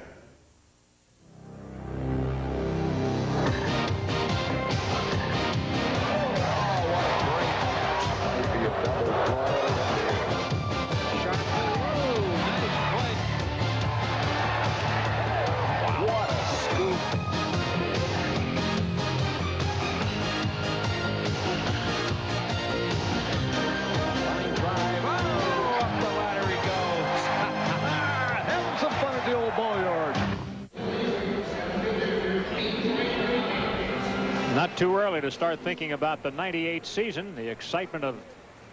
Not too early to start thinking about the '98 season. The excitement of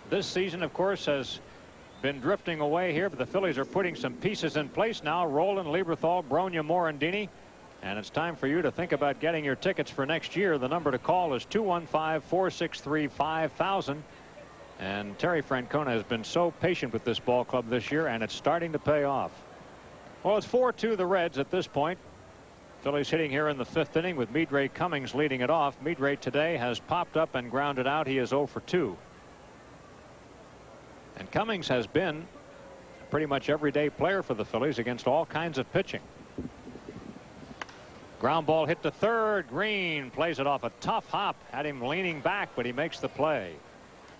this season, of course, has been drifting away here, but the Phillies are putting some pieces in place now. Roland, Lieberthal, Bronya, Morandini. And it's time for you to think about getting your tickets for next year. The number to call is 215-463-5000. And Terry Francona has been so patient with this ball club this year, and it's starting to pay off. Well, it's 4-2 the Reds at this point. Phillies hitting here in the 5th inning with Midray Cummings leading it off. Midray today has popped up and grounded out. He is 0 for 2. And Cummings has been a pretty much everyday player for the Phillies against all kinds of pitching. Ground ball hit to third. Green plays it off a tough hop. Had him leaning back, but he makes the play.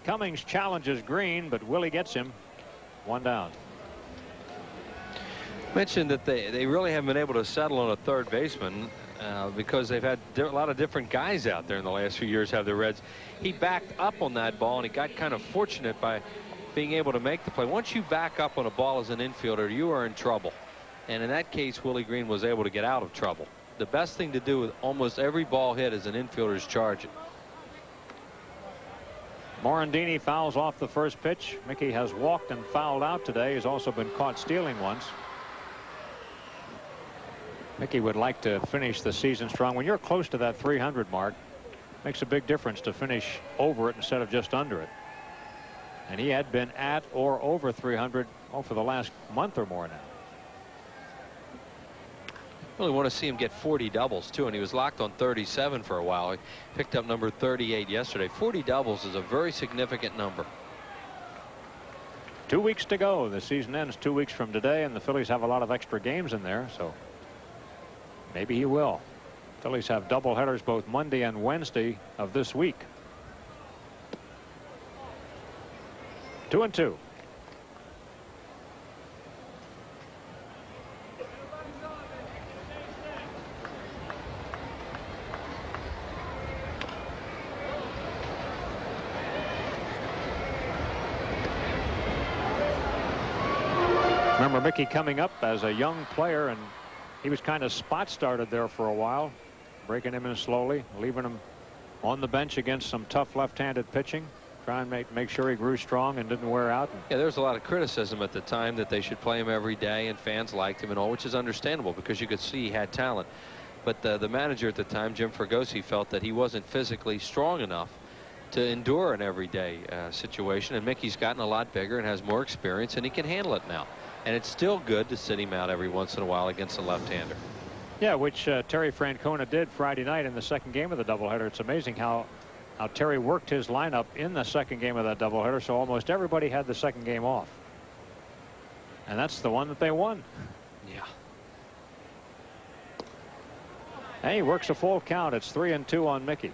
Cummings challenges Green, but Willie gets him. 1 down. Mentioned that they really haven't been able to settle on a third baseman because they've had a lot of different guys out there in the last few years. Have the Reds. He backed up on that ball, and he got kind of fortunate by being able to make the play. Once you back up on a ball as an infielder, you are in trouble, and in that case Willie Green was able to get out of trouble. The best thing to do with almost every ball hit as an infielder is charge it. Morandini fouls off the first pitch. Mickey has walked and fouled out today. He's also been caught stealing once. Mickey would like to finish the season strong. When you're close to that 300 mark, makes a big difference to finish over it instead of just under it. And he had been at or over 300 for the last month or more now. Really want to see him get 40 doubles too, and he was locked on 37 for a while. He picked up number 38 yesterday. 40 doubles is a very significant number. 2 weeks to go. The season ends 2 weeks from today, and the Phillies have a lot of extra games in there, so maybe he will. Phillies have doubleheaders both Monday and Wednesday of this week. 2-2. Remember Mickey coming up as a young player, and he was kind of spot started there for a while, breaking him in slowly, leaving him on the bench against some tough left-handed pitching. Try and make sure he grew strong and didn't wear out. Yeah, there was a lot of criticism at the time that they should play him every day, and fans liked him and all, which is understandable because you could see he had talent. But the manager at the time, Jim Fregosi, felt that he wasn't physically strong enough to endure an everyday situation. And Mickey's gotten a lot bigger and has more experience, and he can handle it now. And it's still good to sit him out every once in a while against a left-hander. Yeah, which Terry Francona did Friday night in the second game of the doubleheader. It's amazing how Terry worked his lineup in the second game of that doubleheader, so almost everybody had the second game off. And that's the one that they won. Yeah. And he works a full count. It's 3-2 on Mickey.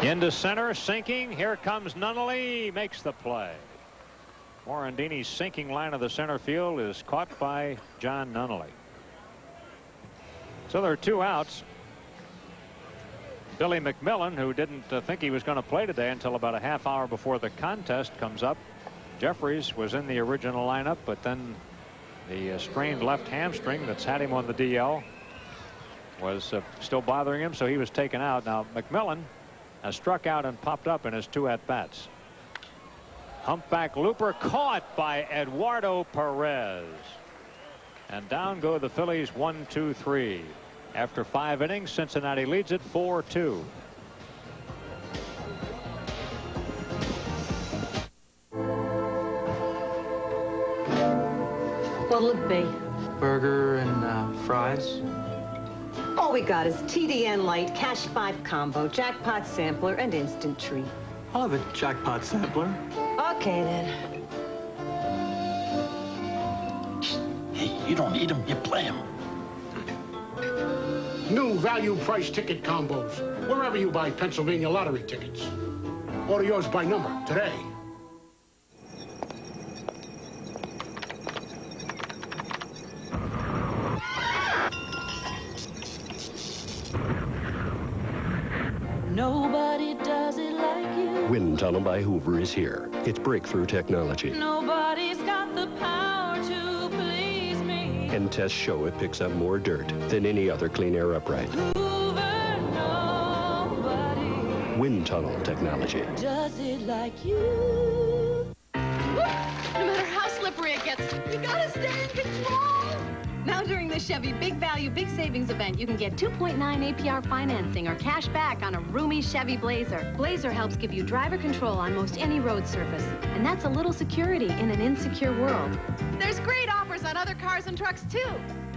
Into center, sinking. Here comes Nunnally. Makes the play. Morandini's sinking line of the center field is caught by John Nunnally. So there are 2 outs. Billy McMillan, who didn't think he was going to play today until about a half hour before the contest, comes up. Jeffries was in the original lineup, but then the strained left hamstring that's had him on the DL was still bothering him, so he was taken out. Now McMillan has struck out and popped up in his 2 at-bats. Humpback looper caught by Eduardo Perez. And down go the Phillies 1-2-3. After 5 innings, Cincinnati leads it 4-2. What'll it be? Burger and fries. All we got is TDN Light, Cash 5 Combo, Jackpot Sampler, and Instant Treat. I'll have a Jackpot Sampler. Okay, then. Hey, you don't eat them, you play them. New value price ticket combos. Wherever you buy Pennsylvania lottery tickets. Order yours by number today. Nobody does it like you. Wind tunnel by Hoover is here. It's breakthrough technology. Nobody's got the power to please me. And tests show it picks up more dirt than any other clean air upright. Hoover, nobody Wind tunnel technology. does it like you. No matter how slippery it gets, you gotta stay in control. Now during the Chevy Big Value, Big Savings event, you can get 2.9 APR financing or cash back on a roomy Chevy Blazer. Blazer helps give you driver control on most any road surface. And that's a little security in an insecure world. There's great offers on other cars and trucks, too.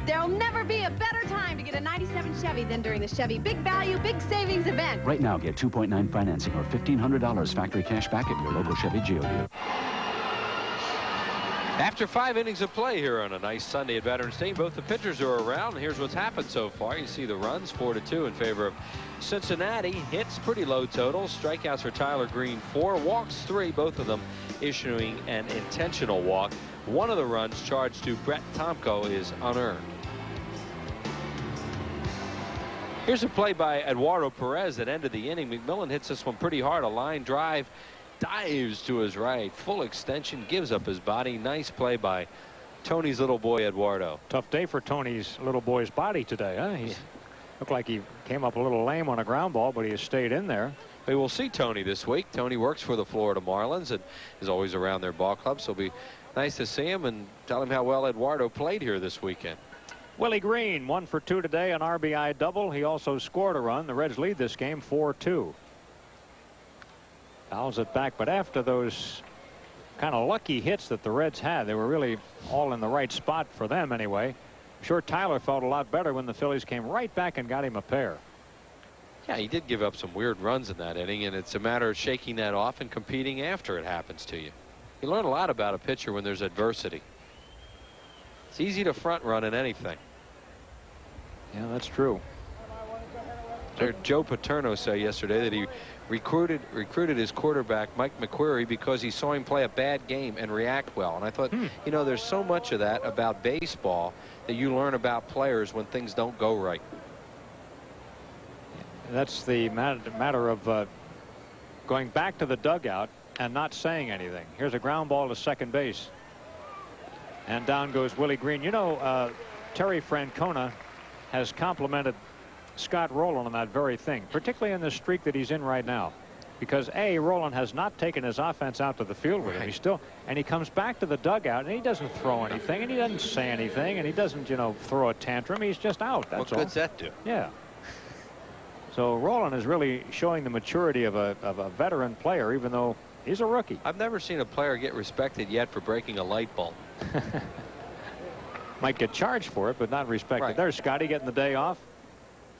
There'll never be a better time to get a 97 Chevy than during the Chevy Big Value, Big Savings event. Right now, get 2.9 financing or $1,500 factory cash back at your local Chevy Geo. After 5 innings of play here on a nice Sunday at Veterans Day, both the pitchers are around. Here's what's happened so far. You see the runs 4-2 in favor of Cincinnati. Hits pretty low totals. Strikeouts for Tyler Green 4, walks 3, both of them issuing an intentional walk. One of the runs charged to Brett Tomko is unearned. Here's a play by Eduardo Perez that ended the inning. McMillan hits this one pretty hard, a line drive. Dives to his right, full extension, gives up his body. Nice play by Tony's little boy Eduardo. Tough day for Tony's little boy's body today, huh? He looked like he came up a little lame on a ground ball, but he has stayed in there. We will see Tony this week. Tony works for the Florida Marlins and is always around their ball club, so it'll be nice to see him and tell him how well Eduardo played here this weekend. Willie Green 1 for 2 today, an RBI double. He also scored a run. The Reds lead this game 4-2. Fouls it back, but after those kind of lucky hits that the Reds had, they were really all in the right spot for them anyway. I'm sure Tyler felt a lot better when the Phillies came right back and got him a pair. Yeah, he did give up some weird runs in that inning, and it's a matter of shaking that off and competing after it happens to you. You learn a lot about a pitcher when there's adversity. It's easy to front run in anything. Yeah, that's true. Joe Paterno said yesterday that he recruited his quarterback Mike McQuarrie because he saw him play a bad game and react well. And I thought, you know, there's so much of that about baseball that you learn about players when things don't go right. That's the matter of going back to the dugout and not saying anything. Here's a ground ball to second base. And down goes Willie Green. You know, Terry Francona has complimented Scott Rowland on that very thing, particularly in the streak that he's in right now. Because A, Rowland has not taken his offense out to the field with him. He's still, and he comes back to the dugout and he doesn't throw anything and he doesn't say anything and he doesn't, you know, throw a tantrum. He's just out. That's what good's that do? Yeah. So Rowland is really showing the maturity of a veteran player, even though he's a rookie. I've never seen a player get respected yet for breaking a light bulb. Might get charged for it, but not respected. Right. There's Scotty getting the day off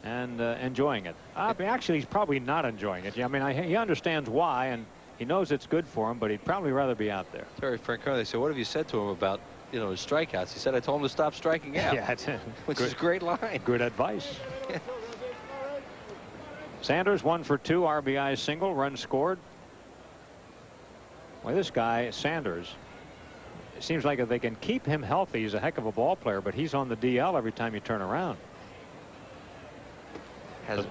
and enjoying it. I mean, actually, he's probably not enjoying it. I mean, he understands why, and he knows it's good for him, but he'd probably rather be out there. Terry Francona, they said, what have you said to him about, you know, his strikeouts? He said, I told him to stop striking out. Yeah, that's which is a great line. Good advice. Sanders 1 for 2, RBI single, run scored. Well, this guy, Sanders, it seems like if they can keep him healthy, he's a heck of a ball player, but he's on the DL every time you turn around. Has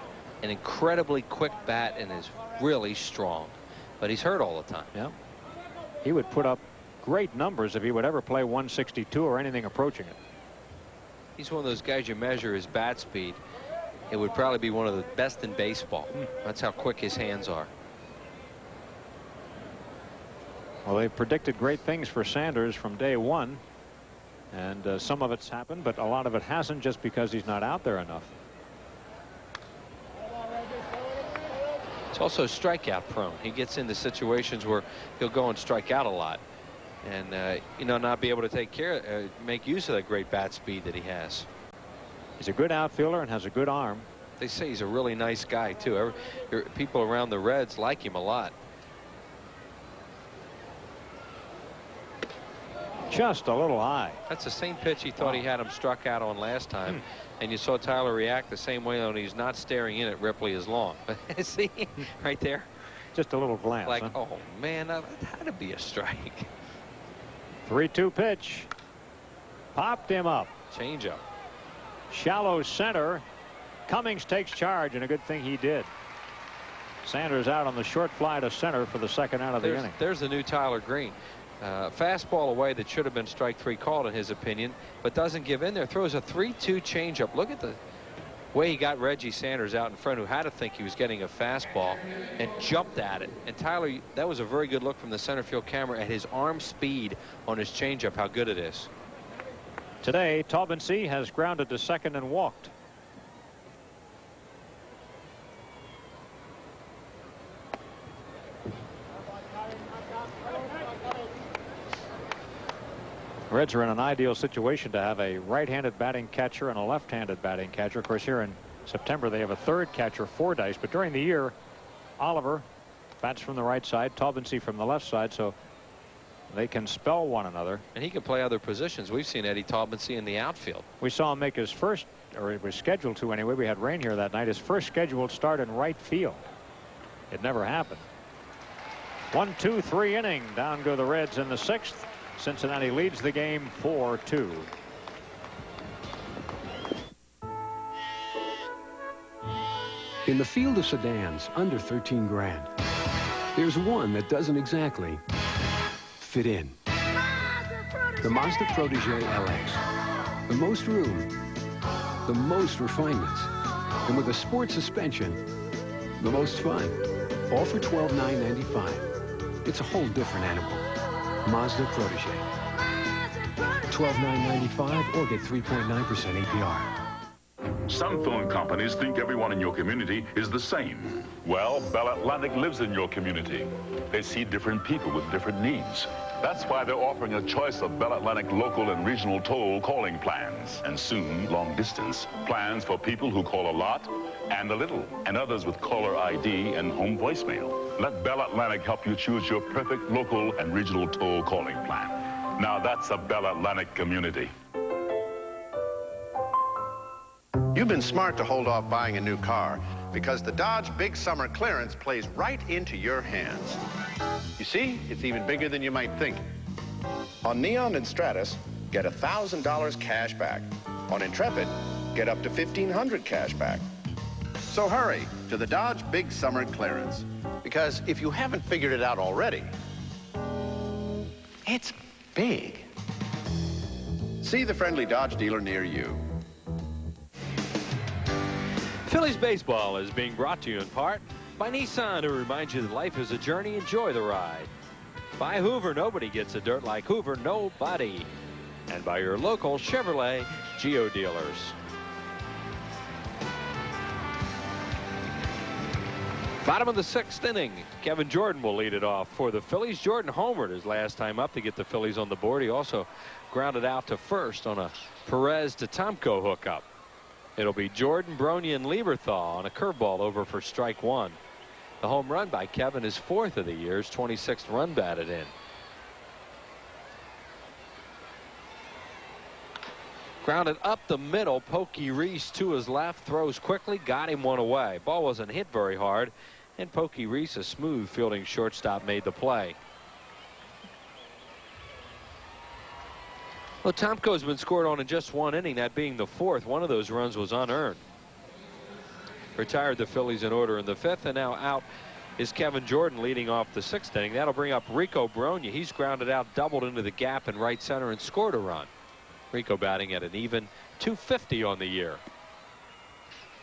an incredibly quick bat and is really strong, but he's hurt all the time. Yeah. He would put up great numbers if he would ever play 162 or anything approaching it. He's one of those guys you measure his bat speed. It would probably be one of the best in baseball. That's how quick his hands are. Well, they predicted great things for Sanders from day one, and some of it's happened, but a lot of it hasn't, just because he's not out there enough. It's also strikeout prone. He gets into situations where he'll go and strike out a lot, and you know, not be able to make use of that great bat speed that he has. He's a good outfielder and has a good arm. They say he's a really nice guy too. People around the Reds like him a lot. Just a little high. That's the same pitch he thought he had him struck out on last time. And you saw Tyler react the same way when he's not staring in at Ripley as long. See, right there? Just a little glance. Like, huh? oh, man, that had to be a strike. 3-2 pitch. Popped him up. Change up. Shallow center. Cummings takes charge, and a good thing he did. Sanders out on the short fly to center for the second out of the inning. There's the new Tyler Green. Fastball away that should have been strike 3 called in his opinion, but doesn't give in there. Throws a 3-2 changeup. Look at the way he got Reggie Sanders out in front, who had to think he was getting a fastball, and jumped at it. And Tyler, that was a very good look from the center field camera at his arm speed on his changeup, how good it is. Today, Taubensee has grounded to second and walked. Reds are in an ideal situation to have a right-handed batting catcher and a left-handed batting catcher. Of course, here in September, they have a third catcher, Fordyce. But during the year, Oliver bats from the right side, Taubensee from the left side, so they can spell one another. And he can play other positions. We've seen Eddie Taubensee in the outfield. We saw him make his first, or it was scheduled to anyway. We had rain here that night. His first scheduled start in right field. It never happened. 1-2-3 inning. Down go the Reds in the 6th. Cincinnati leads the game 4-2. In the field of sedans under 13 grand, there's one that doesn't exactly fit in. The Mazda Protege LX. The most room, the most refinements, and with a sport suspension, the most fun. All for $12,995. It's a whole different animal. Mazda Protege. $12,995 or get 3.9% APR. Some phone companies think everyone in your community is the same. Well, Bell Atlantic lives in your community. They see different people with different needs. That's why they're offering a choice of Bell Atlantic local and regional toll calling plans. And soon, long distance, plans for people who call a lot and a little, and others with caller ID and home voicemail. Let Bell Atlantic help you choose your perfect local and regional toll calling plan. Now that's a Bell Atlantic community. You've been smart to hold off buying a new car because the Dodge Big Summer Clearance plays right into your hands. You see, it's even bigger than you might think. On Neon and Stratus, get $1,000 cash back. On Intrepid, get up to $1,500 cash back. So hurry to the Dodge Big Summer Clearance, because if you haven't figured it out already, it's big. See the friendly Dodge dealer near you. Phillies baseball is being brought to you in part by Nissan, who reminds you that life is a journey. Enjoy the ride. By Hoover, nobody gets a dirt like Hoover, nobody. And by your local Chevrolet Geo dealers. Bottom of the 6th inning. Kevin Jordan will lead it off for the Phillies. Jordan homered his last time up to get the Phillies on the board. He also grounded out to first on a Perez to Tomko hookup. It'll be Jordan, Bronya, and Lieberthal on a curveball over for strike one. The home run by Kevin is 4th of the year's 26th run batted in. Grounded up the middle. Pokey Reese to his left, throws quickly, got him one away. Ball wasn't hit very hard, and Pokey Reese, a smooth fielding shortstop, made the play. Well, Tomko's been scored on in just one inning, that being the 4th. One of those runs was unearned. Retired the Phillies in order in the 5th, and now out is Kevin Jordan leading off the 6th inning. That'll bring up Rico Bronya. He's grounded out, doubled into the gap in right center, and scored a run. Rico batting at an even .250 on the year.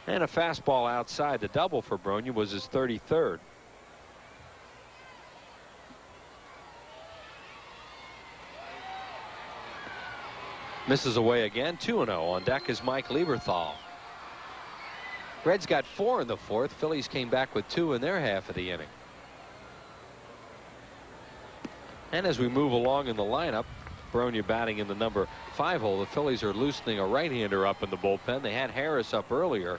And a fastball outside. The double for Bronya was his 33rd. Misses away again. 2-0. On deck is Mike Lieberthal. Reds got 4 in the 4th. Phillies came back with 2 in their half of the inning. And as we move along in the lineup, Bronya batting in the number 5 hole. The Phillies are loosening a right-hander up in the bullpen. They had Harris up earlier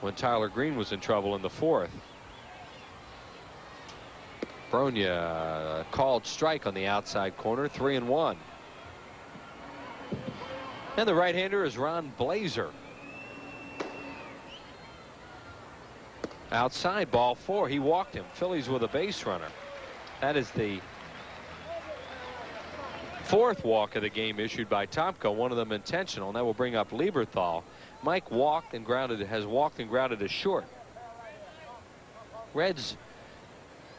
when Tyler Green was in trouble in the 4th. Bronya called strike on the outside corner. 3-1. And the right-hander is Ron Blazer. Outside, ball 4. He walked him. Phillies with a base runner. That is the 4th walk of the game issued by Tomko, one of them intentional, and that will bring up Lieberthal. Mike has walked and grounded to short. Reds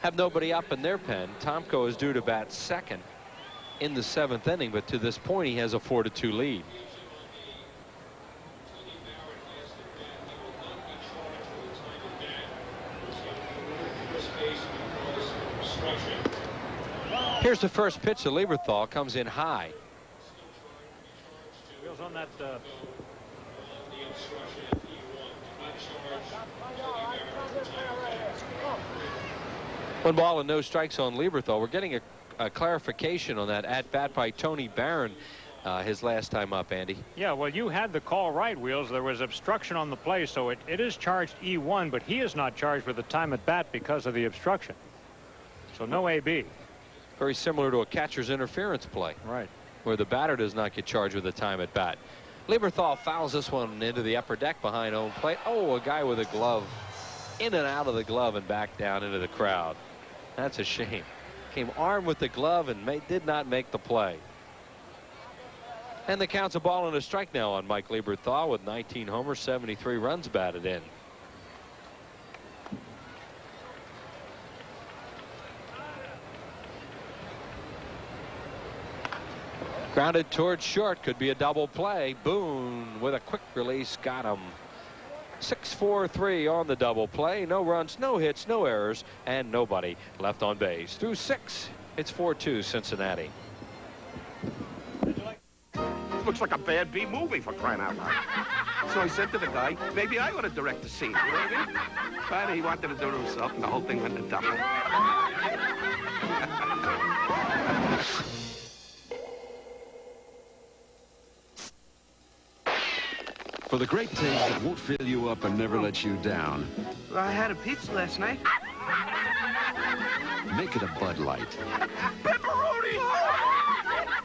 have nobody up in their pen. Tomko is due to bat second in the 7th inning, but to this point he has a 4-2 lead. Here's the first pitch to Lieberthal. Comes in high. Wheels on that. 1 ball and no strikes on Lieberthal. We're getting a clarification on that at bat by Tony Barron his last time up, Andy. Yeah, well, you had the call right, Wheels. There was obstruction on the play, so it is charged E1, but he is not charged with the time at bat because of the obstruction. So no AB. Very similar to a catcher's interference play. Right. Where the batter does not get charged with the time at bat. Lieberthal fouls this one into the upper deck behind home plate. Oh, a guy with a glove in and out of the glove and back down into the crowd. That's a shame. Came armed with the glove and did not make the play. And the count's a ball and a strike now on Mike Lieberthal with 19 homers, 73 runs batted in. Grounded towards short. Could be a double play. Boone with a quick release. Got him. 6-4-3 on the double play. No runs, no hits, no errors, and nobody left on base. Through 6, it's 4-2 Cincinnati. Looks like a bad B movie, for crying out loud. So I said to the guy, maybe I ought to direct the scene. You know what I mean? But he wanted to do it himself, and the whole thing went to dump. For the great taste that won't fill you up and never let you down. Well, I had a pizza last night. Make it a Bud Light. Pepperoni!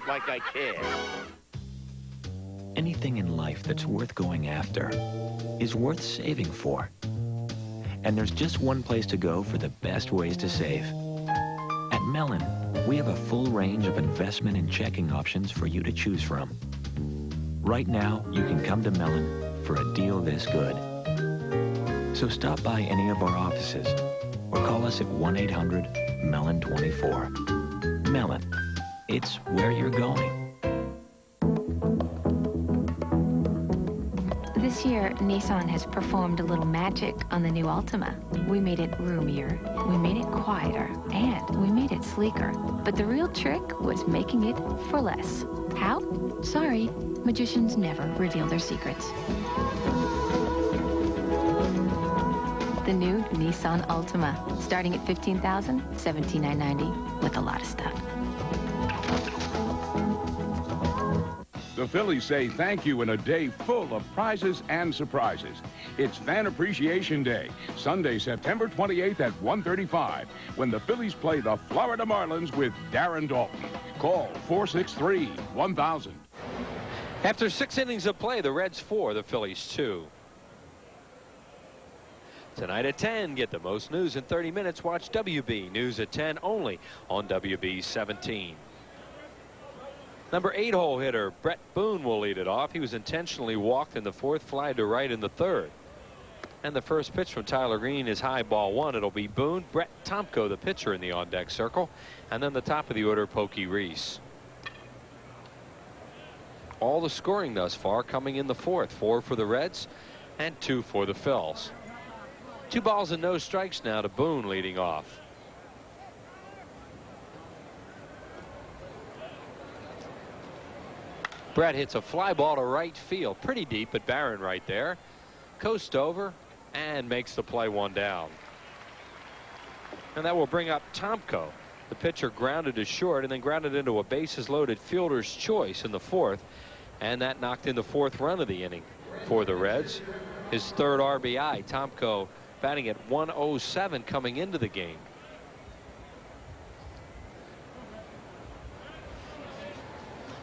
Like I care. Anything in life that's worth going after is worth saving for. And there's just one place to go for the best ways to save. At Mellon, we have a full range of investment and checking options for you to choose from. Right now, you can come to Mellon for a deal this good. So stop by any of our offices or call us at 1-800-MELLON24. Mellon, it's where you're going. This year, Nissan has performed a little magic on the new Altima. We made it roomier, we made it quieter, and we made it sleeker. But the real trick was making it for less. How? Sorry, magicians never reveal their secrets. The new Nissan Altima, starting at $15,000, $17,990, with a lot of stuff. The Phillies say thank you in a day full of prizes and surprises. It's Fan Appreciation Day, Sunday, September 28th at 1:35, when the Phillies play the Florida Marlins with Darren Dalton. Call 463-1000. After 6 innings of play, the Reds 4, the Phillies 2. Tonight at 10, get the most news in 30 minutes. Watch WB News at 10 only on WB 17. Number 8 hole hitter Brett Boone will lead it off. He was intentionally walked in the 4th, fly to right in the 3rd. And the first pitch from Tyler Green is high, ball 1. It'll be Boone. Brett Tomko, the pitcher, in the on-deck circle. And then the top of the order, Pokey Reese. All the scoring thus far coming in the 4th. 4 for the Reds and 2 for the Phils. 2 balls and no strikes now to Boone leading off. Brett hits a fly ball to right field, pretty deep, but Barron right there. Coast over and makes the play, 1 down. And that will bring up Tomko. The pitcher grounded to short and then grounded into a bases loaded fielder's choice in the 4th. And that knocked in the 4th run of the inning for the Reds. His 3rd RBI. Tomko batting at 107 coming into the game.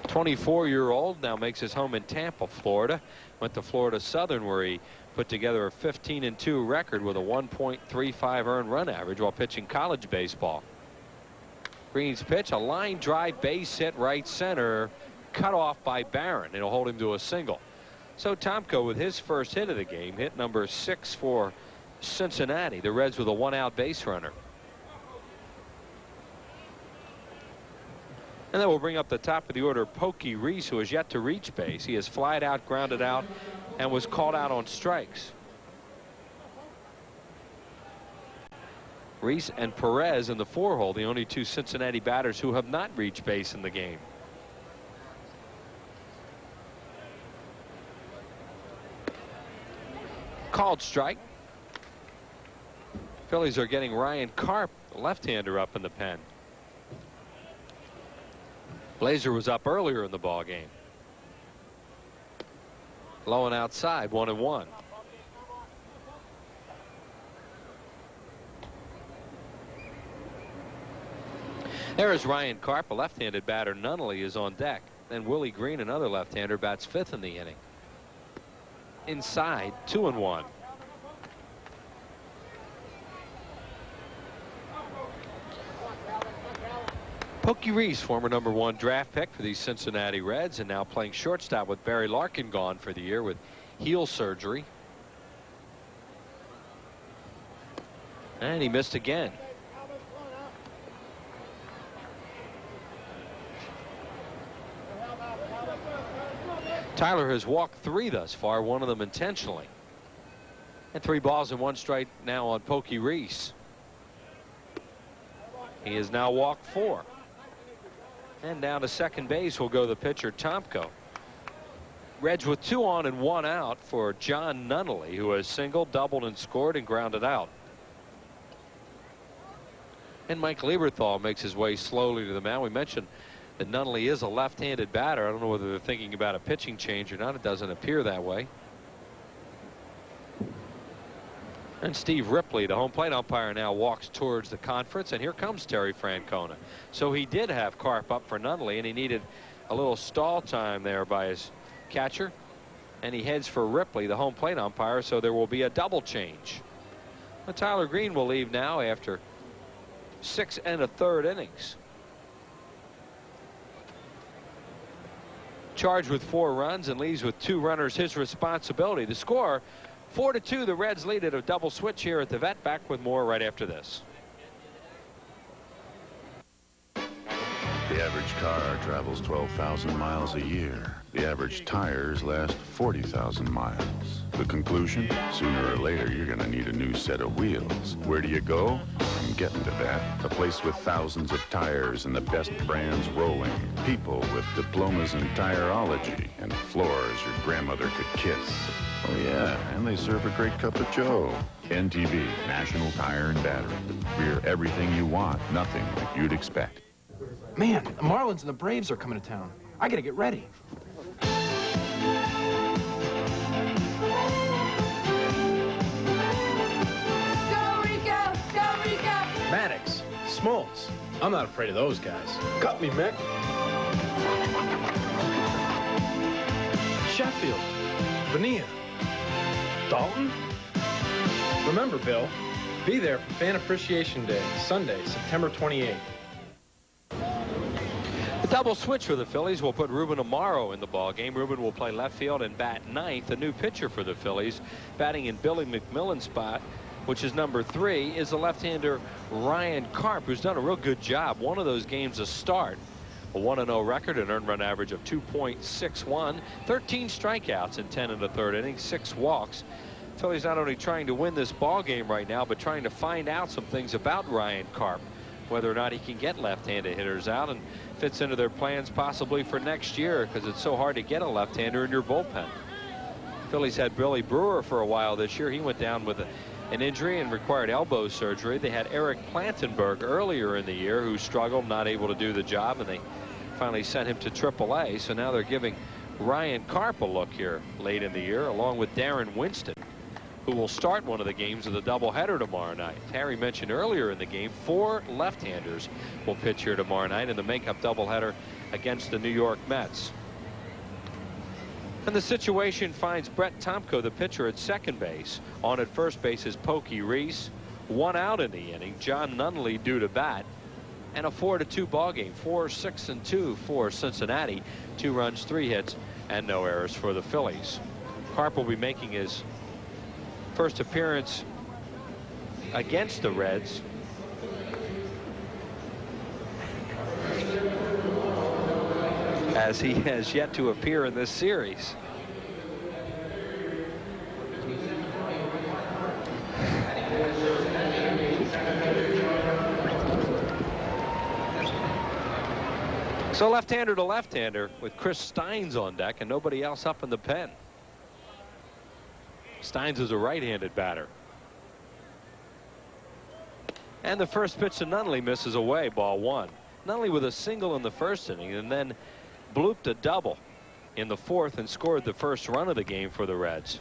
The 24-year-old now makes his home in Tampa, Florida. Went to Florida Southern, where he put together a 15-2 record with a 1.35 earned run average while pitching college baseball. Green's pitch, a line drive base hit right center, cut off by Barron. It'll hold him to a single. So Tomko, with his first hit of the game, hit number 6 for Cincinnati. The Reds with a 1-out base runner. And then we'll bring up the top of the order, Pokey Reese, who has yet to reach base. He has flied out, grounded out, and was called out on strikes. Reese and Perez in the 4-hole, the only 2 Cincinnati batters who have not reached base in the game. Called strike. Phillies are getting Ryan Karp, the left-hander, up in the pen. Blazer was up earlier in the ball game. Low and outside, 1-1. There is Ryan Karp, a left-handed batter. Nunnally is on deck. Then Willie Green, another left-hander, bats 5th in the inning. Inside, 2-1. Pokey Reese, former number 1 draft pick for the Cincinnati Reds, and now playing shortstop with Barry Larkin gone for the year with heel surgery. And he missed again. Tyler has walked 3 thus far, 1 of them intentionally. And 3 balls and 1 strike now on Pokey Reese. He has now walked 4. And down to second base will go the pitcher, Tomko. Reds with 2 on and 1 out for John Nunnally, who has singled, doubled, and scored and grounded out. And Mike Lieberthal makes his way slowly to the mound. We mentioned that Nunnally is a left-handed batter. I don't know whether they're thinking about a pitching change or not. It doesn't appear that way. And Steve Ripley, the home plate umpire, now walks towards the conference, and here comes Terry Francona. So he did have Karp up for Nunnally, and he needed a little stall time there by his catcher, and he heads for Ripley, the home plate umpire, so there will be a double change. But Tyler Green will leave now after 6 1/3 innings. Charged with 4 runs and leaves with 2 runners, his responsibility. The score, 4-2, the Reds lead at a double switch here at the Vet. Back with more right after this. The average car travels 12,000 miles a year. The average tires last 40,000 miles. The conclusion? Sooner or later, you're going to need a new set of wheels. Where do you go? I'm getting to that. A place with thousands of tires and the best brands rolling. People with diplomas in tireology and floors your grandmother could kiss. Oh, yeah, and they serve a great cup of joe. NTB, National Tire and Battery. We're everything you want, nothing like you'd expect. Man, the Marlins and the Braves are coming to town. I gotta get ready. Maddox, Smoltz. I'm not afraid of those guys. Cut me, Mick. Sheffield, Bonilla, Dalton. Remember, Bill, be there for Fan Appreciation Day, Sunday, September 28th. The double switch for the Phillies will put Ruben Amaro in the ball game. Ruben will play left field and bat ninth. A new pitcher for the Phillies, batting in Billy McMillan's spot, which is number 3, is the left-hander Ryan Karp, who's done a real good job. One of those games a start. A 1-0 record, an earned run average of 2.61, 13 strikeouts in 10 1/3 innings, 6 walks. Phillies not only trying to win this ball game right now, but trying to find out some things about Ryan Karp, whether or not he can get left-handed hitters out, and fits into their plans possibly for next year, because it's so hard to get a left-hander in your bullpen. Phillies had Billy Brewer for a while this year. He went down with an injury and required elbow surgery. They had Eric Plantenberg earlier in the year, who struggled, not able to do the job, and they finally sent him to AAA. So now they're giving Ryan Karp a look here late in the year, along with Darren Winston, who will start one of the games of the doubleheader tomorrow night. Harry mentioned earlier in the game, 4 left-handers will pitch here tomorrow night in the makeup doubleheader against the New York Mets. And the situation finds Brett Tomko, the pitcher, at second base. On at first base is Pokey Reese. 1 out in the inning. John Nunley due to bat. And a 4-2 ball game. 4-6-2 for Cincinnati. 2 runs, 3 hits, and no errors for the Phillies. Karp will be making his first appearance against the Reds as he has yet to appear in this series. So left-hander to left-hander with Chris Steins on deck and nobody else up in the pen. Steins is a right-handed batter. And the first pitch to Nunley misses away, ball 1. Nunley with a single in the first inning and then blooped a double in the 4th and scored the first run of the game for the Reds.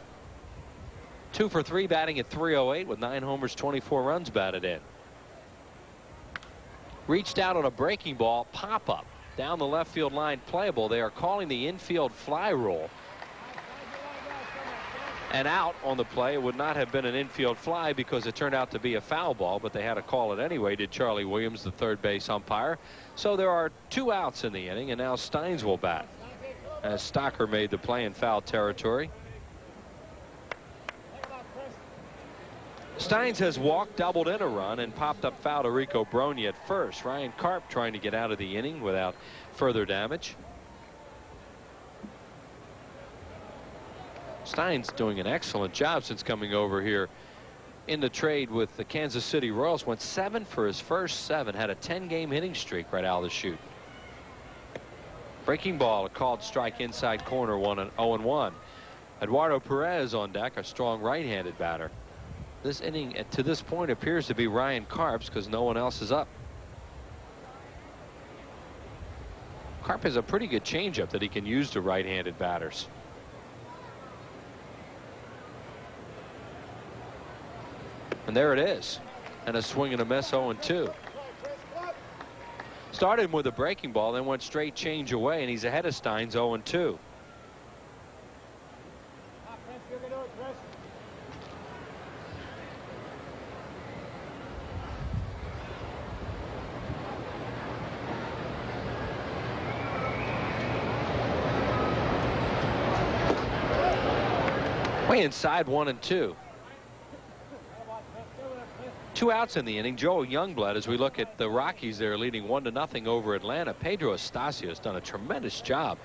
2 for 3 batting at .308 with 9 homers, 24 runs batted in. Reached out on a breaking ball, pop-up down the left field line, playable. They are calling the infield fly rule. And out on the play. It would not have been an infield fly because it turned out to be a foul ball, but they had to call it anyway, did Charlie Williams, the third base umpire. So there are 2 outs in the inning, and now Steins will bat as Stocker made the play in foul territory. Steins has walked, doubled in a run, and popped up foul to Rico Brogna at first. Ryan Karp trying to get out of the inning without further damage. Steins doing an excellent job since coming over here in the trade with the Kansas City Royals. Went 7 for his first 7. Had a 10-game hitting streak right out of the chute. Breaking ball, a called strike inside corner, 0-1. Eduardo Perez on deck, a strong right-handed batter. This inning to this point appears to be Ryan Karp's because no one else is up. Karp has a pretty good changeup that he can use to right-handed batters. And there it is. And a swing and a miss, 0-2. Started with a breaking ball, then went straight change away, and he's ahead of Steins, 0-2. Way inside, 1-2. 2 outs in the inning. Joe Youngblood, as we look at the Rockies, they're leading 1-0 over Atlanta. Pedro Estacio has done a tremendous job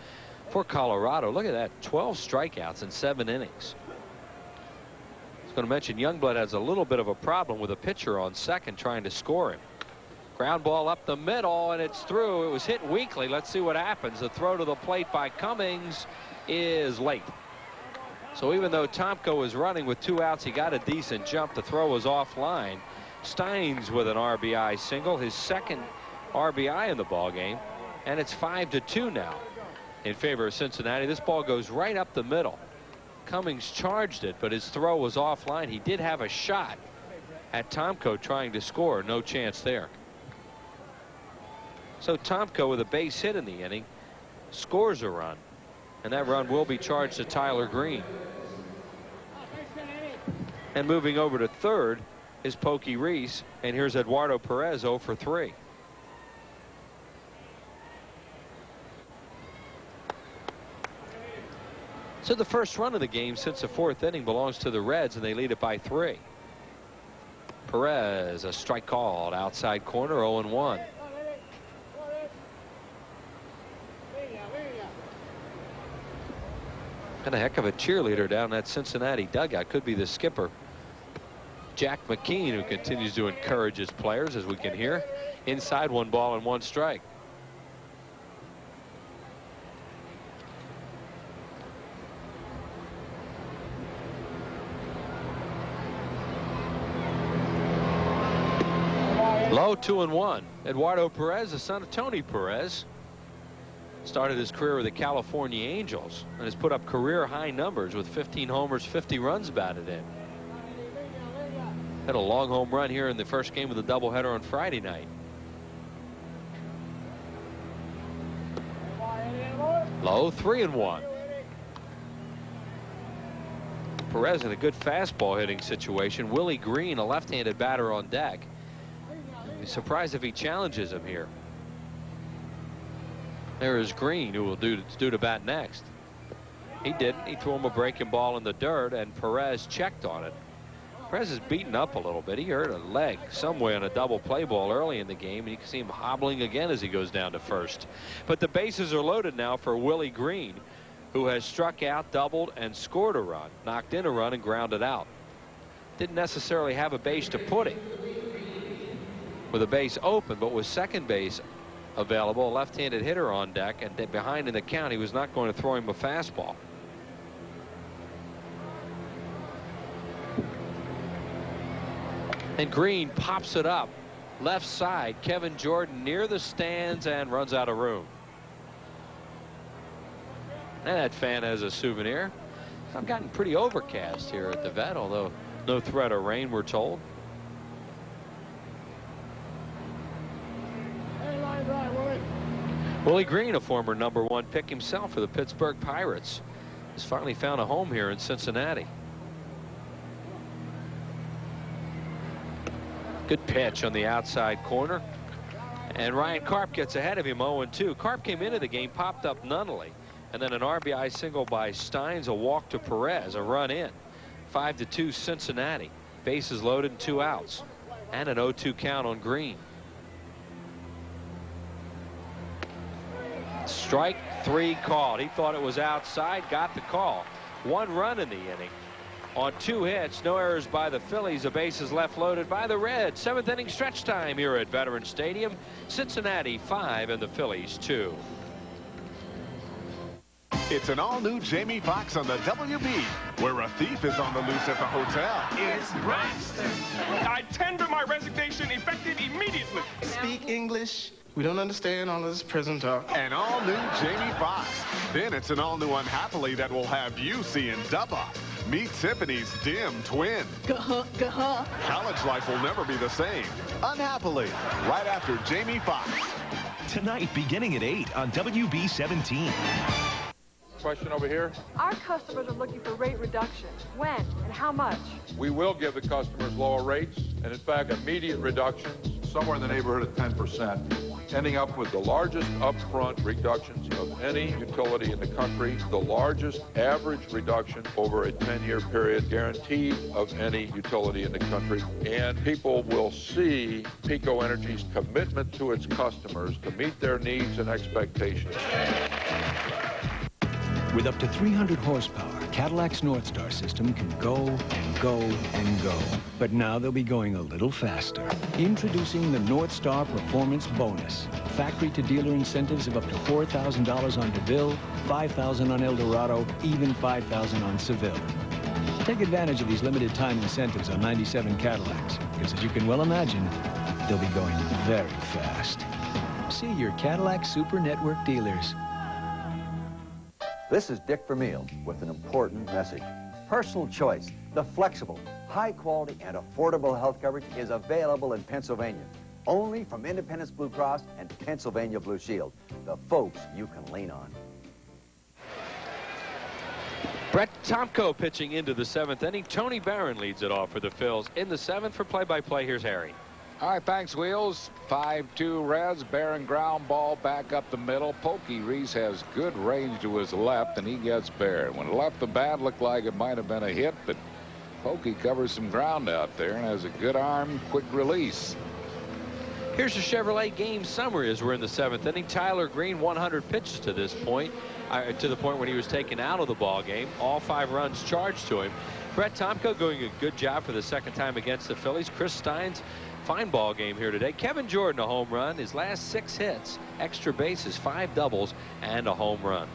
for Colorado. Look at that, 12 strikeouts in 7 innings. I was going to mention Youngblood has a little bit of a problem with a pitcher on second trying to score him. Ground ball up the middle, and it's through. It was hit weakly. Let's see what happens. The throw to the plate by Cummings is late. So even though Tomko was running with 2 outs, he got a decent jump. The throw was offline. Steins with an RBI single, his second RBI in the ball game, and it's 5-2 now in favor of Cincinnati. This ball goes right up the middle. Cummings charged it, but his throw was offline. He did have a shot at Tomko trying to score. No chance there. So Tomko, with a base hit in the inning, scores a run, and that run will be charged to Tyler Green. And moving over to third is Pokey Reese, and here's Eduardo Perez 0 for 3. So the first run of the game since the 4th inning belongs to the Reds, and they lead it by 3. Perez, a strike called outside corner, 0-1. And a heck of a cheerleader down that Cincinnati dugout. Could be the skipper, Jack McKean, who continues to encourage his players, as we can hear. Inside, 1 ball and 1 strike. Low, 2-1. Eduardo Perez, the son of Tony Perez, started his career with the California Angels and has put up career high numbers with 15 homers, 50 runs batted in. Had a long home run here in the first game of the doubleheader on Friday night. Low, 3-1. Perez in a good fastball hitting situation. Willie Green, a left-handed batter on deck. I'd be surprised if he challenges him here. There is Green, who will do to bat next. He didn't. He threw him a breaking ball in the dirt, and Perez checked on it. Perez is beaten up a little bit. He hurt a leg somewhere on a double play ball early in the game, and you can see him hobbling again as he goes down to first. But the bases are loaded now for Willie Green, who has struck out, doubled, and scored a run, knocked in a run, and grounded out. Didn't necessarily have a base to put him with a base open, but with second base available, a left-handed hitter on deck, and behind in the count, he was not going to throw him a fastball. And Green pops it up left side. Kevin Jordan near the stands and runs out of room. And that fan has a souvenir. I've gotten pretty overcast here at the vet, although no threat of rain, we're told. Willie Green, a former #1 pick himself for the Pittsburgh Pirates, has finally found a home here in Cincinnati. Good pitch on the outside corner, and Ryan Karp gets ahead of him, 0-2. Karp came into the game, popped up Nunnally, and then an RBI single by Steins, a walk to Perez, a run in. 5-2 Cincinnati. Bases loaded and 2 outs, and an 0-2 count on Green. Strike 3 called. He thought it was outside, got the call. 1 run in the inning on 2 hits. No errors by the Phillies. The bases left loaded by the Reds. 7th inning stretch time here at Veterans Stadium. Cincinnati 5 and the Phillies 2. It's an all-new Jamie Foxx on the WB, where a thief is on the loose at the hotel. It's Braxton. I tender my resignation effective immediately. Speak English. We don't understand all of this prison talk. An all-new Jamie Foxx. Then it's an all-new Unhappily that will have you seeing Dubba. Meet Tiffany's dim twin. Gah-huh. College life will never be the same. Unhappily, right after Jamie Foxx. Tonight, beginning at 8 on WB 17. Question over here. Our customers are looking for rate reduction. When and how much? We will give the customers lower rates, and in fact, immediate reductions somewhere in the neighborhood of 10%, ending up with the largest upfront reductions of any utility in the country, the largest average reduction over a 10-year period guaranteed of any utility in the country. And people will see PECO Energy's commitment to its customers to meet their needs and expectations. With up to 300 horsepower, Cadillac's Northstar system can go and go and go. But now they'll be going a little faster. Introducing the Northstar Performance Bonus. Factory-to-dealer incentives of up to $4,000 on DeVille, $5,000 on Eldorado, even $5,000 on Seville. Take advantage of these limited-time incentives on 97 Cadillacs, because as you can well imagine, they'll be going very fast. See your Cadillac Super Network dealers. This is Dick Vermeil with an important message. Personal Choice, the flexible, high-quality, and affordable health coverage is available in Pennsylvania. Only from Independence Blue Cross and Pennsylvania Blue Shield, the folks you can lean on. Brett Tomko pitching into the 7th inning. Tony Barron leads it off for the Phils. In the 7th for play-by-play, here's Harry. All right, thanks, Wheels. 5-2 Reds. Barron ground ball back up the middle. Pokey Reese has good range to his left, and he gets Barron. When it left the bat, looked like it might have been a hit, but Pokey covers some ground out there and has a good arm, quick release. Here's the Chevrolet game summary as we're in the 7th inning. Tyler Green, 100 pitches to this point, to the point when he was taken out of the ball game. All 5 runs charged to him. Brett Tomko doing a good job for the 2nd time against the Phillies. Chris Stein's fine ball game here today. Kevin Jordan, a home run. His last 6 hits, extra bases, 5 doubles, and a home run.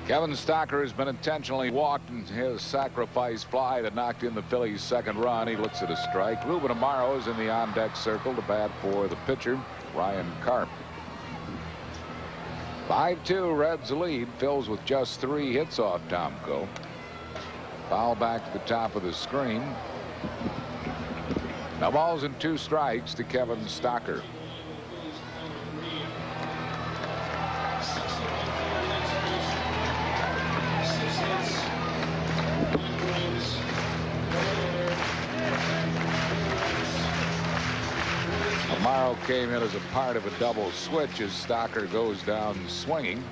Kevin Stocker has been intentionally walked in his sacrifice fly that knocked in the Phillies' 2nd run. He looks at a strike. Ruben Amaro is in the on-deck circle to bat for the pitcher, Ryan Karp. 5-2 Reds lead. Phils with just 3 hits off Tomko. Foul back to the top of the screen. No balls and 2 strikes to Kevin Stocker. Amaro came in as a part of a double switch as Stocker goes down swinging.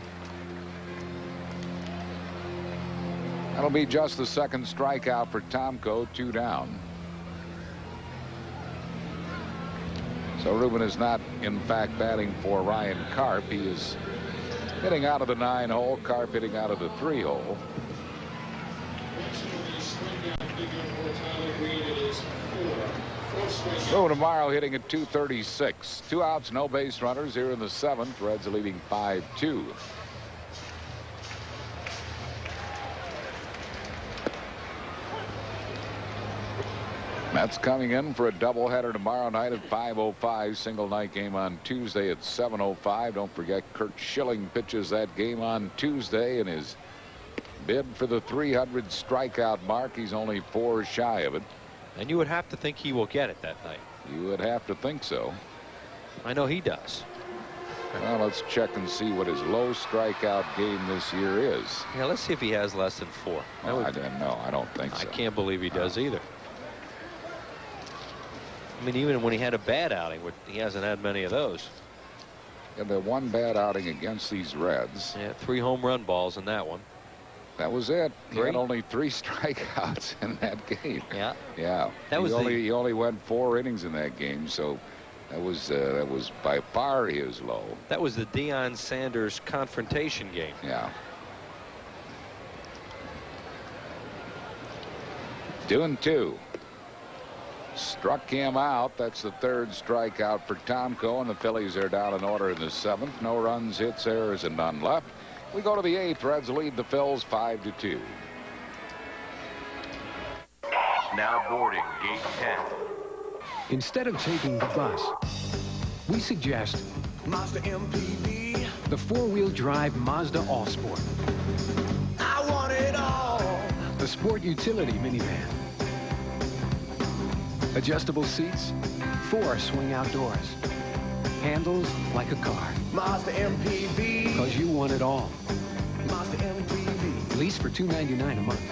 That'll be just the 2nd strikeout for Tomko, 2 down. So Ruben is not, in fact, batting for Ryan Karp. He is hitting out of the 9-hole. Karp hitting out of the 3-hole. Ruben Amaro hitting at .236. 2 outs, no base runners here in the 7th. Reds are leading 5-2. Mets coming in for a doubleheader tomorrow night at 5:05. Single night game on Tuesday at 7:05. Don't forget Kurt Schilling pitches that game on Tuesday in his bid for the 300 strikeout mark. He's only 4 shy of it. And you would have to think he will get it that night. You would have to think so. I know he does. Well, let's check and see what his low strikeout game this year is. Yeah, let's see if he has less than 4. Oh, I don't think so. I can't believe he does either. I mean, even when he had a bad outing, he hasn't had many of those. Yeah, the 1 bad outing against these Reds. Yeah, 3 home run balls in that one. That was it. He had only 3 strikeouts in that game. Yeah. Yeah. He only went 4 innings in that game, so that was by far his low. That was the Deion Sanders confrontation game. Yeah. 2-2. Struck him out. That's the 3rd strikeout for Tomko, and the Phillies are down in order in the 7th. No runs, hits, errors, and none left. We go to the 8th. Reds lead the Phils 5-2. Now boarding gate 10. Instead of taking the bus, we suggest Mazda MPV. the 4-wheel drive Mazda All-Sport. I want it all. The sport utility minivan. Adjustable seats, 4 swing outdoors. Handles like a car. Mazda MPV. Because you want it all. Mazda MPV. Lease for $299 a month.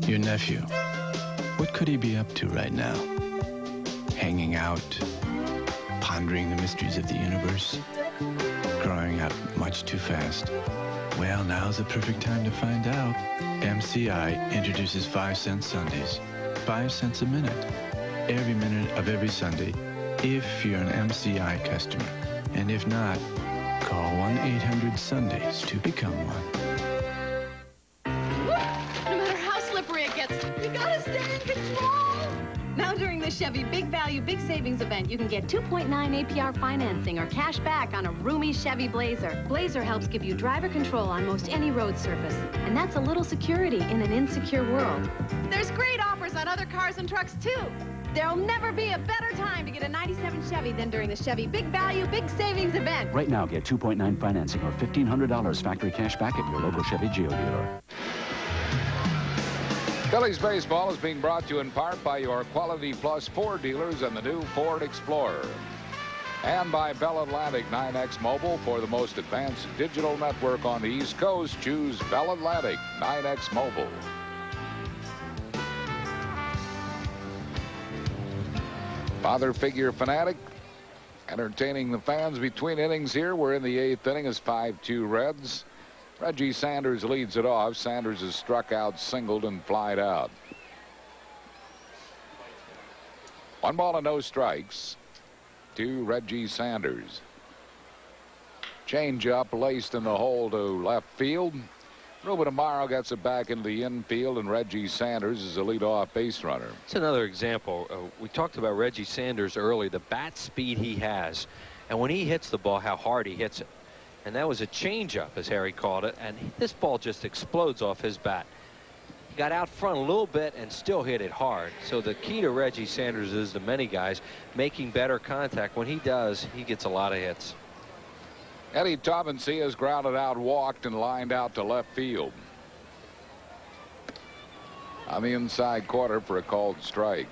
Your nephew. What could he be up to right now? Hanging out, pondering the mysteries of the universe, growing up much too fast. Well, now's the perfect time to find out. MCI introduces 5-cent Sundays. 5 cents a minute. Every minute of every Sunday, if you're an MCI customer. And if not, call 1-800-SUNDAYS to become one. No matter how slippery it gets, you gotta stay in control. Now during the Chevy Big Value, Big Savings event, you can get 2.9 APR financing or cash back on a roomy Chevy Blazer. Blazer helps give you driver control on most any road surface. And that's a little security in an insecure world. There's great offers on other cars and trucks, too. There'll never be a better time to get a 97 Chevy than during the Chevy Big Value, Big Savings event. Right now, get 2.9 financing or $1,500 factory cash back at your local Chevy Geo dealer. Phillies baseball is being brought to you in part by your Quality Plus Ford dealers and the new Ford Explorer. And by Bell Atlantic 9X Mobile. For the most advanced digital network on the East Coast, choose Bell Atlantic 9X Mobile. Father figure fanatic entertaining the fans between innings here. We're in the 8th inning as 5-2 Reds. Reggie Sanders leads it off. Sanders is struck out, singled, and flied out. 1 ball and no strikes to Reggie Sanders. Change up laced in the hole to left field. Ruben Amaro gets it back into the infield, and Reggie Sanders is a leadoff base runner. It's another example. We talked about Reggie Sanders early, the bat speed he has, and when he hits the ball, how hard he hits it. And that was a changeup, as Harry called it, and this ball just explodes off his bat. He got out front a little bit and still hit it hard. So the key to Reggie Sanders is, to many guys, making better contact. When he does, he gets a lot of hits. Eddie Taubensee has grounded out, walked, and lined out to left field. On the inside quarter for a called strike.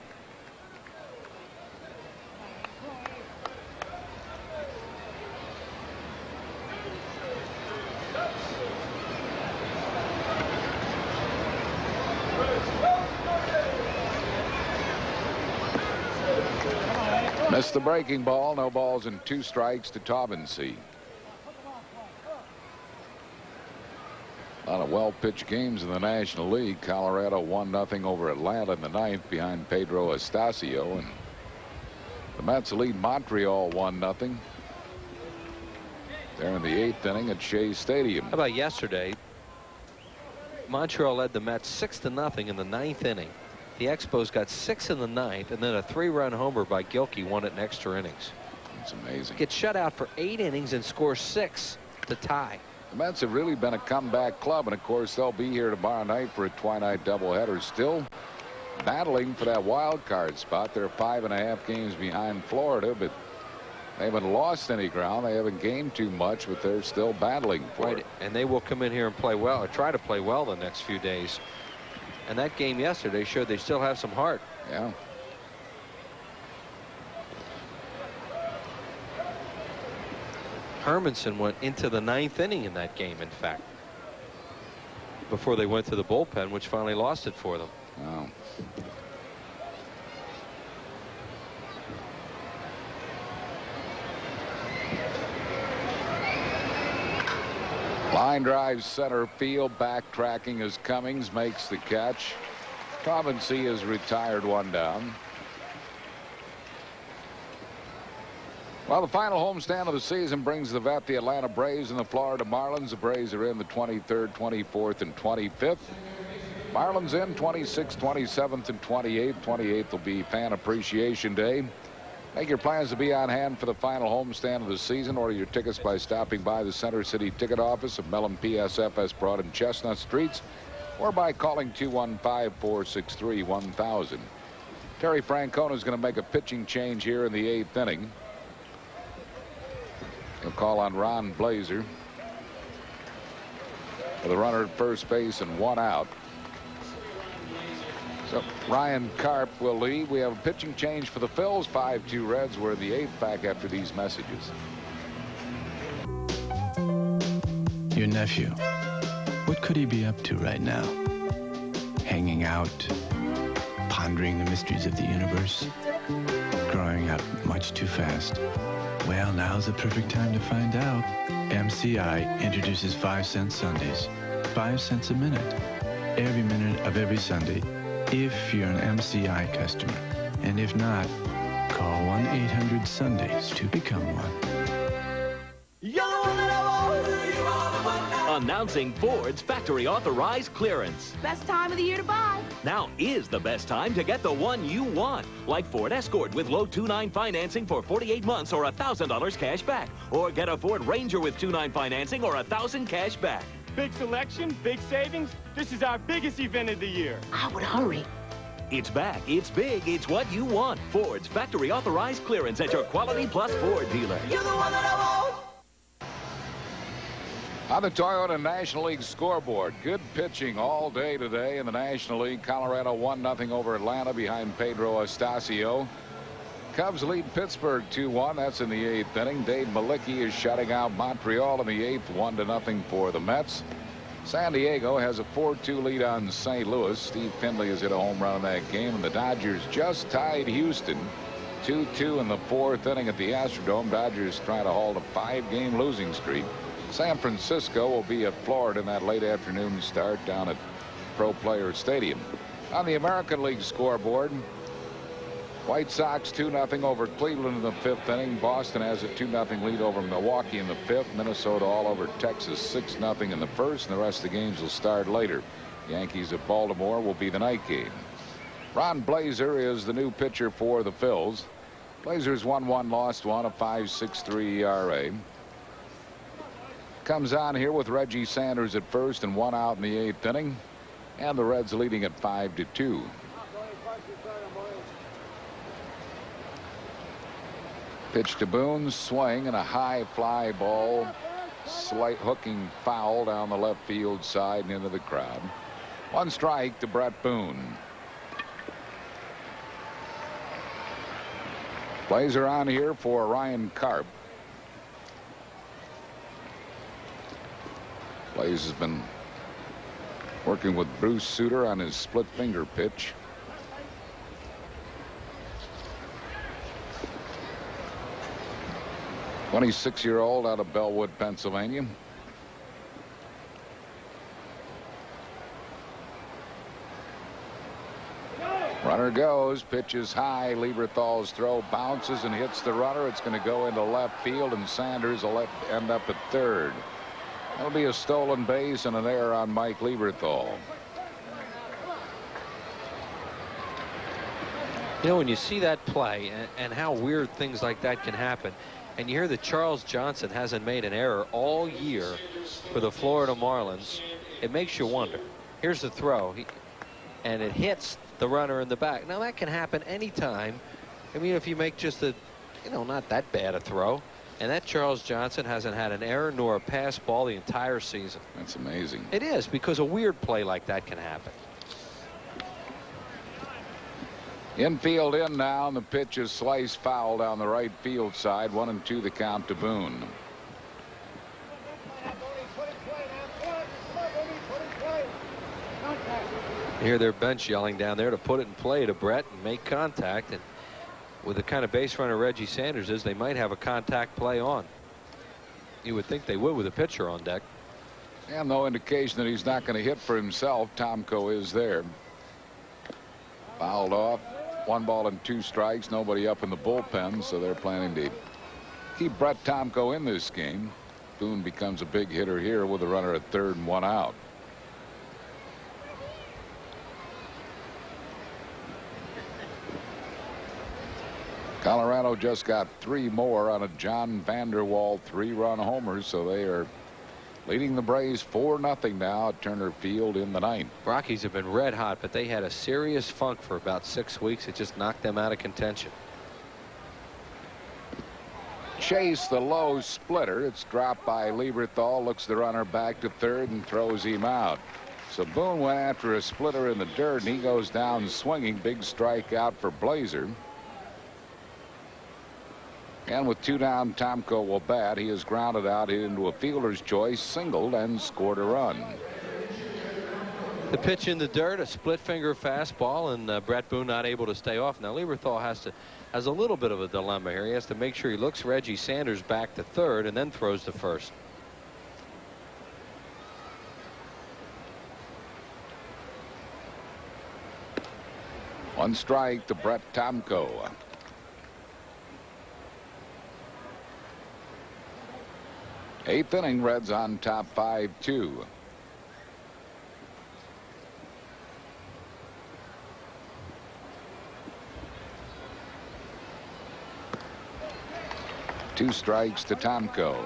Missed the breaking ball. No balls and 2 strikes to Taubensee. A lot of well-pitched games in the National League. Colorado 1-0 over Atlanta in the 9th behind Pedro Estacio, and the Mets lead Montreal 1-0. They're in the 8th inning at Shea Stadium. How about yesterday? Montreal led the Mets 6-0 in the 9th inning. The Expos got 6 in the 9th, and then a 3-run homer by Gilkey won it in extra innings. It's amazing. Get shut out for 8 innings and score 6 to tie. The Mets have really been a comeback club, and of course they'll be here tomorrow night for a twilight doubleheader, still battling for that wild card spot. They're 5.5 games behind Florida, but they haven't lost any ground. They haven't gained too much, but they're still battling for it. And they will come in here and play well, or try to play well the next few days. And that game yesterday showed they still have some heart. Yeah. Hermanson went into the 9th inning in that game, in fact, before they went to the bullpen, which finally lost it for them. Wow. Line drive center field. Backtracking as Cummings makes the catch. Taubensee is retired, 1 down. Well, the final homestand of the season brings the vet the Atlanta Braves and the Florida Marlins. The Braves are in the 23rd, 24th, and 25th. Marlins in 26th, 27th, and 28th. 28th will be Fan Appreciation Day. Make your plans to be on hand for the final homestand of the season. Order your tickets by stopping by the Center City Ticket Office of Mellon PSFS Broad and Chestnut Streets, or by calling 215-463-1000. Terry Francona is going to make a pitching change here in the 8th inning. He'll call on Ron Blazer with a runner at first base and 1 out. So Ryan Karp will lead. We have a pitching change for the Phils. 5-2 Reds. We're in the 8th back after these messages. Your nephew. What could he be up to right now? Hanging out, pondering the mysteries of the universe, growing up much too fast? Well, now's the perfect time to find out. MCI introduces 5-cent Sundays. 5 cents a minute. Every minute of every Sunday, if you're an MCI customer. And if not, call 1-800-SUNDAYS to become one. Announcing Ford's factory authorized clearance. Best time of the year to buy. Now is the best time to get the one you want. Like Ford Escort with low 2.9 financing for 48 months or $1,000 cash back. Or get a Ford Ranger with 2.9 financing or $1,000 cash back. Big selection, big savings. This is our biggest event of the year. I would hurry. It's back, it's big, it's what you want. Ford's factory authorized clearance at your Quality Plus Ford dealer. You're the one that I want. On the Toyota National League scoreboard, good pitching all day today in the National League. Colorado 1-0 over Atlanta behind Pedro Estacio. Cubs lead Pittsburgh 2-1. That's in the 8th inning. Dave Malicki is shutting out Montreal in the 8th, 1-0 for the Mets. San Diego has a 4-2 lead on St. Louis. Steve Finley has hit a home run in that game, and the Dodgers just tied Houston 2-2 in the 4th inning at the Astrodome. Dodgers trying to halt a 5-game losing streak. San Francisco will be at Florida in that late afternoon start down at Pro Player Stadium. On the American League scoreboard, White Sox 2-0 over Cleveland in the 5th inning. Boston has a 2-0 lead over Milwaukee in the 5th. Minnesota all over Texas 6-0 in the 1st, and the rest of the games will start later. Yankees at Baltimore will be the night game. Ron Blazer is the new pitcher for the Phils. Blazers won 1, lost 1, a 5.63 ERA. Comes on here with Reggie Sanders at first and 1 out in the 8th inning, and the Reds leading at 5-2. Pitch to Boone, swing and a high fly ball, slight hooking foul down the left field side and into the crowd. 1 strike to Brett Boone. Blazer on here for Ryan Karp. Blaze has been working with Bruce Sutter on his split finger pitch. A 26-year-old out of Bellwood, Pennsylvania. Runner goes, pitches high. Lieberthal's throw bounces and hits the runner. It's going to go into left field, and Sanders will end up at third. That'll be a stolen base and an error on Mike Lieberthal. You know, when you see that play and how weird things like that can happen, and you hear that Charles Johnson hasn't made an error all year for the Florida Marlins, it makes you wonder. Here's the throw, and it hits the runner in the back. Now, that can happen anytime. I mean, if you make just a, not that bad a throw. And that Charles Johnson hasn't had an error nor a pass ball the entire season. That's amazing. It is, because a weird play like that can happen. Infield in now, and the pitch is sliced foul down the right field side. 1-2 the count to Boone. You hear their bench yelling down there to put it in play to Brett and make contact. And with the kind of base runner Reggie Sanders is, they might have a contact play on. You would think they would with a pitcher on deck. And no indication that he's not going to hit for himself. Tomko is there. Fouled off. 1 ball and 2 strikes. Nobody up in the bullpen, so they're planning to keep Brett Tomko in this game. Boone becomes a big hitter here with a runner at third and 1 out. Colorado just got 3 more on a John Vanderwall 3-run homer, so they are leading the Braves 4-0 now at Turner Field in the 9th. Rockies have been red hot, but they had a serious funk for about 6 weeks. It just knocked them out of contention. Chase the low splitter. It's dropped by Lieberthal. Looks the runner back to third and throws him out. So Boone went after a splitter in the dirt, and he goes down swinging. Big strikeout for Blazer. And with 2 down, Tomko will bat. He is grounded out, hit into a fielder's choice, singled, and scored a run. The pitch in the dirt, a split finger fastball, and Brett Boone not able to stay off. Now Lieberthal has a little bit of a dilemma here. He has to make sure he looks Reggie Sanders back to third and then throws to first. One strike to Brett Tomko. Eighth inning, Reds on top 5-2. Two strikes to Tomko.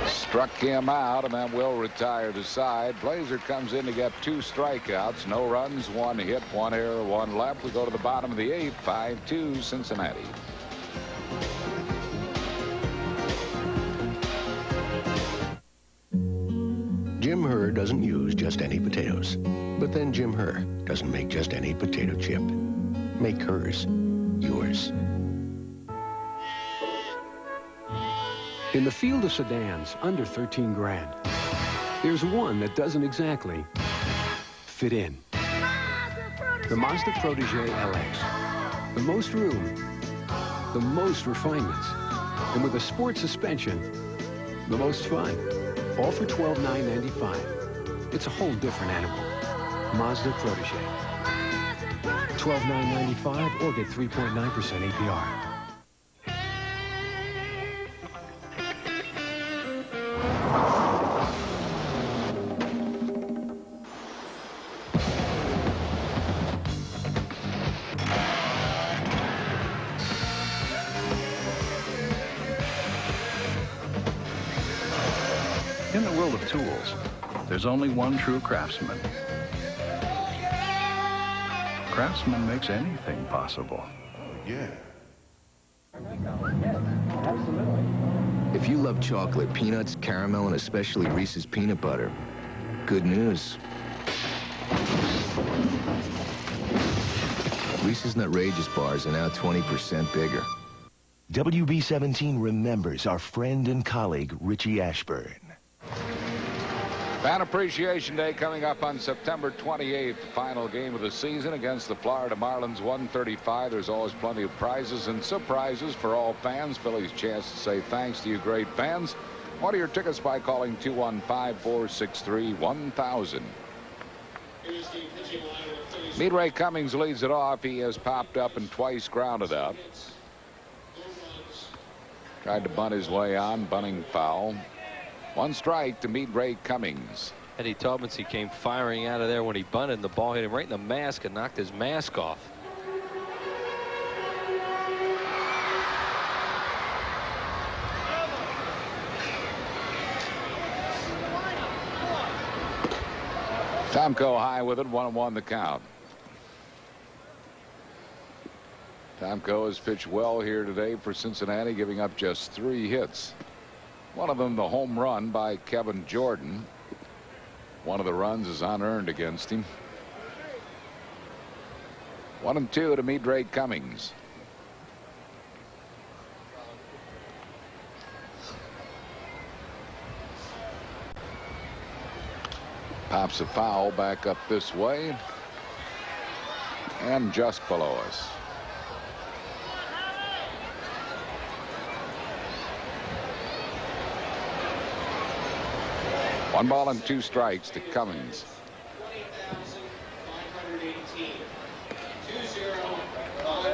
Struck him out, and that will retire the side. Blazer comes in to get two strikeouts. No runs, one hit, one error, one left. We go to the bottom of the eighth. 5-2 Cincinnati. Jim Herr doesn't use just any potatoes. But then Jim Herr doesn't make just any potato chip. Make hers yours. In the field of sedans under 13 grand, there's one that doesn't exactly fit in. The Mazda Protégé LX. The most room, the most refinements, and with a sport suspension, the most fun. All for $12,995. It's a whole different animal. Mazda Protégé. $12,995 or get 3.9% APR. In the world of tools, there's only one true craftsman. Craftsman makes anything possible. Yeah. If you love chocolate, peanuts, caramel, and especially Reese's peanut butter, good news. Reese's Nutrageous bars are now 20% bigger. WB-17 remembers our friend and colleague, Richie Ashburn. Fan Appreciation Day coming up on September 28th. Final game of the season against the Florida Marlins. 135. There's always plenty of prizes and surprises for all fans. Phillies' chance to say thanks to you great fans. Order your tickets by calling 215-463-1000. Midray Cummings leads it off. He has popped up and twice grounded out. Tried to bunt his way on, bunting foul. One strike to meet Ray Cummings. Eddie Tubman's, he came firing out of there when he bunted, and the ball hit him right in the mask and knocked his mask off. Tomko high with it, 1-1 the count. Tomko has pitched well here today for Cincinnati, giving up just 3 hits. One of them the home run by Kevin Jordan. One of the runs is unearned against him. 1-2 to meet Ray Cummings. Pops a foul back up this way and just below us. One ball and 2 strikes to Cummings.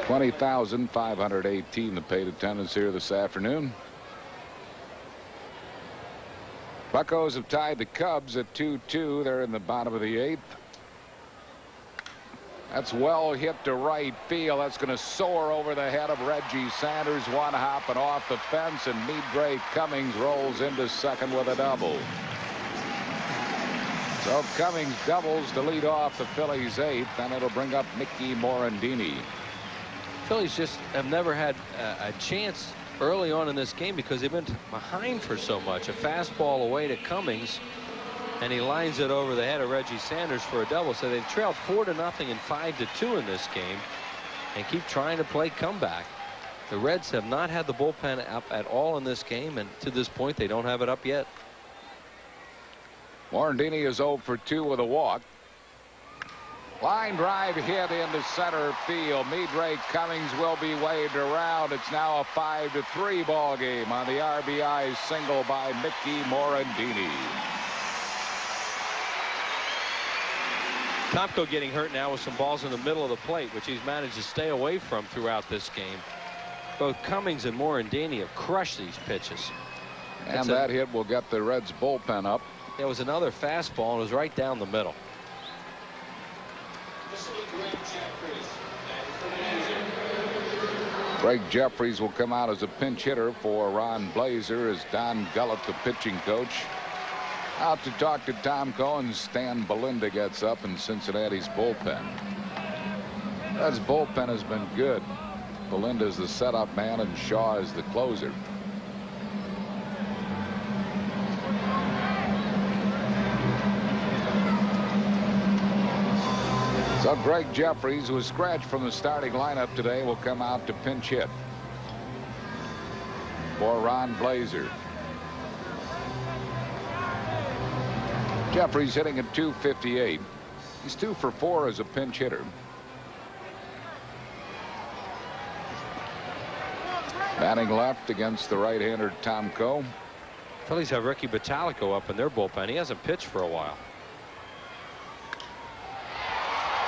$20,518 the paid attendance here this afternoon. Buccos have tied the Cubs at 2-2. They're in the bottom of the 8th. That's well hit to right field. That's going to soar over the head of Reggie Sanders. One hopping off the fence, and Ray Cummings rolls into second with a double. So Cummings doubles to lead off the Phillies 8th, and it'll bring up Mickey Morandini. Phillies just have never had a chance early on in this game because they've been behind for so much. A fastball away to Cummings, and he lines it over the head of Reggie Sanders for a double. So they've trailed 4-0 and 5-2 in this game and keep trying to play comeback. The Reds have not had the bullpen up at all in this game, and to this point they don't have it up yet. Morandini is 0 for 2 with a walk. Line drive hit into center field. Midray Cummings will be waved around. It's now a 5-3 ball game on the RBI single by Mickey Morandini. Tomko getting hurt now with some balls in the middle of the plate, which he's managed to stay away from throughout this game. Both Cummings and Morandini have crushed these pitches. And that hit will get the Reds bullpen up. There was another fastball, and it was right down the middle. Greg Jeffries will come out as a pinch hitter for Ron Blazer as Don Gullett, the pitching coach, out to talk to Tom Cohen. Stan Belinda gets up in Cincinnati's bullpen. Reds bullpen has been good. Belinda is the setup man and Shaw is the closer. So Greg Jeffries, who was scratched from the starting lineup today, will come out to pinch hit for Ron Blazer. Jeffries hitting at .258. He's 2 for 4 as a pinch hitter. Batting left against the right-hander Tomko. Phillies have Ricky Bottalico up in their bullpen. He hasn't pitched for a while.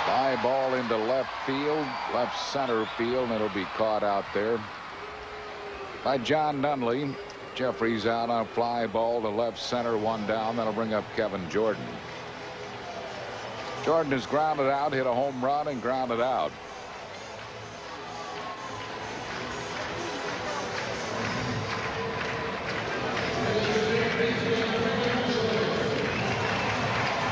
Fly ball into left field, left center field, and it'll be caught out there by John Nunley. Jeffries out on a fly ball to left center, 1 down. That'll bring up Kevin Jordan. Jordan is grounded out, hit a home run, and grounded out.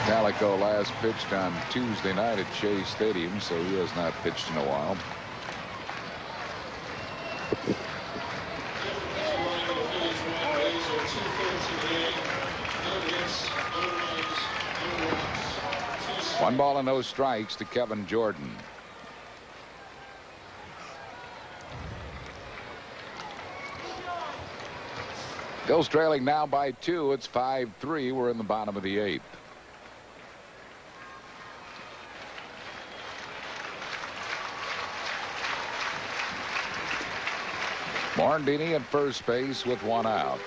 Bottalico last pitched on Tuesday night at Shea Stadium, so he has not pitched in a while. One ball and no strikes to Kevin Jordan. Phil's trailing now by 2. It's 5-3. We're in the bottom of the 8th. Morandini at first base with 1 out.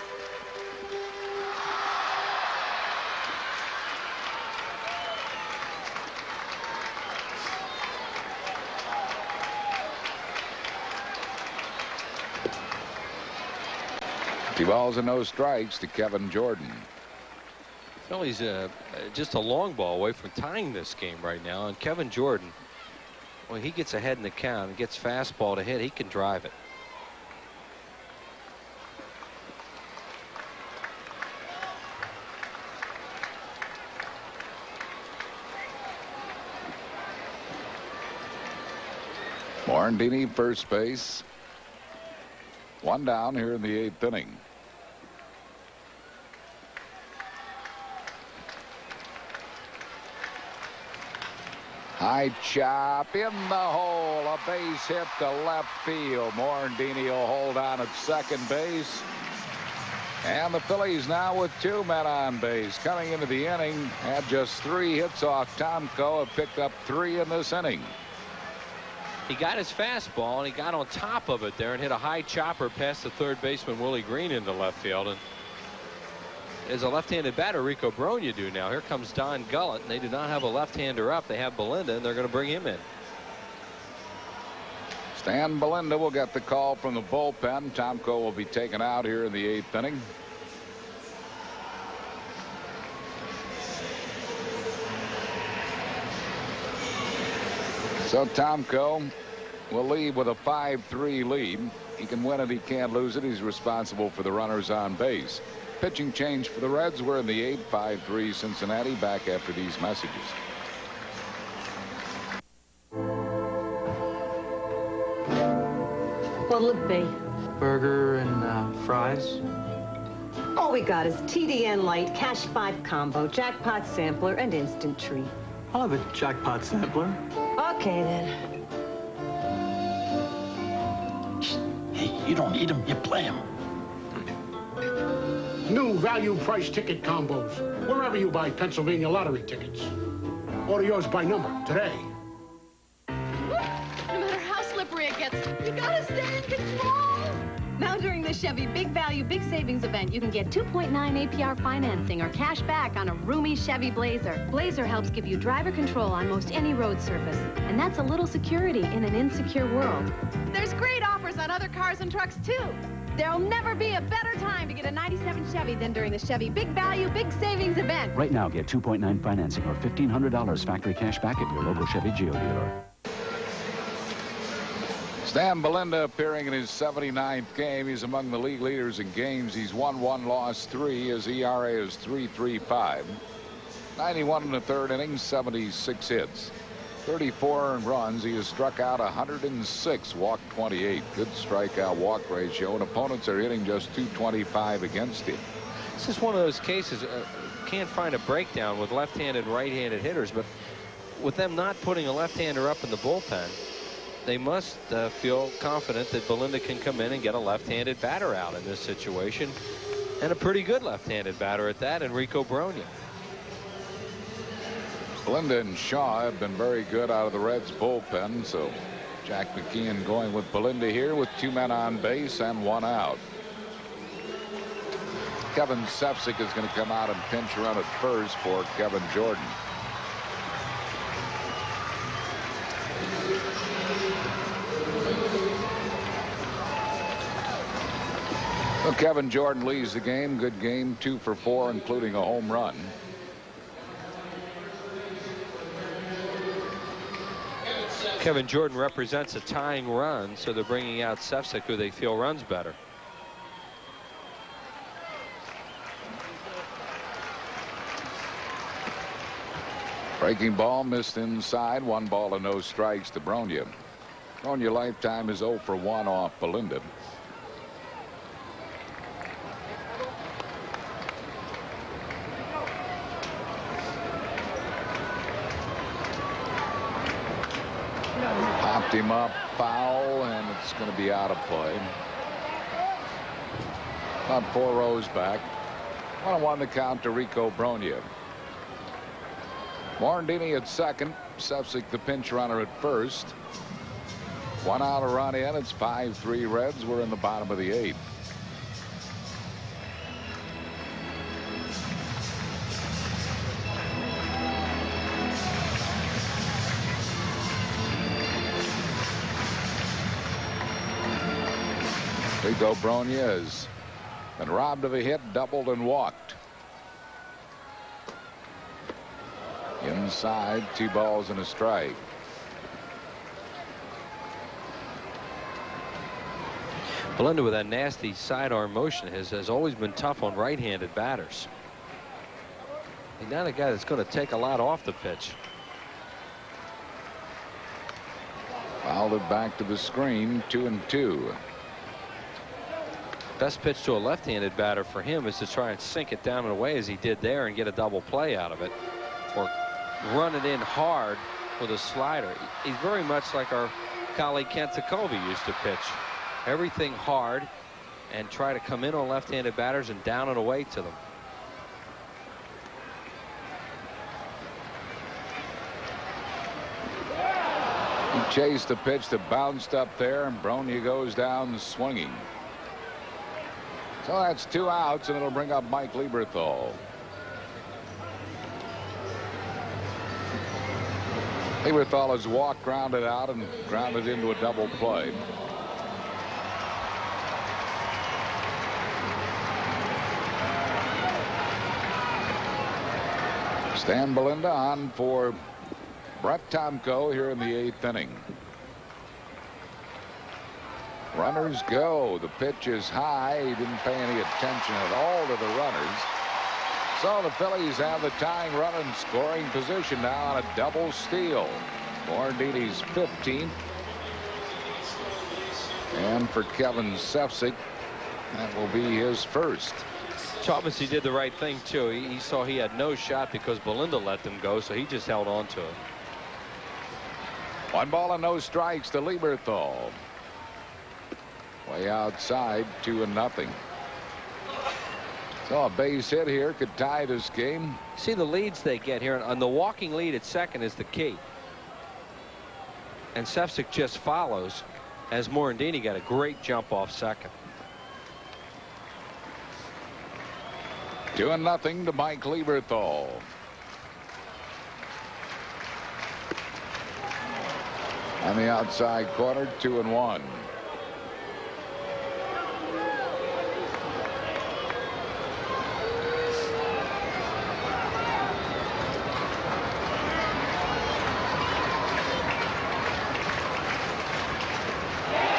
Two balls and no strikes to Kevin Jordan. Phillies just a long ball away from tying this game right now, and Kevin Jordan, when he gets ahead in the count and gets fastball to hit, he can drive it. Morandini first base. 1 down here in the 8th inning. High chop in the hole. A base hit to left field. Morandini will hold on at second base. And the Phillies now with 2 men on base. Coming into the inning, had just 3 hits off Tomko. Have picked up 3 in this inning. He got his fastball, and he got on top of it there and hit a high chopper past the third baseman Willie Green into left field. And as a left-handed batter, Rico Brogna, you do now. Here comes Don Gullett, and they do not have a left-hander up. They have Belinda, and they're going to bring him in. Stan Belinda will get the call from the bullpen. Tomko will be taken out here in the 8th inning. So Tomko will lead with a 5-3 lead. He can win it, he can't lose it. He's responsible for the runners on base. Pitching change for the Reds. We're in the 8th, 5-3 Cincinnati. Back after these messages. What'll it be? burger and fries. All we got is TDN Light, Cash 5 Combo, Jackpot Sampler, and Instant Treat. I'll have a jackpot sampler. Okay, then. Hey, you don't eat them, you play them. New value price ticket combos. Wherever you buy Pennsylvania lottery tickets. Order yours by number today. No matter how slippery it gets, you gotta stay in control. Now during the Chevy Big Value, Big Savings event, you can get 2.9 APR financing or cash back on a roomy Chevy Blazer. Blazer helps give you driver control on most any road surface. And that's a little security in an insecure world. There's great offers on other cars and trucks, too. There'll never be a better time to get a 97 Chevy than during the Chevy Big Value, Big Savings event. Right now, get 2.9 financing or $1,500 factory cash back at your local Chevy Geo dealer. Stan Belinda appearing in his 79th game. He's among the league leaders in games. He's won 1, lost 3. His ERA is 3.35. 91 in the third inning, 76 hits. 34 runs. He has struck out 106, walked 28. Good strikeout walk ratio, and opponents are hitting just .225 against him. This is one of those cases, can't find a breakdown with left-handed, right-handed hitters, but with them not putting a left-hander up in the bullpen, they must feel confident that Belinda can come in and get a left-handed batter out in this situation, and a pretty good left-handed batter at that, Enrico Bronya. Belinda and Shaw have been very good out of the Reds bullpen, so Jack McKeon going with Belinda here with 2 men on base and 1 out. Kevin Sefcik is going to come out and pinch run at first for Kevin Jordan. So Kevin Jordan leads the game. Good game, 2 for 4, including a home run. Kevin Jordan represents a tying run, so they're bringing out Sefcik, who they feel runs better. Breaking ball missed inside. 1 ball and no strikes to Bronya. Bronya lifetime is 0 for 1 off Belinda. Popped him up, foul, and it's going to be out of play. About 4 rows back. 1-1 the count to Rico Bronya. Morandini at second. Sefcik the pinch runner at first. 1 out, a run in. It's 5-3 Reds. We're in the bottom of the 8th. Rico Bronya has been robbed of a hit, doubled, and walked. Inside, 2 balls and a strike. Belinda with that nasty sidearm motion has always been tough on right-handed batters. He's not a guy that's going to take a lot off the pitch. Fouled it back to the screen, 2-2. Best pitch to a left-handed batter for him is to try and sink it down and away as he did there and get a double play out of it, or run it in hard with a slider. He's very much like our colleague Kent Tekulve used to pitch. Everything hard and try to come in on left-handed batters and down and away to them. He chased the pitch that bounced up there, and Bronya goes down swinging. So that's 2 outs, and it'll bring up Mike Lieberthal. Lieberthal has walked, grounded out, and grounded into a double play. Stan Belinda on for Brett Tomko here in the 8th inning. Runners go. The pitch is high. He didn't pay any attention at all to the runners. So the Phillies have the tying run in scoring position now on a double steal. Morandini's 15th. And for Kevin Sefcik, that will be his first. Taubensee did the right thing, too. He saw he had no shot because Belinda let them go, so he just held on to it. 1 ball and no strikes to Lieberthal. Way outside, 2-0. So a base hit here could tie this game. See the leads they get here, and the walking lead at second is the key. And Sefcik just follows as Morandini got a great jump off second. 2-0 to Mike Lieberthal. On the outside corner, 2-1.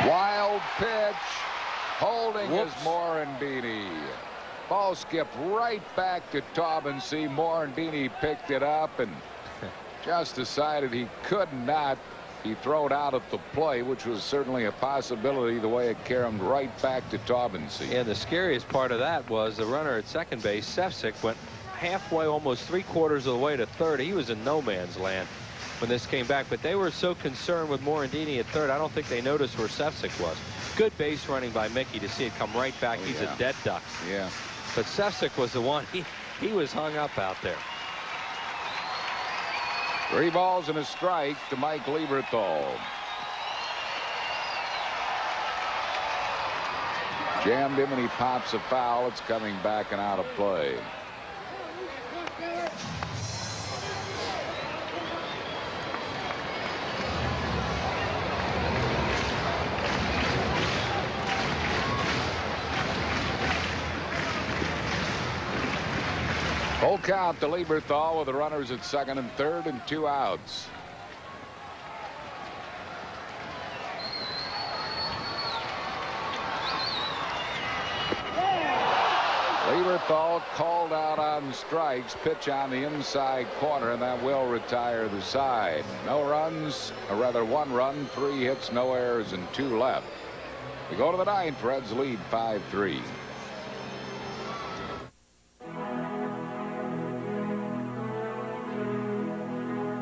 Wild pitch. Holding is Morandini. Ball skipped right back to Taubensee. Morandini picked it up and just decided he could not be thrown out of the play, which was certainly a possibility the way it carried right back to Taubensee. And the scariest part of that was the runner at second base, Sefcik, went halfway, almost 3/4 of the way to third. He was in no man's land when this came back, but they were so concerned with Morandini at third, I don't think they noticed where Sefcik was. Good base running by Mickey to see it come right back. He's a dead duck. Yeah. But Sefcik was the one. He was hung up out there. 3 balls and a strike to Mike Lieberthal. Jammed him and he pops a foul. It's coming back and out of play. Full count to Lieberthal with the runners at second and third and 2 outs. Lieberthal called out on strikes. Pitch on the inside corner, and that will retire the side. No runs, or rather 1 run, 3 hits, no errors, and 2 left. We go to the 9th. Reds lead 5-3.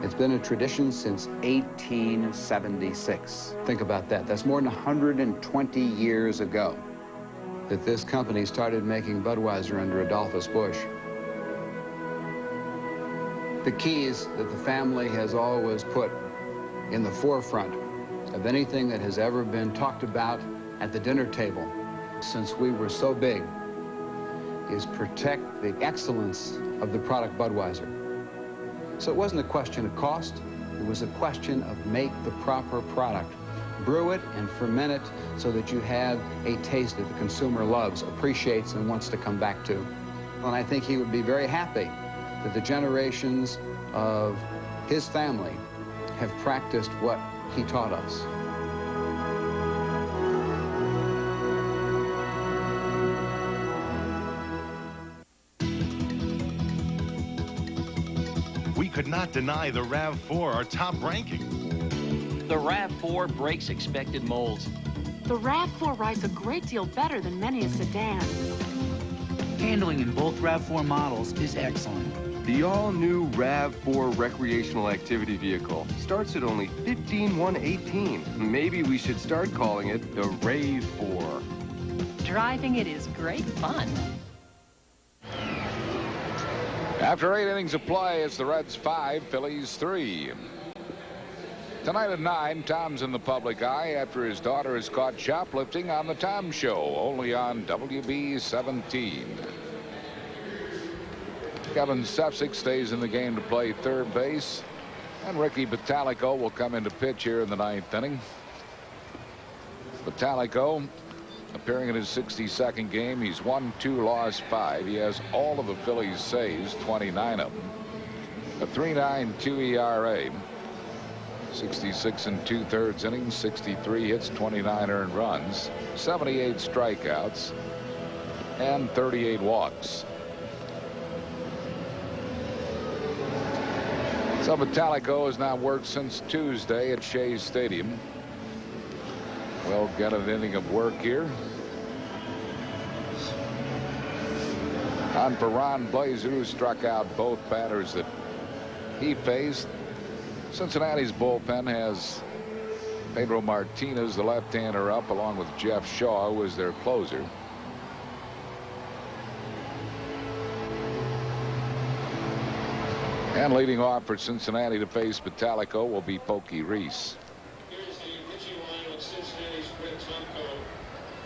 It's been a tradition since 1876. Think about that. That's more than 120 years ago that this company started making Budweiser under Adolphus Busch. The keys that the family has always put in the forefront of anything that has ever been talked about at the dinner table since we were so big is protect the excellence of the product Budweiser. So it wasn't a question of cost. It was a question of make the proper product. Brew it and ferment it so that you have a taste that the consumer loves, appreciates, and wants to come back to. And I think he would be very happy that the generations of his family have practiced what he taught us. We could not deny the RAV4 our top ranking. The RAV4 breaks expected molds. The RAV4 rides a great deal better than many a sedan. Handling in both RAV4 models is excellent. The all-new RAV4 recreational activity vehicle starts at only $15,118. Maybe we should start calling it the Rave 4. Driving it is great fun. After 8 innings of play, it's the Reds 5, Phillies 3. Tonight at 9, Tom's in the public eye after his daughter is caught shoplifting on the Tom Show, only on WB 17. Kevin Sefcik stays in the game to play third base, and Ricky Bottalico will come in to pitch here in the 9th inning. Bottalico appearing in his 62nd game. He's won 2, lost 5. He has all of the Phillies' saves, 29 of them. A 3.92 ERA. 66 2/3 innings, 63 hits, 29 earned runs, 78 strikeouts, and 38 walks. So Bottalico has not worked since Tuesday at Shea Stadium. will get an inning of work here. On for Ron Blazer, who struck out both batters that he faced. Cincinnati's bullpen has Pedro Martinez, the left-hander, up along with Jeff Shaw, who is their closer. And leading off for Cincinnati to face Metallico will be Pokey Reese. Here's the pitching line with Cincinnati's Brett Tomko.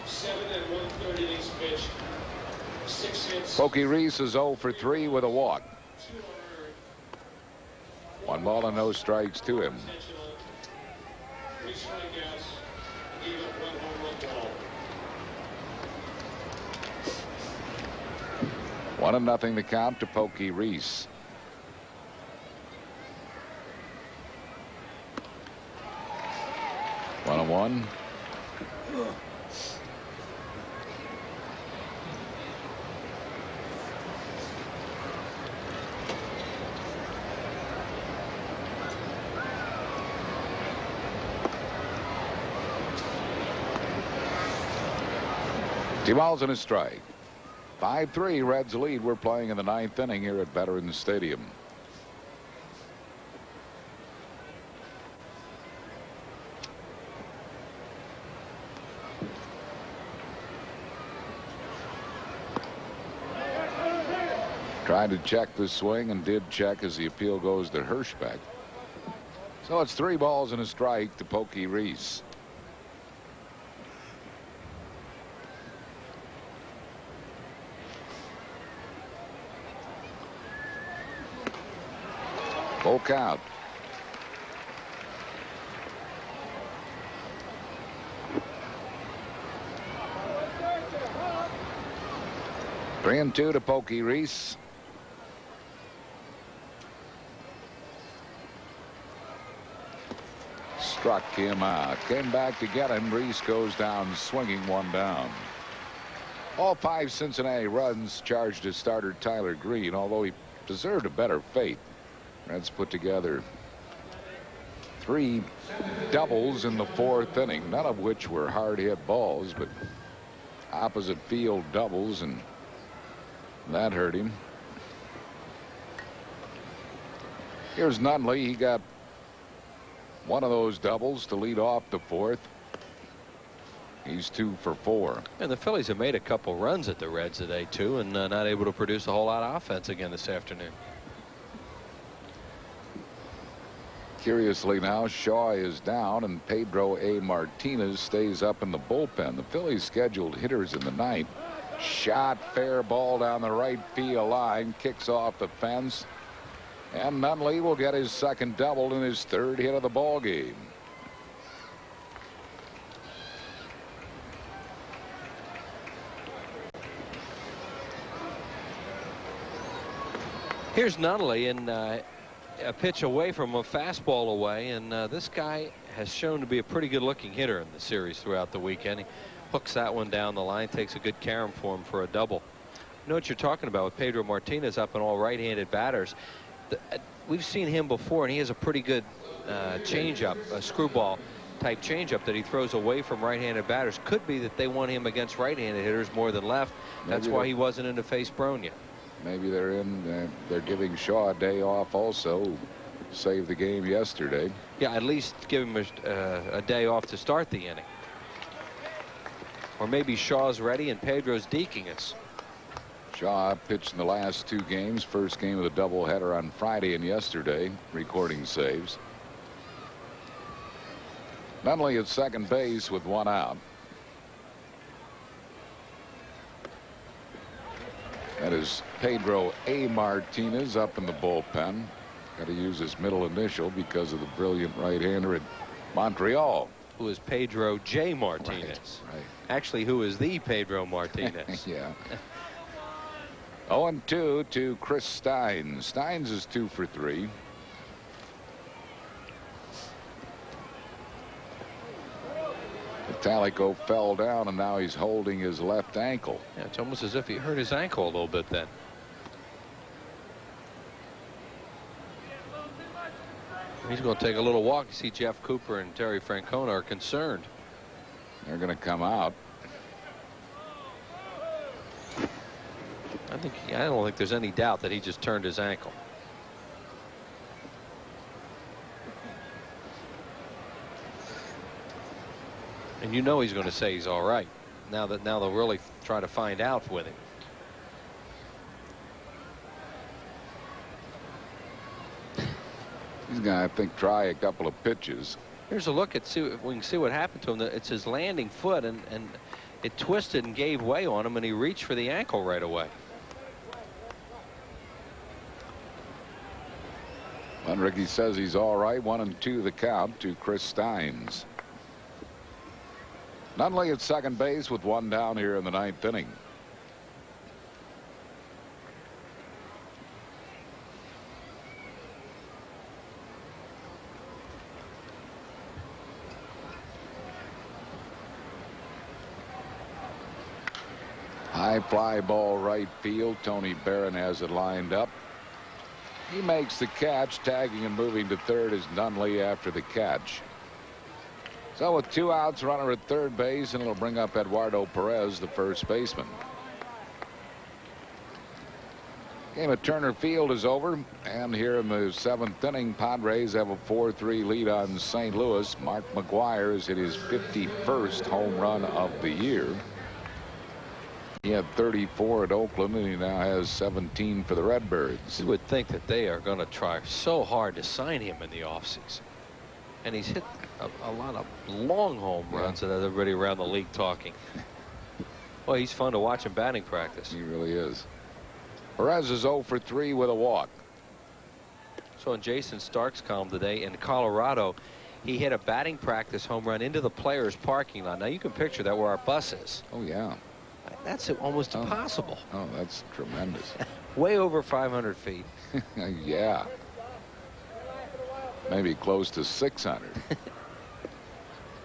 7 1/3 innings pitched. 6 hits. Pokey Reese is 0 for 3 with a walk. 1 ball and no strikes to him. 3 strikeouts. Gave up 1 home run ball. 1-0 to count to Pokey Reese. One and one. Two balls and a strike. 5-3 Reds lead. We're playing in the 9th inning here at Veterans Stadium. Tried to check the swing and did check as the appeal goes to Hirschbeck. So it's 3 balls and a strike to Pokey Reese. Full count. Three and 2 to Pokey Reese. Struck him out. Came back to get him. Reese goes down swinging, 1 down. All 5 Cincinnati runs charged to starter Tyler Green, although he deserved a better fate. Reds put together 3 doubles in the 4th inning, none of which were hard hit balls, but opposite field doubles, and that hurt him. Here's Nunley. He got one of those doubles to lead off the 4th. He's 2 for 4. And the Phillies have made a couple runs at the Reds today, too, and not able to produce a whole lot of offense again this afternoon. Curiously now, Shaw is down and Pedro A. Martinez stays up in the bullpen. The Phillies scheduled hitters in the 9th. Shot, fair ball down the right field line, kicks off the fence, and Nunley will get his 2nd double and his 3rd hit of the ball game. Here's Nunley, and a pitch away from a fastball away, and this guy has shown to be a pretty good looking hitter in the series throughout the weekend. He hooks that one down the line, takes a good carom for him for a double. You know what you're talking about with Pedro Martinez up and all right-handed batters. We've seen him before, and he has a pretty good changeup, a screwball type changeup that he throws away from right-handed batters. Could be that they want him against right-handed hitters more than left. That's why he wasn't in to face Bronya. Maybe they're giving Shaw a day off also. Saved the game yesterday. Yeah, at least give him a day off to start the inning. Or maybe Shaw's ready and Pedro's deking us. Shaw pitched in the last 2 games. First game of the doubleheader on Friday and yesterday, recording saves. Nunley at 2nd base with 1 out. That is Pedro A. Martinez up in the bullpen. Got to use his middle initial because of the brilliant right-hander at Montreal. Who is Pedro J. Martinez. Right. Actually, who is the Pedro Martinez. Yeah. 0-2 to Chris Steins. Steins is 2 for 3. Metallico fell down, and now he's holding his left ankle. Yeah, it's almost as if he hurt his ankle a little bit then. He's going to take a little walk. You see Jeff Cooper and Terry Francona are concerned. They're going to come out. I don't think there's any doubt that he just turned his ankle. And you know he's going to say he's all right. Now they'll really try to find out with him. He's going to, I think, try a couple of pitches. Here's a look at see if we can see what happened to him. It's his landing foot, and it twisted and gave way on him, and he reached for the ankle right away. And Ricky says he's all right. 1-2 the count to Chris Steins. Nunley at second base with one down here in the ninth inning. High fly ball right field. Tony Barron has it lined up. He makes the catch. Tagging and moving to third is Nunley after the catch. So with 2 outs, runner at third base, and it'll bring up Eduardo Perez, the first baseman. Game at Turner Field is over, and here in the 7th inning, Padres have a 4-3 lead on St. Louis. Mark McGwire has hit his 51st home run of the year. He had 34 at Oakland, and he now has 17 for the Redbirds. You would think that they are going to try so hard to sign him in the offseason. And he's hit a lot of long home runs that everybody around the league talking. Well, he's fun to watch in batting practice. He really is. Perez is 0 for 3 with a walk. So in Jason Stark's column today, in Colorado, he hit a batting practice home run into the players' parking lot. Now you can picture that where our bus is. Oh yeah. That's almost impossible. Oh, that's tremendous. Way over 500 feet. Yeah. Maybe close to 600.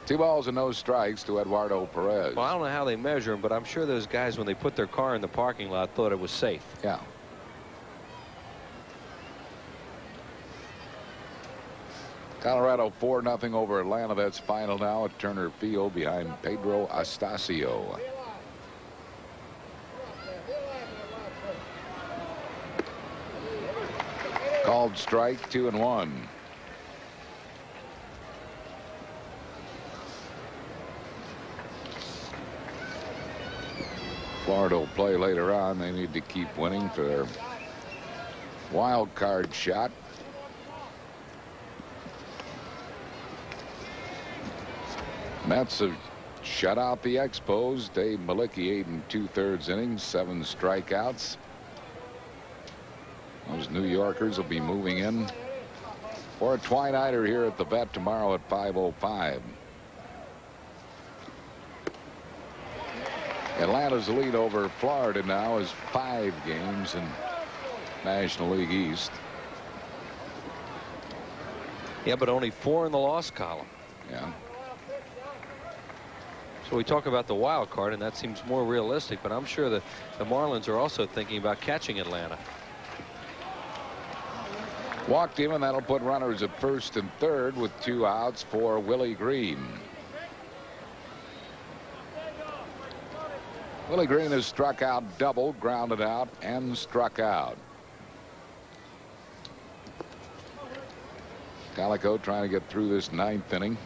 2 balls and no strikes to Eduardo Perez. Well, I don't know how they measure him, but I'm sure those guys, when they put their car in the parking lot, thought it was safe. Yeah. Colorado 4-0 over Atlanta. That's final now at Turner Field behind Pedro Astacio. Called strike, 2-1. Florida will play later on. They need to keep winning for their wild card shot. Mets have shut out the Expos. Dave Malicki 8 2/3 innings, 7 strikeouts. Those New Yorkers will be moving in for a twilighter here at the vet tomorrow at 5:05. Atlanta's lead over Florida now is 5 games in National League East. Yeah, but only 4 in the loss column. Yeah. So we talk about the wild card, and that seems more realistic, but I'm sure that the Marlins are also thinking about catching Atlanta. Walked him, and that'll put runners at first and third with 2 outs for Willie Green. Willie Green has struck out, doubled, grounded out, and struck out. Calico trying to get through this 9th inning.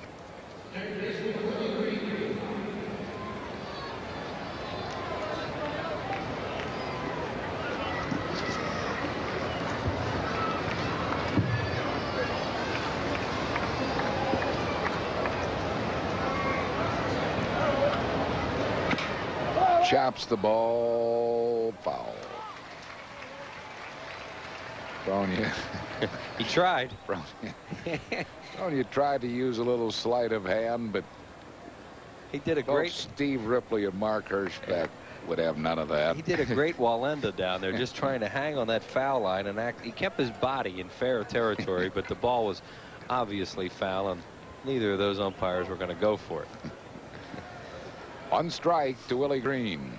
Chops the ball, foul. Bronya. He tried. Bronya tried to use a little sleight of hand, but he did a great. Steve Ripley and Mark Hirschbeck would have none of that. He did a great Wallenda down there, just trying to hang on that foul line and act. He kept his body in fair territory, but the ball was obviously foul, and neither of those umpires were going to go for it. On strike to Willie Green.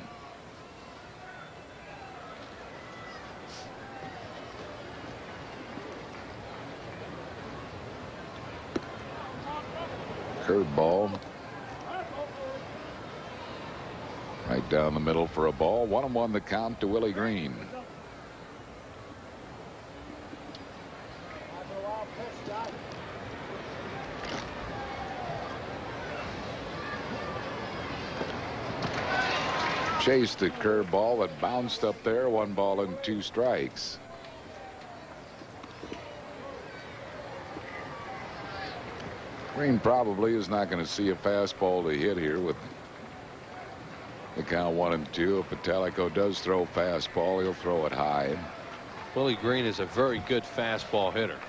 Curveball. Right down the middle for a ball. 1-1 the count to Willie Green. Chased the curveball that bounced up there. 1 ball and 2 strikes. Green probably is not going to see a fastball to hit here with the count 1-2. If Italico does throw fastball, he'll throw it high. Willie Green is a very good fastball hitter.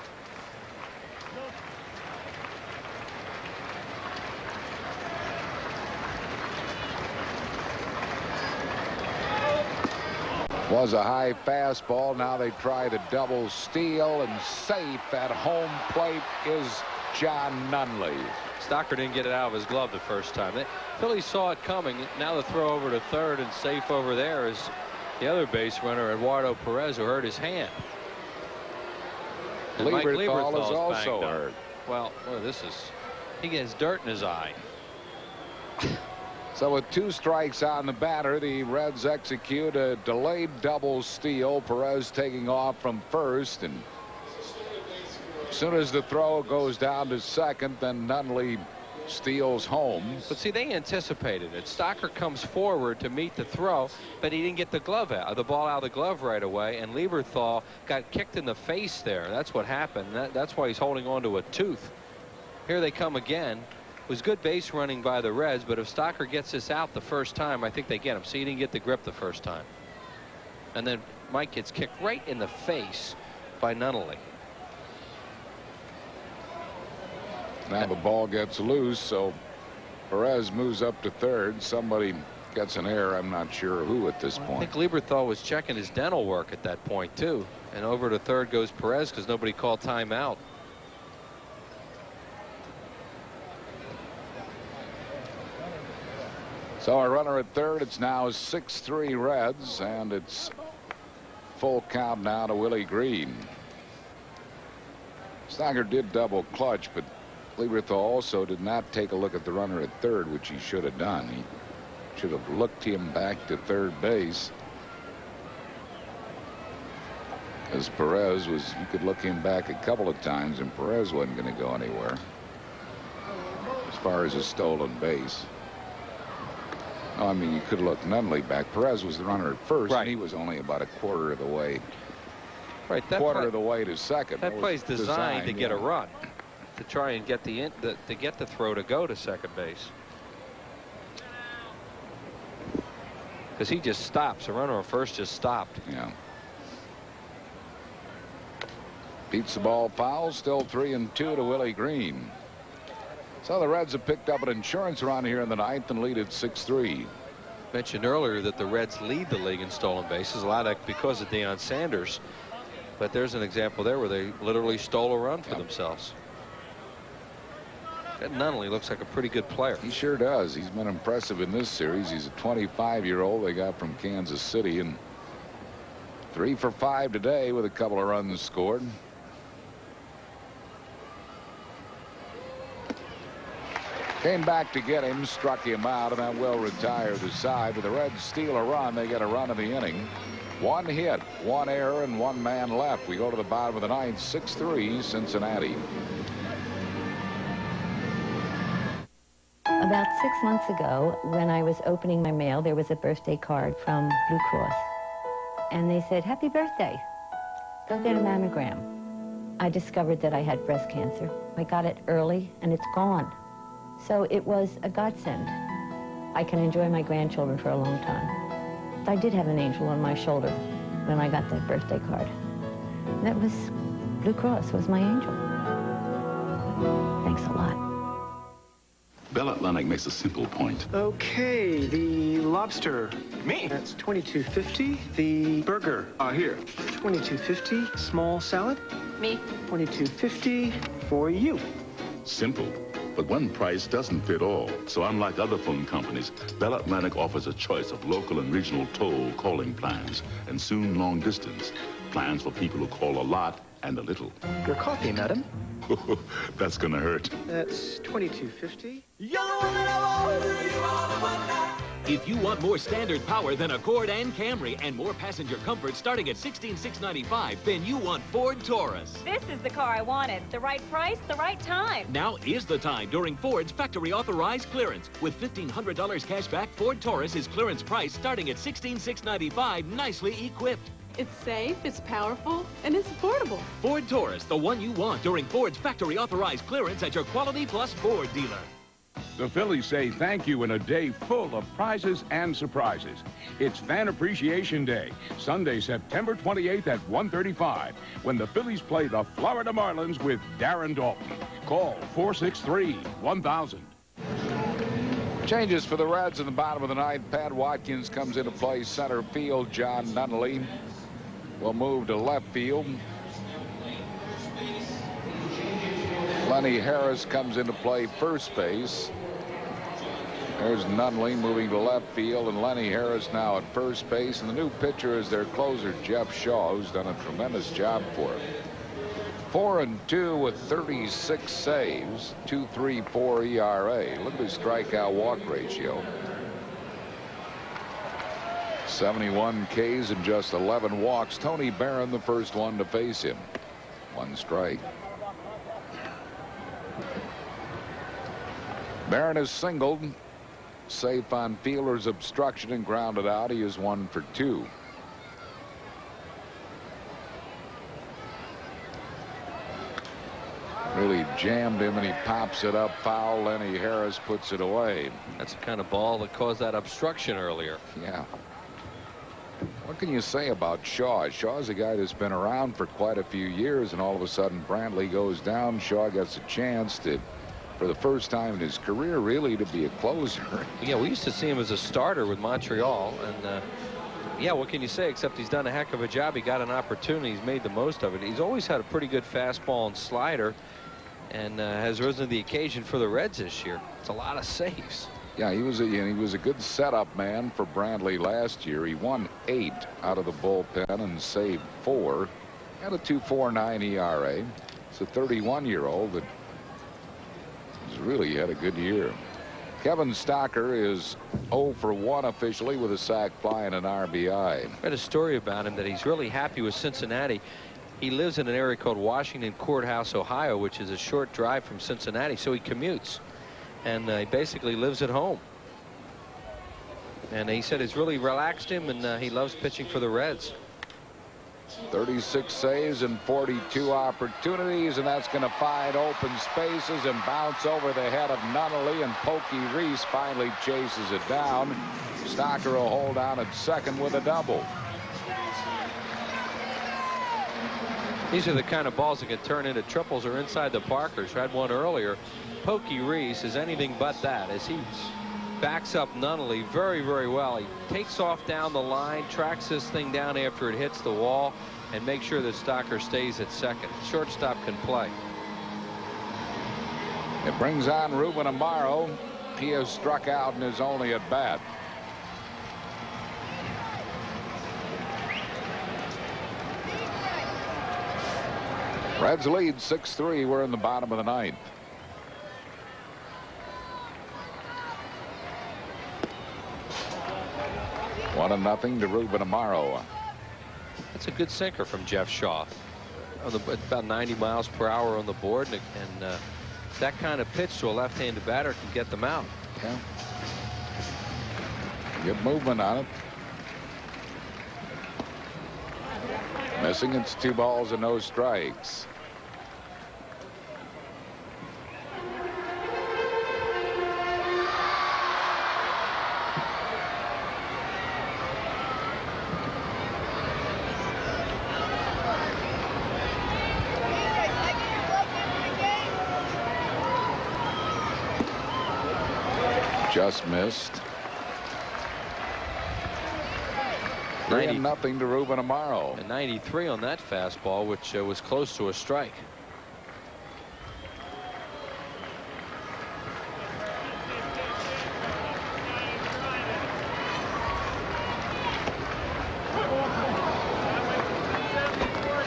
Was a high fastball. Now they try the double steal, and safe at home plate is John Nunley. Stocker didn't get it out of his glove the first time. The Phillies saw it coming. Now the throw over to third, and safe over there is the other base runner, Eduardo Perez, who hurt his hand. And Mike Lieberthal is Lieberthal also banged up. hurt. Well, he gets dirt in his eye. So with 2 strikes on the batter, the Reds execute a delayed double steal. Perez taking off from first, and as soon as the throw goes down to second, then Nunley steals home. But see, they anticipated it. Stocker comes forward to meet the throw, but he didn't get the ball out of the glove right away, and Lieberthal got kicked in the face there. That's what happened. That's why he's holding on to a tooth. Here they come again. It was good base running by the Reds, but if Stocker gets this out the first time, I think they get him. See, he didn't get the grip the first time. And then Mike gets kicked right in the face by Nunley. Now the ball gets loose, so Perez moves up to third. Somebody gets an error. I'm not sure who at this point. I think Lieberthal was checking his dental work at that point, too. And over to third goes Perez because nobody called timeout. So a runner at third. It's now 6-3 Reds, and it's full count now to Willie Green. Stocker did double clutch, but Lieberthal also did not take a look at the runner at third, which he should have done. He should have looked him back to third base. As Perez you could look him back a couple of times, and Perez wasn't going to go anywhere as far as a stolen base. No, I mean, you could look Nunley back. Perez was the runner at first, right, and he was only about a quarter of the way. Right, quarter of the way to second. That play's designed to get a run, to try and get to get the throw to go to second base. Because he just stops. The runner at first just stopped. Yeah. Beats the ball foul. Still 3-2 to Willie Green. So the Reds have picked up an insurance run here in the ninth and lead at 6-3. Mentioned earlier that the Reds lead the league in stolen bases. A lot of because of Deion Sanders. But there's an example there where they literally stole a run for themselves. That Nunley looks like a pretty good player. He sure does. He's been impressive in this series. He's a 25-year-old they got from Kansas City, and 3 for 5 today with a couple of runs scored. Came back to get him, struck him out, and that will retire the side. But the Reds steal a run. They get a run in the inning. 1 hit, 1 error, and 1 man left. We go to the bottom of the ninth, 6-3 Cincinnati. About 6 months ago, when I was opening my mail, there was a birthday card from Blue Cross. And they said, "Happy birthday. Go get a mammogram." I discovered that I had breast cancer. I got it early, and it's gone. So it was a godsend. I can enjoy my grandchildren for a long time. I did have an angel on my shoulder when I got that birthday card. That was, Blue Cross was my angel. Thanks a lot. Bell Atlantic makes a simple point. Okay, the lobster. Me? That's $22.50. The burger. Here. $22.50. Small salad. Me. $22.50 for you. Simple. But one price doesn't fit all. So unlike other phone companies, Bell Atlantic offers a choice of local and regional toll calling plans, and soon long distance. Plans for people who call a lot and a little. Your coffee, madam. That's gonna hurt. That's $22.50. You're the one that I want. You are the one that If you want more standard power than Accord and Camry and more passenger comfort starting at $16,695, then you want Ford Taurus. This is the car I wanted. The right price, the right time. Now is the time during Ford's factory authorized clearance. With $1,500 cash back, Ford Taurus is clearance price starting at $16,695, nicely equipped. It's safe, it's powerful, and it's affordable. Ford Taurus, the one you want during Ford's factory authorized clearance at your Quality Plus Ford dealer. The Phillies say thank you in a day full of prizes and surprises. It's Fan Appreciation Day, Sunday, September 28th at 1:35, when the Phillies play the Florida Marlins with Darren Dalton. Call 463-1000. Changes for the Reds in the bottom of the ninth. Pat Watkins comes into play center field. John Nunnally will move to left field. Lenny Harris comes into play first base. There's Nunnally moving to left field, and Lenny Harris now at first base. And the new pitcher is their closer, Jeff Shaw, who's done a tremendous job for him. 4-2 with 36 saves, 2.34 ERA. Look at his strikeout walk ratio. 71 Ks and just 11 walks. Tony Barron, the first one to face him. One strike. Barron has singled, safe on fielder's obstruction, and grounded out. He is 1 for 2. Really jammed him, and he pops it up foul. Lenny Harris puts it away. That's the kind of ball that caused that obstruction earlier. Yeah. What can you say about Shaw? Shaw's a guy that's been around for quite a few years, and all of a sudden Brantley goes down. Shaw gets a chance to, for the first time in his career, really, to be a closer. Yeah, we used to see him as a starter with Montreal, and yeah, what can you say, except he's done a heck of a job. He got an opportunity. He's made the most of it. He's always had a pretty good fastball and slider, and has risen to the occasion for the Reds this year. It's a lot of saves. Yeah, he was a good setup man for Brantley last year. He won 8 out of the bullpen and saved 4. Had a 2.49 ERA. It's a 31-year-old that has really had a good year. Kevin Stocker is 0 for 1 officially with a sac fly and an RBI. I read a story about him that he's really happy with Cincinnati. He lives in an area called Washington Courthouse, Ohio, which is a short drive from Cincinnati, so he commutes. And he basically lives at home. And he said it's really relaxed him, and he loves pitching for the Reds. 36 saves and 42 opportunities, and that's going to find open spaces and bounce over the head of Nunnally, and Pokey Reese finally chases it down. Stocker will hold down at second with a double. These are the kind of balls that can turn into triples or inside the Parkers. Had one earlier. Pokey Reese is anything but that, as he backs up Nunnally very, very well. He takes off down the line, tracks this thing down after it hits the wall, and makes sure that Stocker stays at second. Shortstop can play. It brings on Ruben Amaro. He has struck out in his only at bat. Reds lead 6-3. We're in the bottom of the ninth. One and nothing to Ruben Amaro. That's a good sinker from Jeff Shaw. About 90 miles per hour on the board, and that kind of pitch to a left-handed batter can get them out. Yeah. Good movement on it. Missing. It's 2 balls and no strikes. Just missed. 3-0 to Ruben Amaro. And 93 on that fastball, which was close to a strike.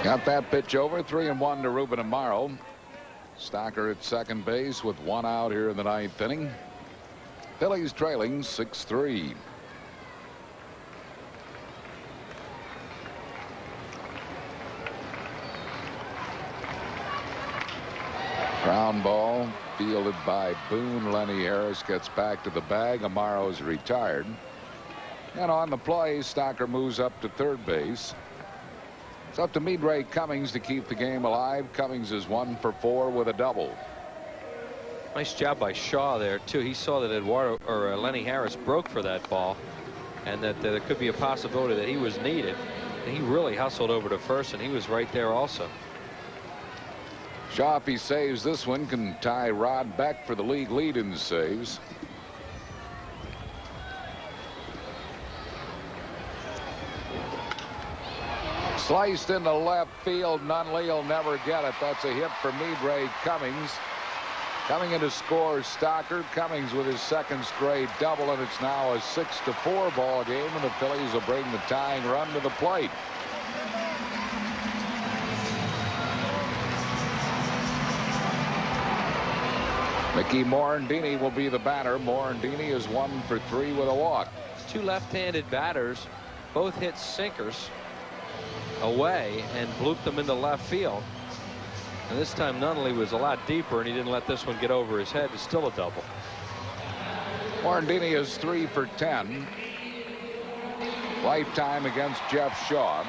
Got that pitch over. 3-1 to Ruben Amaro. Stocker at second base with 1 out here in the ninth inning. Phillies trailing 6-3. Ground ball fielded by Boone. Lenny Harris gets back to the bag. Amaro's retired. And on the play, Stocker moves up to third base. It's up to Midray Cummings to keep the game alive. Cummings is 1 for 4 with a double. Nice job by Shaw there too. He saw that Lenny Harris broke for that ball, and that there could be a possibility that he was needed. And he really hustled over to first, and he was right there also. Shaw, if he saves this one, can tie Rod Beck for the league lead in saves. Sliced into left field. Nunley will never get it. That's a hit for Midray Cummings. Coming in to score Stocker. Cummings with his second straight double, and it's now a 6-4 ball game, and the Phillies will bring the tying run to the plate. Mickey Morandini will be the batter. Morandini is 1 for 3 with a walk. Two left-handed batters both hit sinkers away and blooped them into left field. And this time Nunley was a lot deeper, and he didn't let this one get over his head. It's still a double. Morandini is 3 for 10. Lifetime against Jeff Shaw.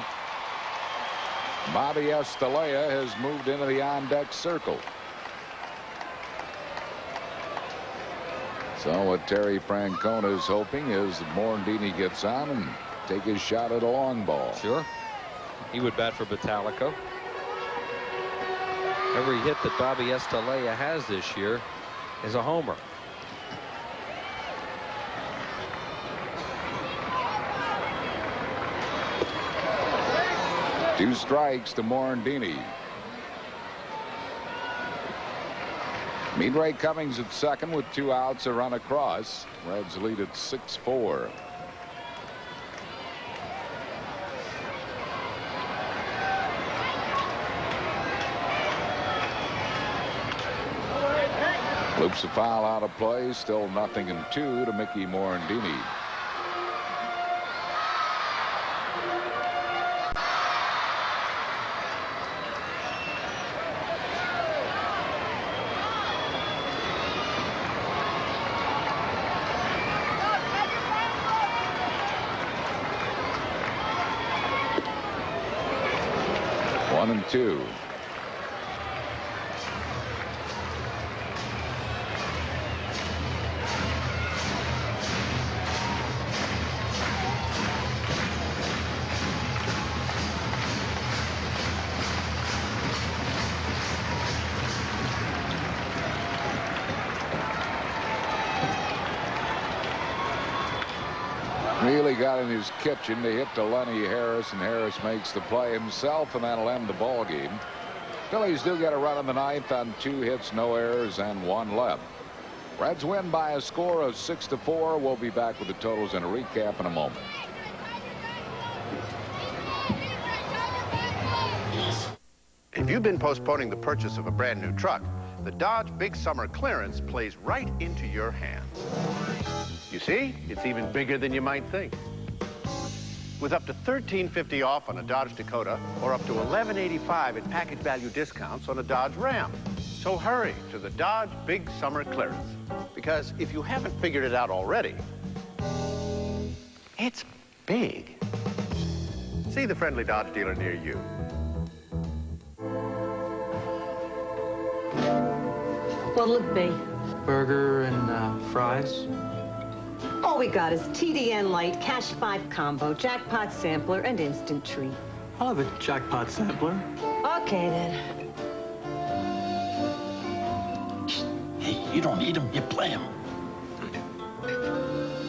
Bobby Estalella has moved into the on-deck circle. So what Terry Francona is hoping is that Morandini gets on and take his shot at a long ball. Sure. He would bat for Batalico. Every hit that Bobby Estalella has this year is a homer. Two strikes to Morandini. Midray Cummings at second with 2 outs, a run across. Reds lead at 6-4. Loops a foul out of play. Still 0-2 to Mickey Morandini. One and two. Really got in his kitchen to hit to Lenny Harris, and Harris makes the play himself, and that'll end the ball game. Phillies do get a run in the ninth on 2 hits, no errors, and 1 left. Reds win by a score of 6-4. We'll be back with the totals and a recap in a moment. If you've been postponing the purchase of a brand new truck, the Dodge Big Summer Clearance plays right into your hands. You see, it's even bigger than you might think. With up to $13.50 off on a Dodge Dakota, or up to $11.85 in package value discounts on a Dodge Ram. So hurry to the Dodge Big Summer Clearance. Because if you haven't figured it out already, it's big. See the friendly Dodge dealer near you. What'll it be? Burger and fries. All we got is TDN Light, Cash 5 Combo, Jackpot Sampler, and Instant Treat. I'll have a Jackpot Sampler. Okay, then. Hey, you don't eat them, you play them.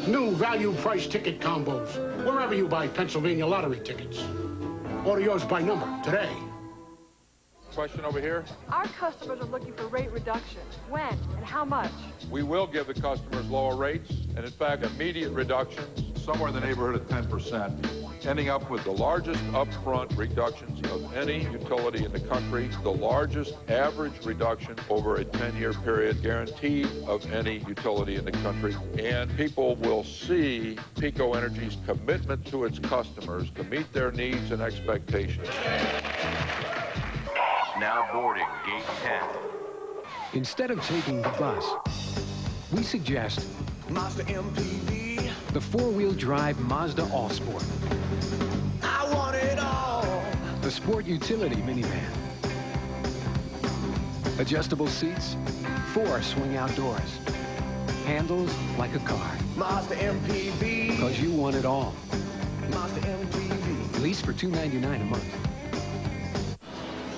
New value price ticket combos. Wherever you buy Pennsylvania lottery tickets. Order yours by number today. Question over here. Our customers are looking for rate reduction. When and how much? We will give the customers lower rates, and in fact, immediate reductions, somewhere in the neighborhood of 10%, ending up with the largest upfront reductions of any utility in the country, the largest average reduction over a 10-year period guaranteed of any utility in the country. And people will see PECO Energy's commitment to its customers to meet their needs and expectations. Now boarding gate 10. Instead of taking the bus, we suggest Mazda MPV. the four-wheel drive Mazda Allsport. I want it all. The sport utility minivan. Adjustable seats, 4 swing outdoors. Handles like a car. Mazda MPV. Because you want it all. Mazda MPV. Lease for $299 a month.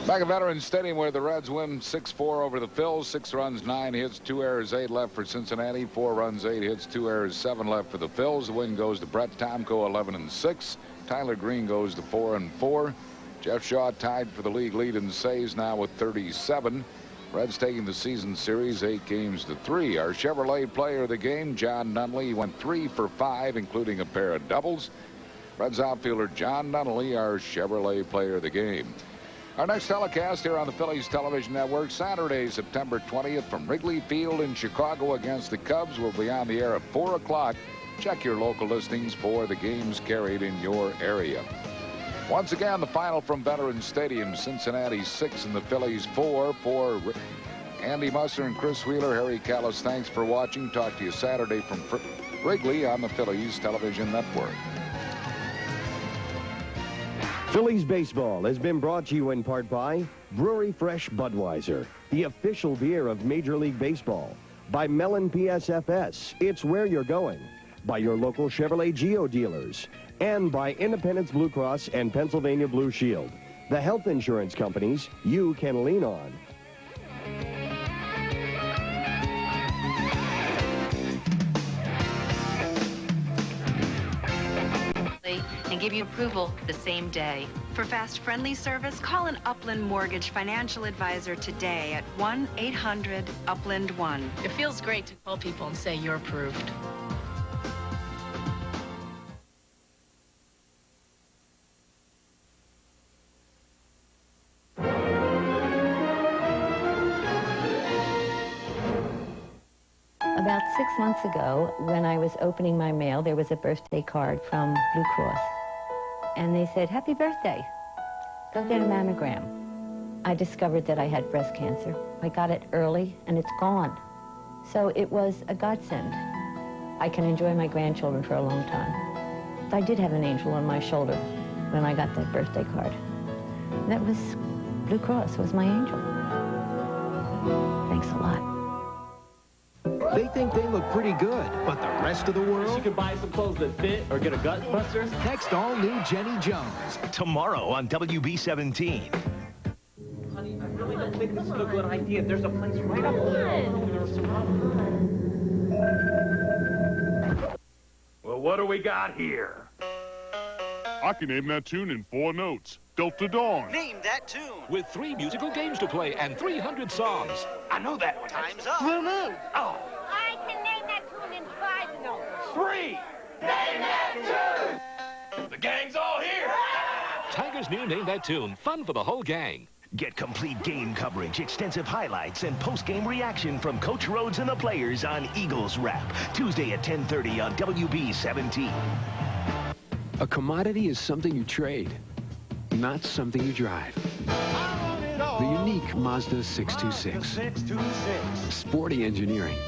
Back at Veterans Stadium where the Reds win 6-4 over the Phils. 6 runs, 9 hits, 2 errors, 8 left for Cincinnati. 4 runs, 8 hits, 2 errors, 7 left for the Phils. The win goes to Brett Tomko, 11-6. Tyler Green goes to 4-4. Jeff Shaw tied for the league lead in saves now with 37. Reds taking the season series 8-3. Our Chevrolet player of the game, John Nunley, went 3 for 5, including a pair of doubles. Reds outfielder John Nunley, our Chevrolet player of the game. Our next telecast here on the Phillies Television Network, Saturday, September 20th from Wrigley Field in Chicago against the Cubs, will be on the air at 4 o'clock. Check your local listings for the games carried in your area. Once again, the final from Veterans Stadium, Cincinnati 6 and the Phillies 4. For Andy Musser and Chris Wheeler, Harry Callis, thanks for watching. Talk to you Saturday from Wrigley on the Phillies Television Network. Phillies baseball has been brought to you in part by Brewery Fresh Budweiser, the official beer of Major League Baseball. By Mellon PSFS, it's where you're going. By your local Chevrolet Geo dealers. And by Independence Blue Cross and Pennsylvania Blue Shield, the health insurance companies you can lean on. And give you approval the same day. For fast, friendly service, call an Upland Mortgage financial advisor today at 1-800-UPLAND-1. It feels great to call people and say you're approved. About 6 months ago, when I was opening my mail, there was a birthday card from Blue Cross. And they said, happy birthday. Go get a mammogram. I discovered that I had breast cancer. I got it early, and it's gone. So it was a godsend. I can enjoy my grandchildren for a long time. I did have an angel on my shoulder when I got that birthday card. That was Blue Cross, was my angel. Thanks a lot. They think they look pretty good, but the rest of the world? You can buy some clothes that fit or get a gut buster. Next, all-new Jenny Jones. Tomorrow on WB17. Honey, I really don't think this is a good idea. There's a place right up there. Well, what do we got here? I can name that tune in 4 notes. Delta Dawn. Name that tune. With 3 musical games to play and 300 songs. I know that one. Time's up. Blue Moon. Oh. I can name that tune in 5 notes. 3. Name that tune. The gang's all here. Tiger's new Name That Tune. Fun for the whole gang. Get complete game coverage, extensive highlights, and post-game reaction from Coach Rhodes and the players on Eagles Wrap. Tuesday at 10:30 on WB17. A commodity is something you trade, not something you drive. The unique Mazda 626. Sporty engineering.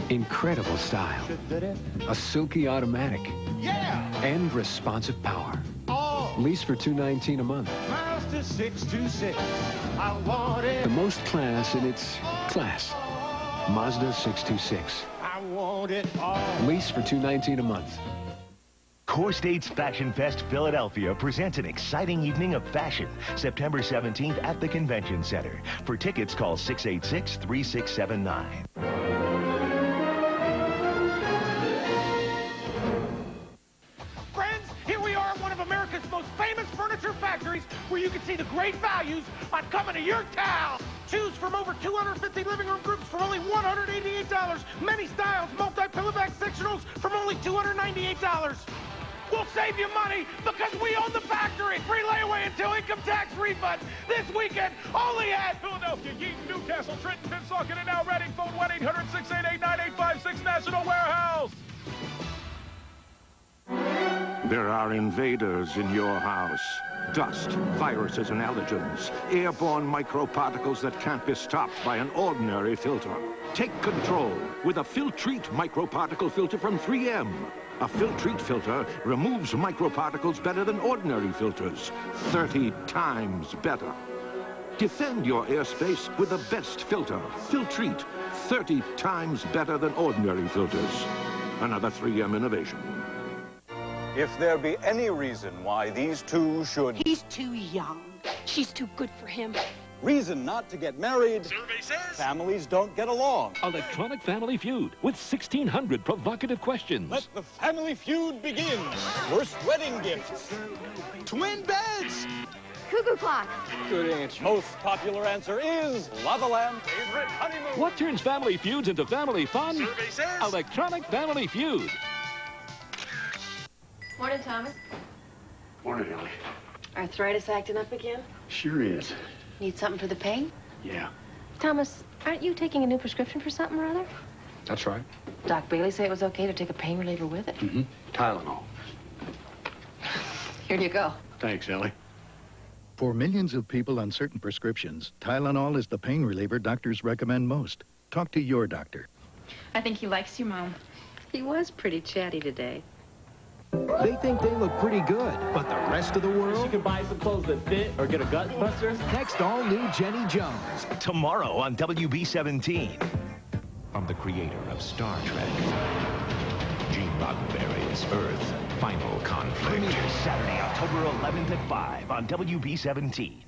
Incredible style. A silky automatic. And responsive power. Lease for $219 a month. Mazda 626. I want it. The most class in its class. Mazda 626. I want it all. Lease for $219 a month. Core States Fashion Fest Philadelphia presents an exciting evening of fashion, September 17th at the Convention Center. For tickets, call 686-3679. Friends, here we are at one of America's most famous furniture factories where you can see the great values on coming to your town. Choose from over 250 living room groups for only $188. Many styles, multi-pillowback sectionals from only $298. We'll save you money because we own the factory. Free layaway until income tax refund. This weekend, only at Philadelphia, Yeaton, Newcastle, Trenton, Pensacola, and now Reading. Phone 1-800-688-9856, National Warehouse. There are invaders in your house. Dust, viruses, and allergens. Airborne microparticles that can't be stopped by an ordinary filter. Take control with a Filtrete microparticle filter from 3M. A Filtrete filter removes microparticles better than ordinary filters. 30 times better. Defend your airspace with the best filter. Filtrete, 30 times better than ordinary filters. Another 3M innovation. If there be any reason why these two should... He's too young. She's too good for him. Reason not to get married. Survey says... Families don't get along. Electronic Family Feud with 1,600 provocative questions. Let the family feud begin. Worst wedding gifts. Twin beds. Cuckoo clock. Good answer. Most popular answer is lava lamp. Favorite honeymoon. What turns family feuds into family fun? Survey says... Electronic Family Feud. Morning, Thomas. Morning, Ellie. Arthritis acting up again? Sure is. Need something for the pain? Yeah, Thomas, aren't you taking a new prescription for something or other? that's right. Doc Bailey say it was okay to take a pain reliever with it? Mm-hmm. Tylenol. Here you go. Thanks, Ellie. For millions of people on certain prescriptions, Tylenol is the pain reliever doctors recommend most. Talk to your doctor. I think he likes you, Mom. He was pretty chatty today. They think they look pretty good, but the rest of the world? You can buy some clothes that fit or get a gut buster. Next, all new Jenny Jones. Tomorrow on WB17. From the creator of Star Trek, Gene Roddenberry's Earth Final Conflict. Premieres Saturday, October 11th at 5 on WB17.